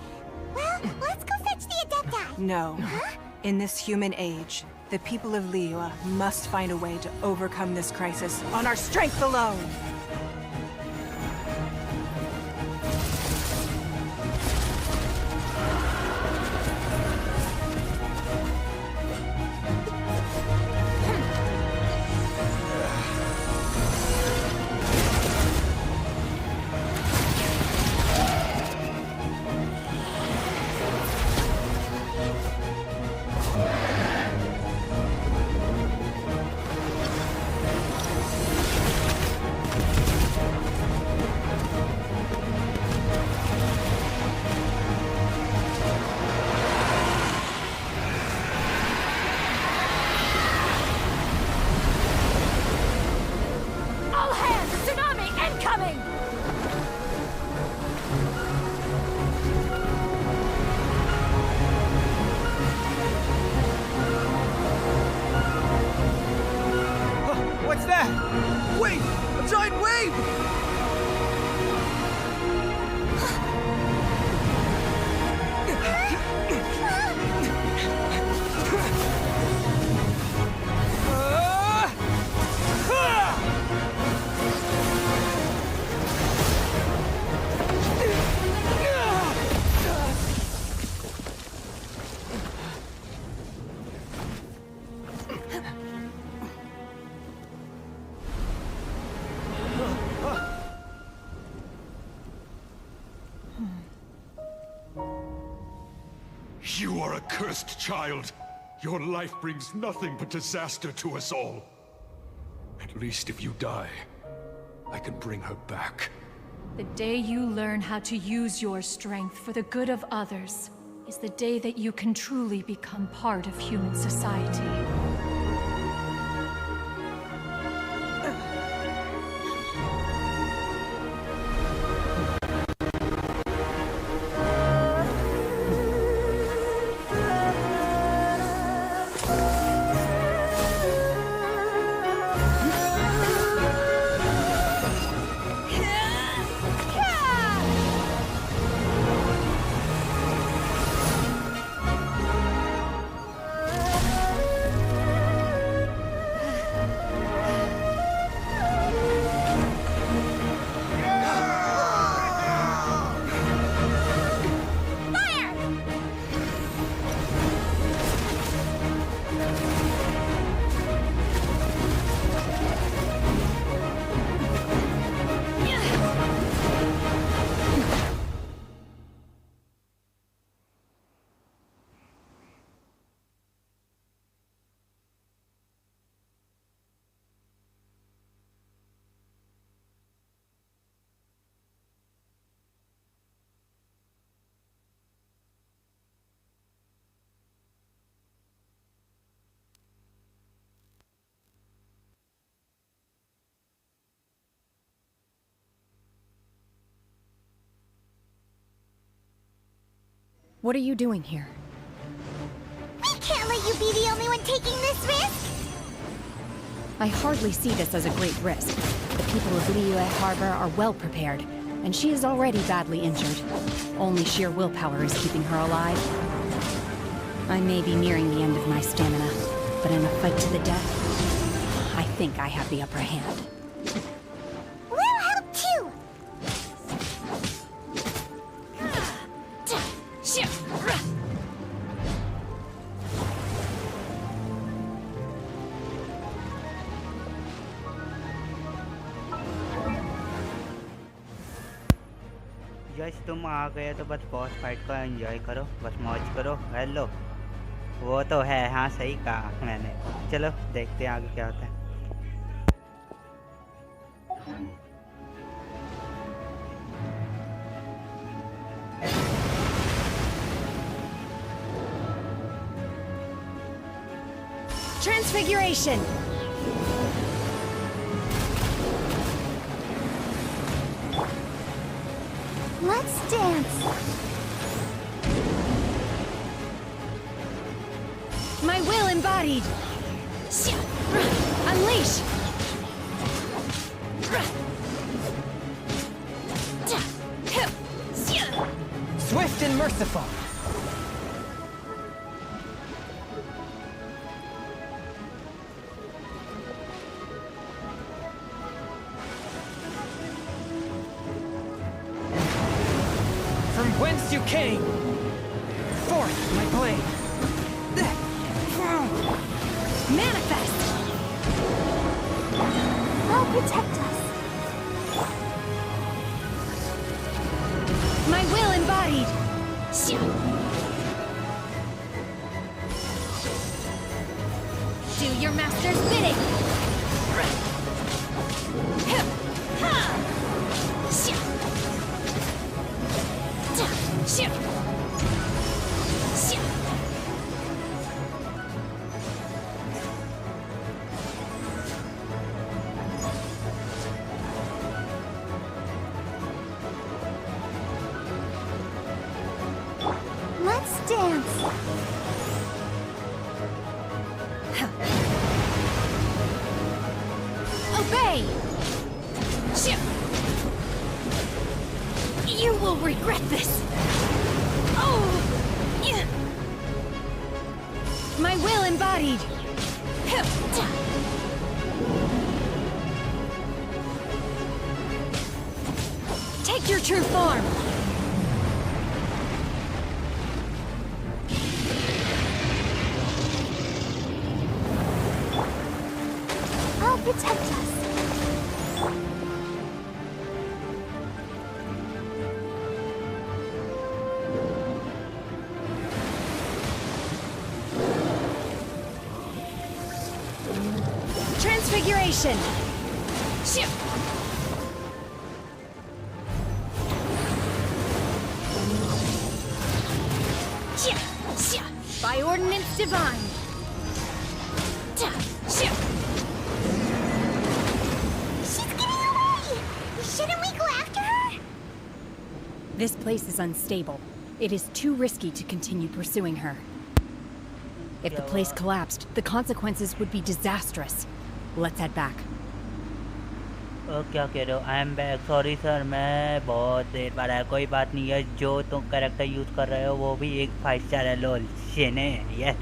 Well, let's go fetch the Adepti. No. Huh? In this human age, the people of Liyue must find a way to overcome this crisis on our strength alone! You are a cursed child. Your life brings nothing but disaster to us all. At least if you die, I can bring her back. The day you learn how to use your strength for the good of others is the day that you can truly become part of human society. What are you doing here? We can't let you be the only one taking this risk! I hardly see this as a great risk. The people of Liyue Harbor are well prepared, and she is already badly injured. Only sheer willpower is keeping her alive. I may be nearing the end of my stamina, but in a fight to the death, I think I have the upper hand. We'll help too! Yes तुम आ गए तो बस boss fight का enjoy करो, बस मौज करो। Hello, वो तो है, हाँ सही कहा मैंने। चलो देखते हैं आगे क्या होता है। Transfiguration! Let's dance! My will embodied! Unleash! Swift and merciful! From whence you came! Forth, my blade! Manifest! I'll protect us. My will embodied! Do your master's bidding! Let's dance. Obey! You will regret this! Oh! My will embodied! Take your true form! I'll protect us. Transfiguration! By ordinance divine! She's getting away! Shouldn't we go after her? This place is unstable. It is too risky to continue pursuing her. If the place collapsed, the consequences would be disastrous. Let's head back. क्या कह रहे हो? I am back. Sorry sir, मैं बहुत देर बाद आया। कोई बात नहीं है, जो तुम कैरेक्टर यूज़ कर रहे हो वो भी एक 5 स्टार है। लोल शेने यस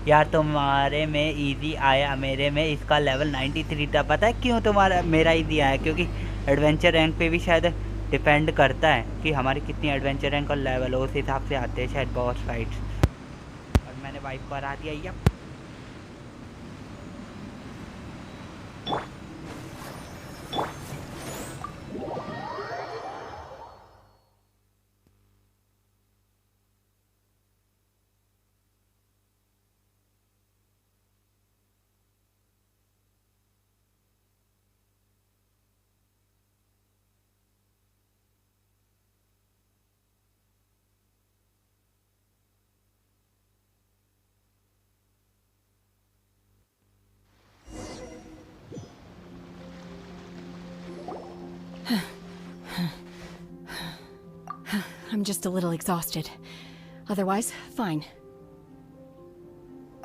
यार, तुम्हारे में इजी आया, मेरे में इसका लेवल 93 था। पता है क्यों तुम्हारा मेरा इजी आया? क्योंकि एडवेंचर रैंक पे भी शायद डिपेंड करता है कि हमारी कितनी एडवेंचर रैंक और लेवल हो, उस हिसाब से आते हैं शायद बॉस फाइट्स। और मैंने वाइप पर आ दिया। Yup I'm just a little exhausted. Otherwise, fine.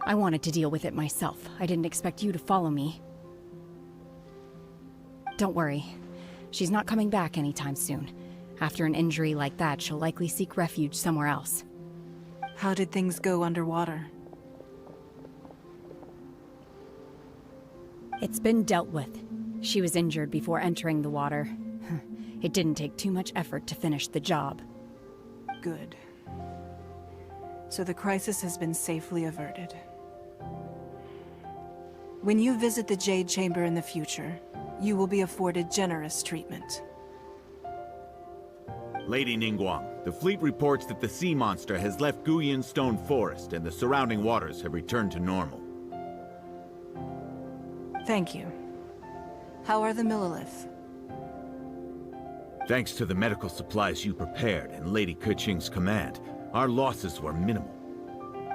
I wanted to deal with it myself. I didn't expect you to follow me. Don't worry. She's not coming back anytime soon. After an injury like that, she'll likely seek refuge somewhere else. How did things go underwater? It's been dealt with. She was injured before entering the water. It didn't take too much effort to finish the job. Good. So the crisis has been safely averted. When you visit the Jade Chamber in the future, you will be afforded generous treatment. Lady Ningguang, the fleet reports that the sea monster has left Guyun Stone Forest and the surrounding waters have returned to normal. Thank you. How are the Millilith? Thanks to the medical supplies you prepared and Lady Keqing's command, our losses were minimal.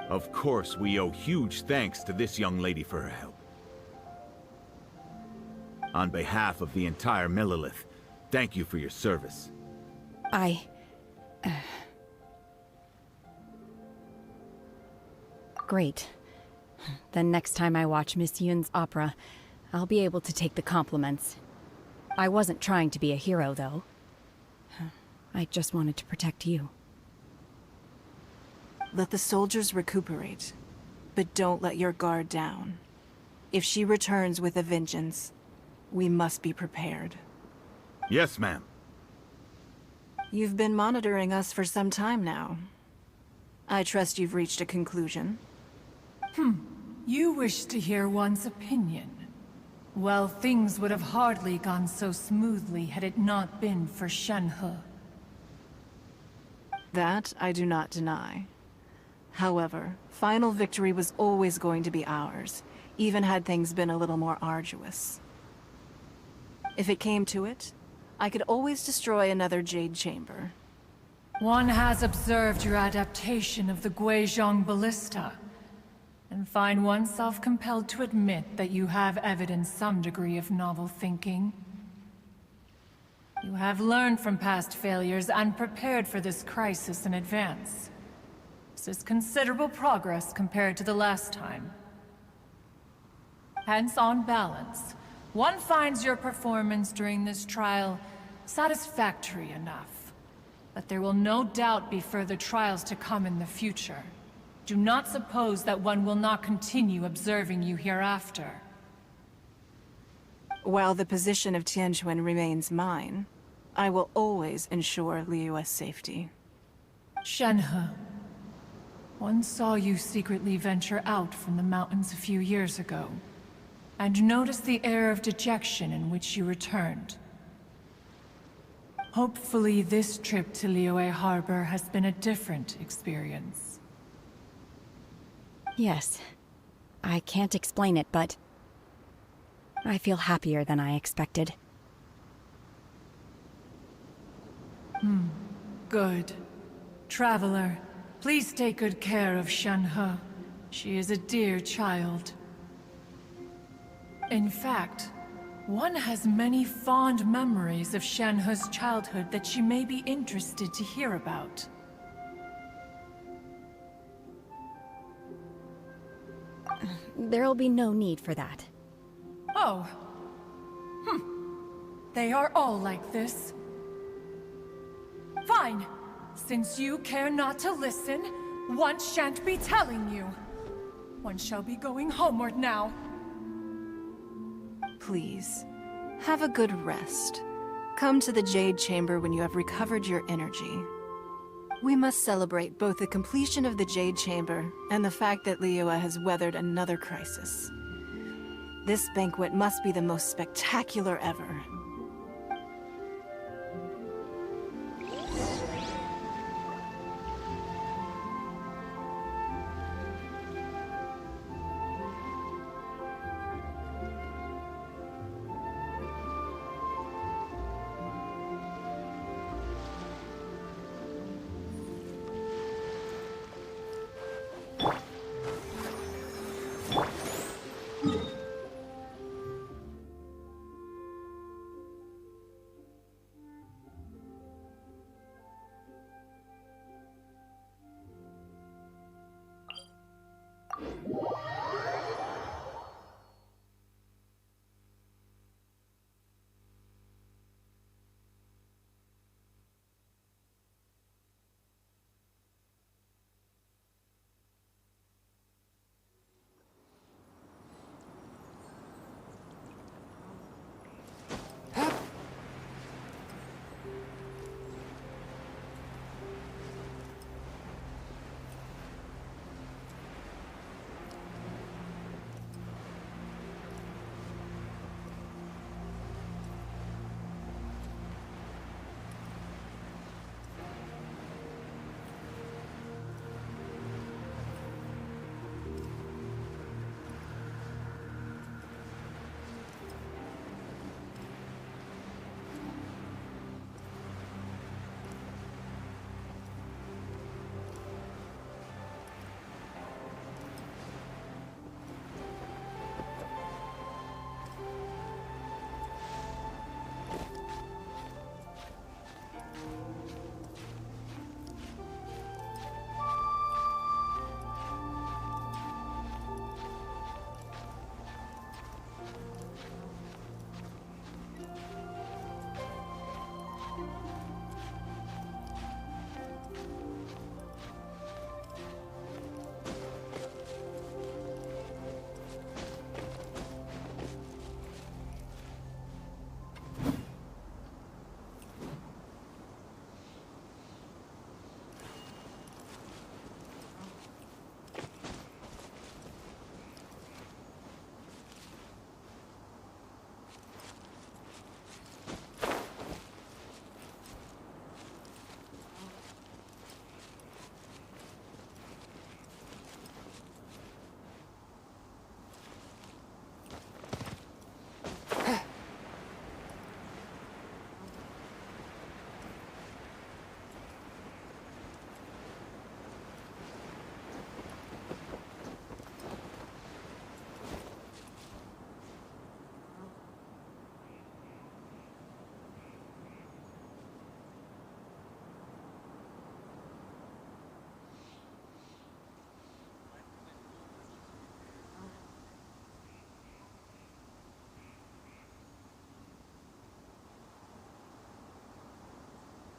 Of course, we owe huge thanks to this young lady for her help. On behalf of the entire Millilith, thank you for your service. Great. Then next time I watch Miss Yun's opera, I'll be able to take the compliments. I wasn't trying to be a hero, though. I just wanted to protect you. Let the soldiers recuperate, but don't let your guard down. If she returns with a vengeance, we must be prepared. Yes, ma'am. You've been monitoring us for some time now. I trust you've reached a conclusion. You wish to hear one's opinion. Well, things would have hardly gone so smoothly had it not been for Shenhe. That I do not deny. However, final victory was always going to be ours, even had things been a little more arduous. If it came to it, I could always destroy another Jade Chamber. One has observed your adaptation of the Guizhong Ballista, and find oneself compelled to admit that you have evidenced some degree of novel thinking. You have learned from past failures and prepared for this crisis in advance. This is considerable progress compared to the last time. Hence, on balance, one finds your performance during this trial satisfactory enough. But there will no doubt be further trials to come in the future. Do not suppose that one will not continue observing you hereafter. While the position of Tianquan remains mine, I will always ensure Liyue's safety. Shenhe, one saw you secretly venture out from the mountains a few years ago, and noticed the air of dejection in which you returned. Hopefully this trip to Liyue Harbor has been a different experience. Yes. I can't explain it, but I feel happier than I expected. Good. Traveler, please take good care of Shenhe. She is a dear child. In fact, one has many fond memories of Shenhe's childhood that she may be interested to hear about. There'll be no need for that. Oh. They are all like this. Fine. Since you care not to listen, one shan't be telling you. One shall be going homeward now. Please, have a good rest. Come to the Jade Chamber when you have recovered your energy. We must celebrate both the completion of the Jade Chamber and the fact that Liyue has weathered another crisis. This banquet must be the most spectacular ever.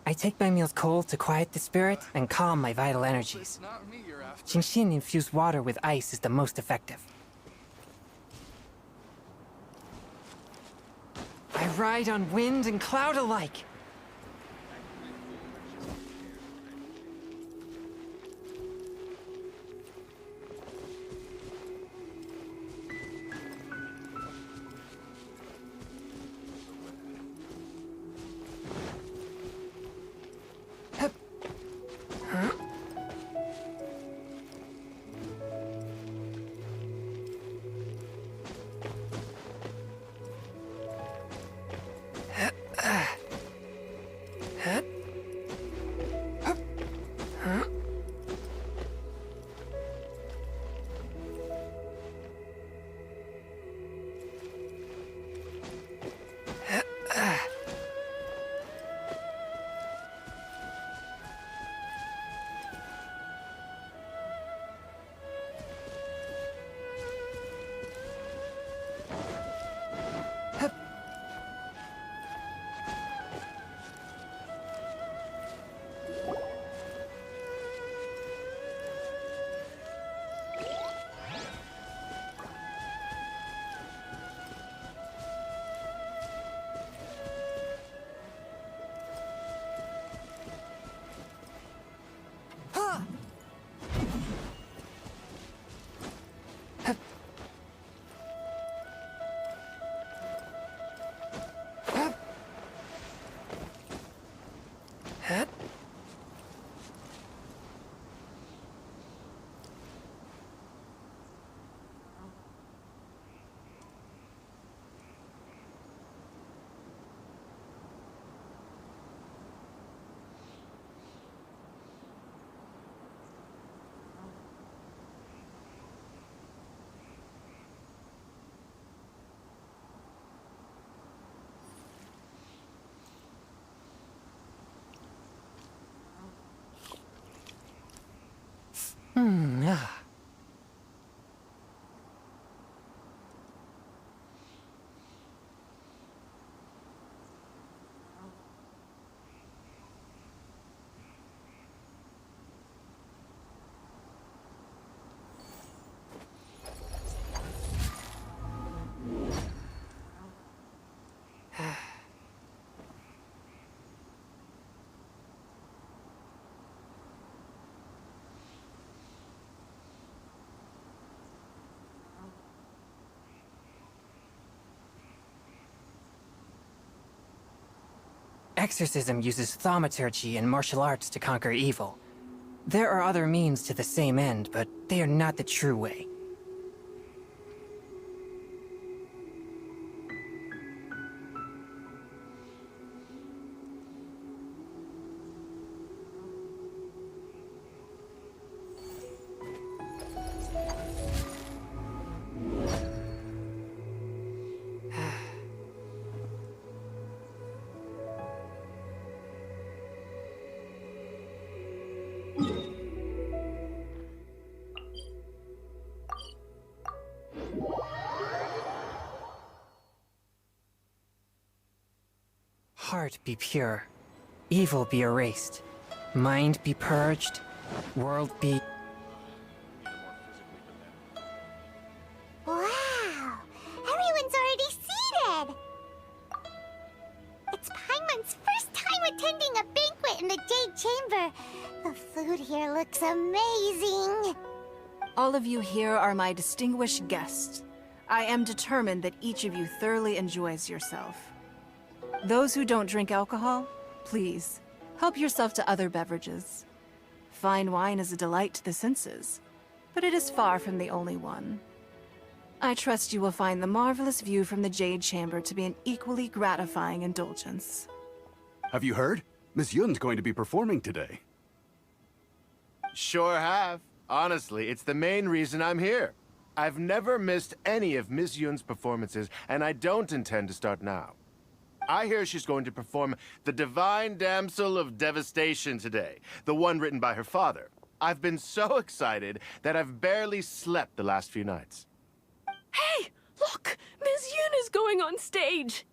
I take my meals cold to quiet the spirit and calm my vital energies. Genshin infused water with ice is the most effective. I ride on wind and cloud alike. Exorcism uses thaumaturgy and martial arts to conquer evil. There are other means to the same end, but they are not the true way. Heart be pure, evil be erased, mind be purged, world be... Wow! Everyone's already seated! It's Paimon's first time attending a banquet in the Jade Chamber. The food here looks amazing. All of you here are my distinguished guests. I am determined that each of you thoroughly enjoys yourself. Those who don't drink alcohol, please, help yourself to other beverages. Fine wine is a delight to the senses, but it is far from the only one. I trust you will find the marvelous view from the Jade Chamber to be an equally gratifying indulgence. Have you heard? Miss Yun's going to be performing today. Sure have. Honestly, it's the main reason I'm here. I've never missed any of Miss Yun's performances, and I don't intend to start now. I hear she's going to perform The Divine Damsel of Devastation today, the one written by her father. I've been so excited that I've barely slept the last few nights. Hey, look! Miss Yun is going on stage!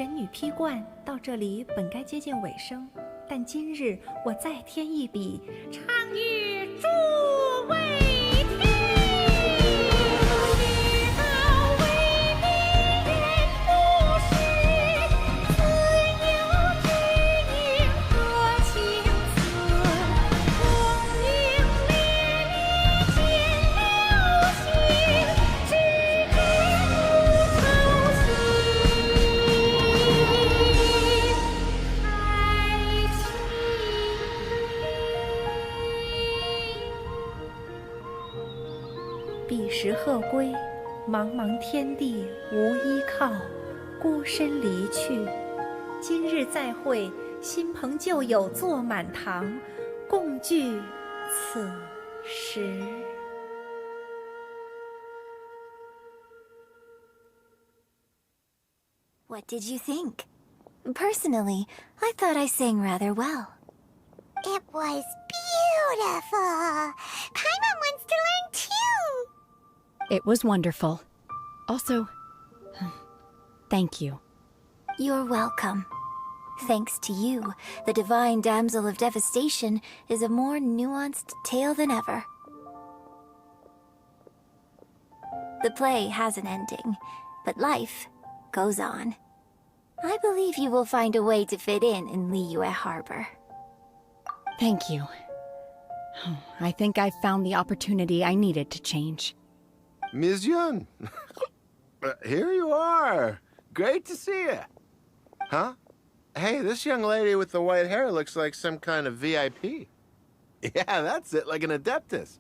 神女披冠到这里本该接近尾声，但今日我再添一笔，唱与诸位听。彼时鹤归，茫茫天地无依靠，孤身离去。今日再会，新朋旧友坐满堂，共聚此时。What did you think? Personally, I thought I sang rather well. It was beautiful. Paimon wants to learn too. It was wonderful. Also, thank you. You're welcome. Thanks to you, the Divine Damsel of Devastation is a more nuanced tale than ever. The play has an ending, but life goes on. I believe you will find a way to fit in Liyue Harbor. Thank you. I think I've found the opportunity I needed to change. Ms. Yun, here you are. Great to see you. Huh? Hey, this young lady with the white hair looks like some kind of VIP. Yeah, that's it, like an Adeptus.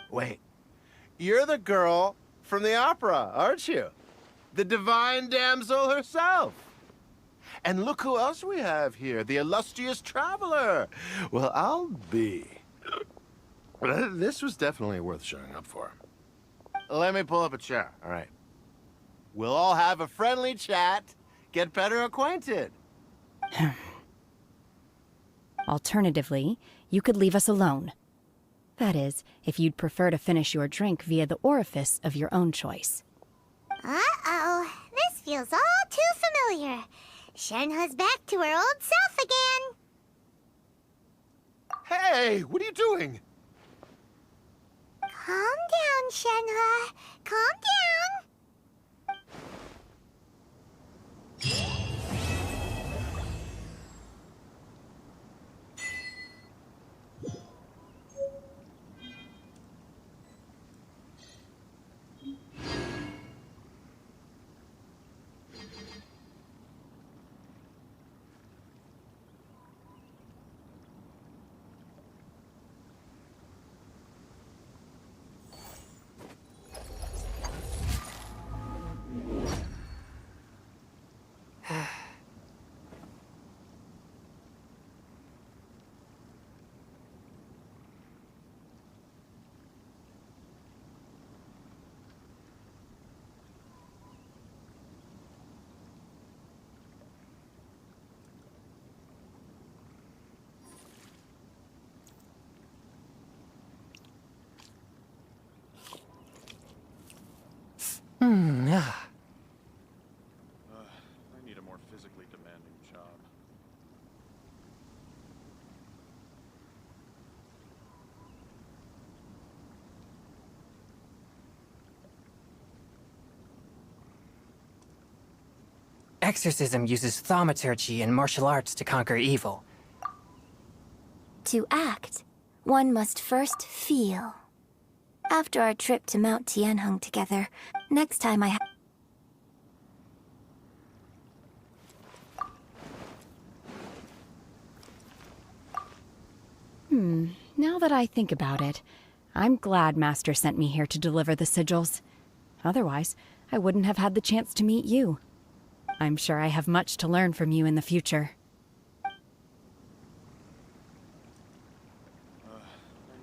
Wait, you're the girl from the opera, aren't you? The Divine Damsel herself. And look who else we have here, the illustrious traveler. Well, I'll be. This was definitely worth showing up for. Let me pull up a chair, all right? We'll all have a friendly chat, get better acquainted. Alternatively, you could leave us alone. That is, if you'd prefer to finish your drink via the orifice of your own choice. Uh-oh, this feels all too familiar. Shenhe's back to her old self again. Hey, what are you doing? Calm down, Shenhe. Calm down. I need a more physically demanding job. Exorcism uses thaumaturgy and martial arts to conquer evil. To act, one must first feel. After our trip to Mount Tianheng together, next time Now that I think about it, I'm glad Master sent me here to deliver the sigils. Otherwise, I wouldn't have had the chance to meet you. I'm sure I have much to learn from you in the future.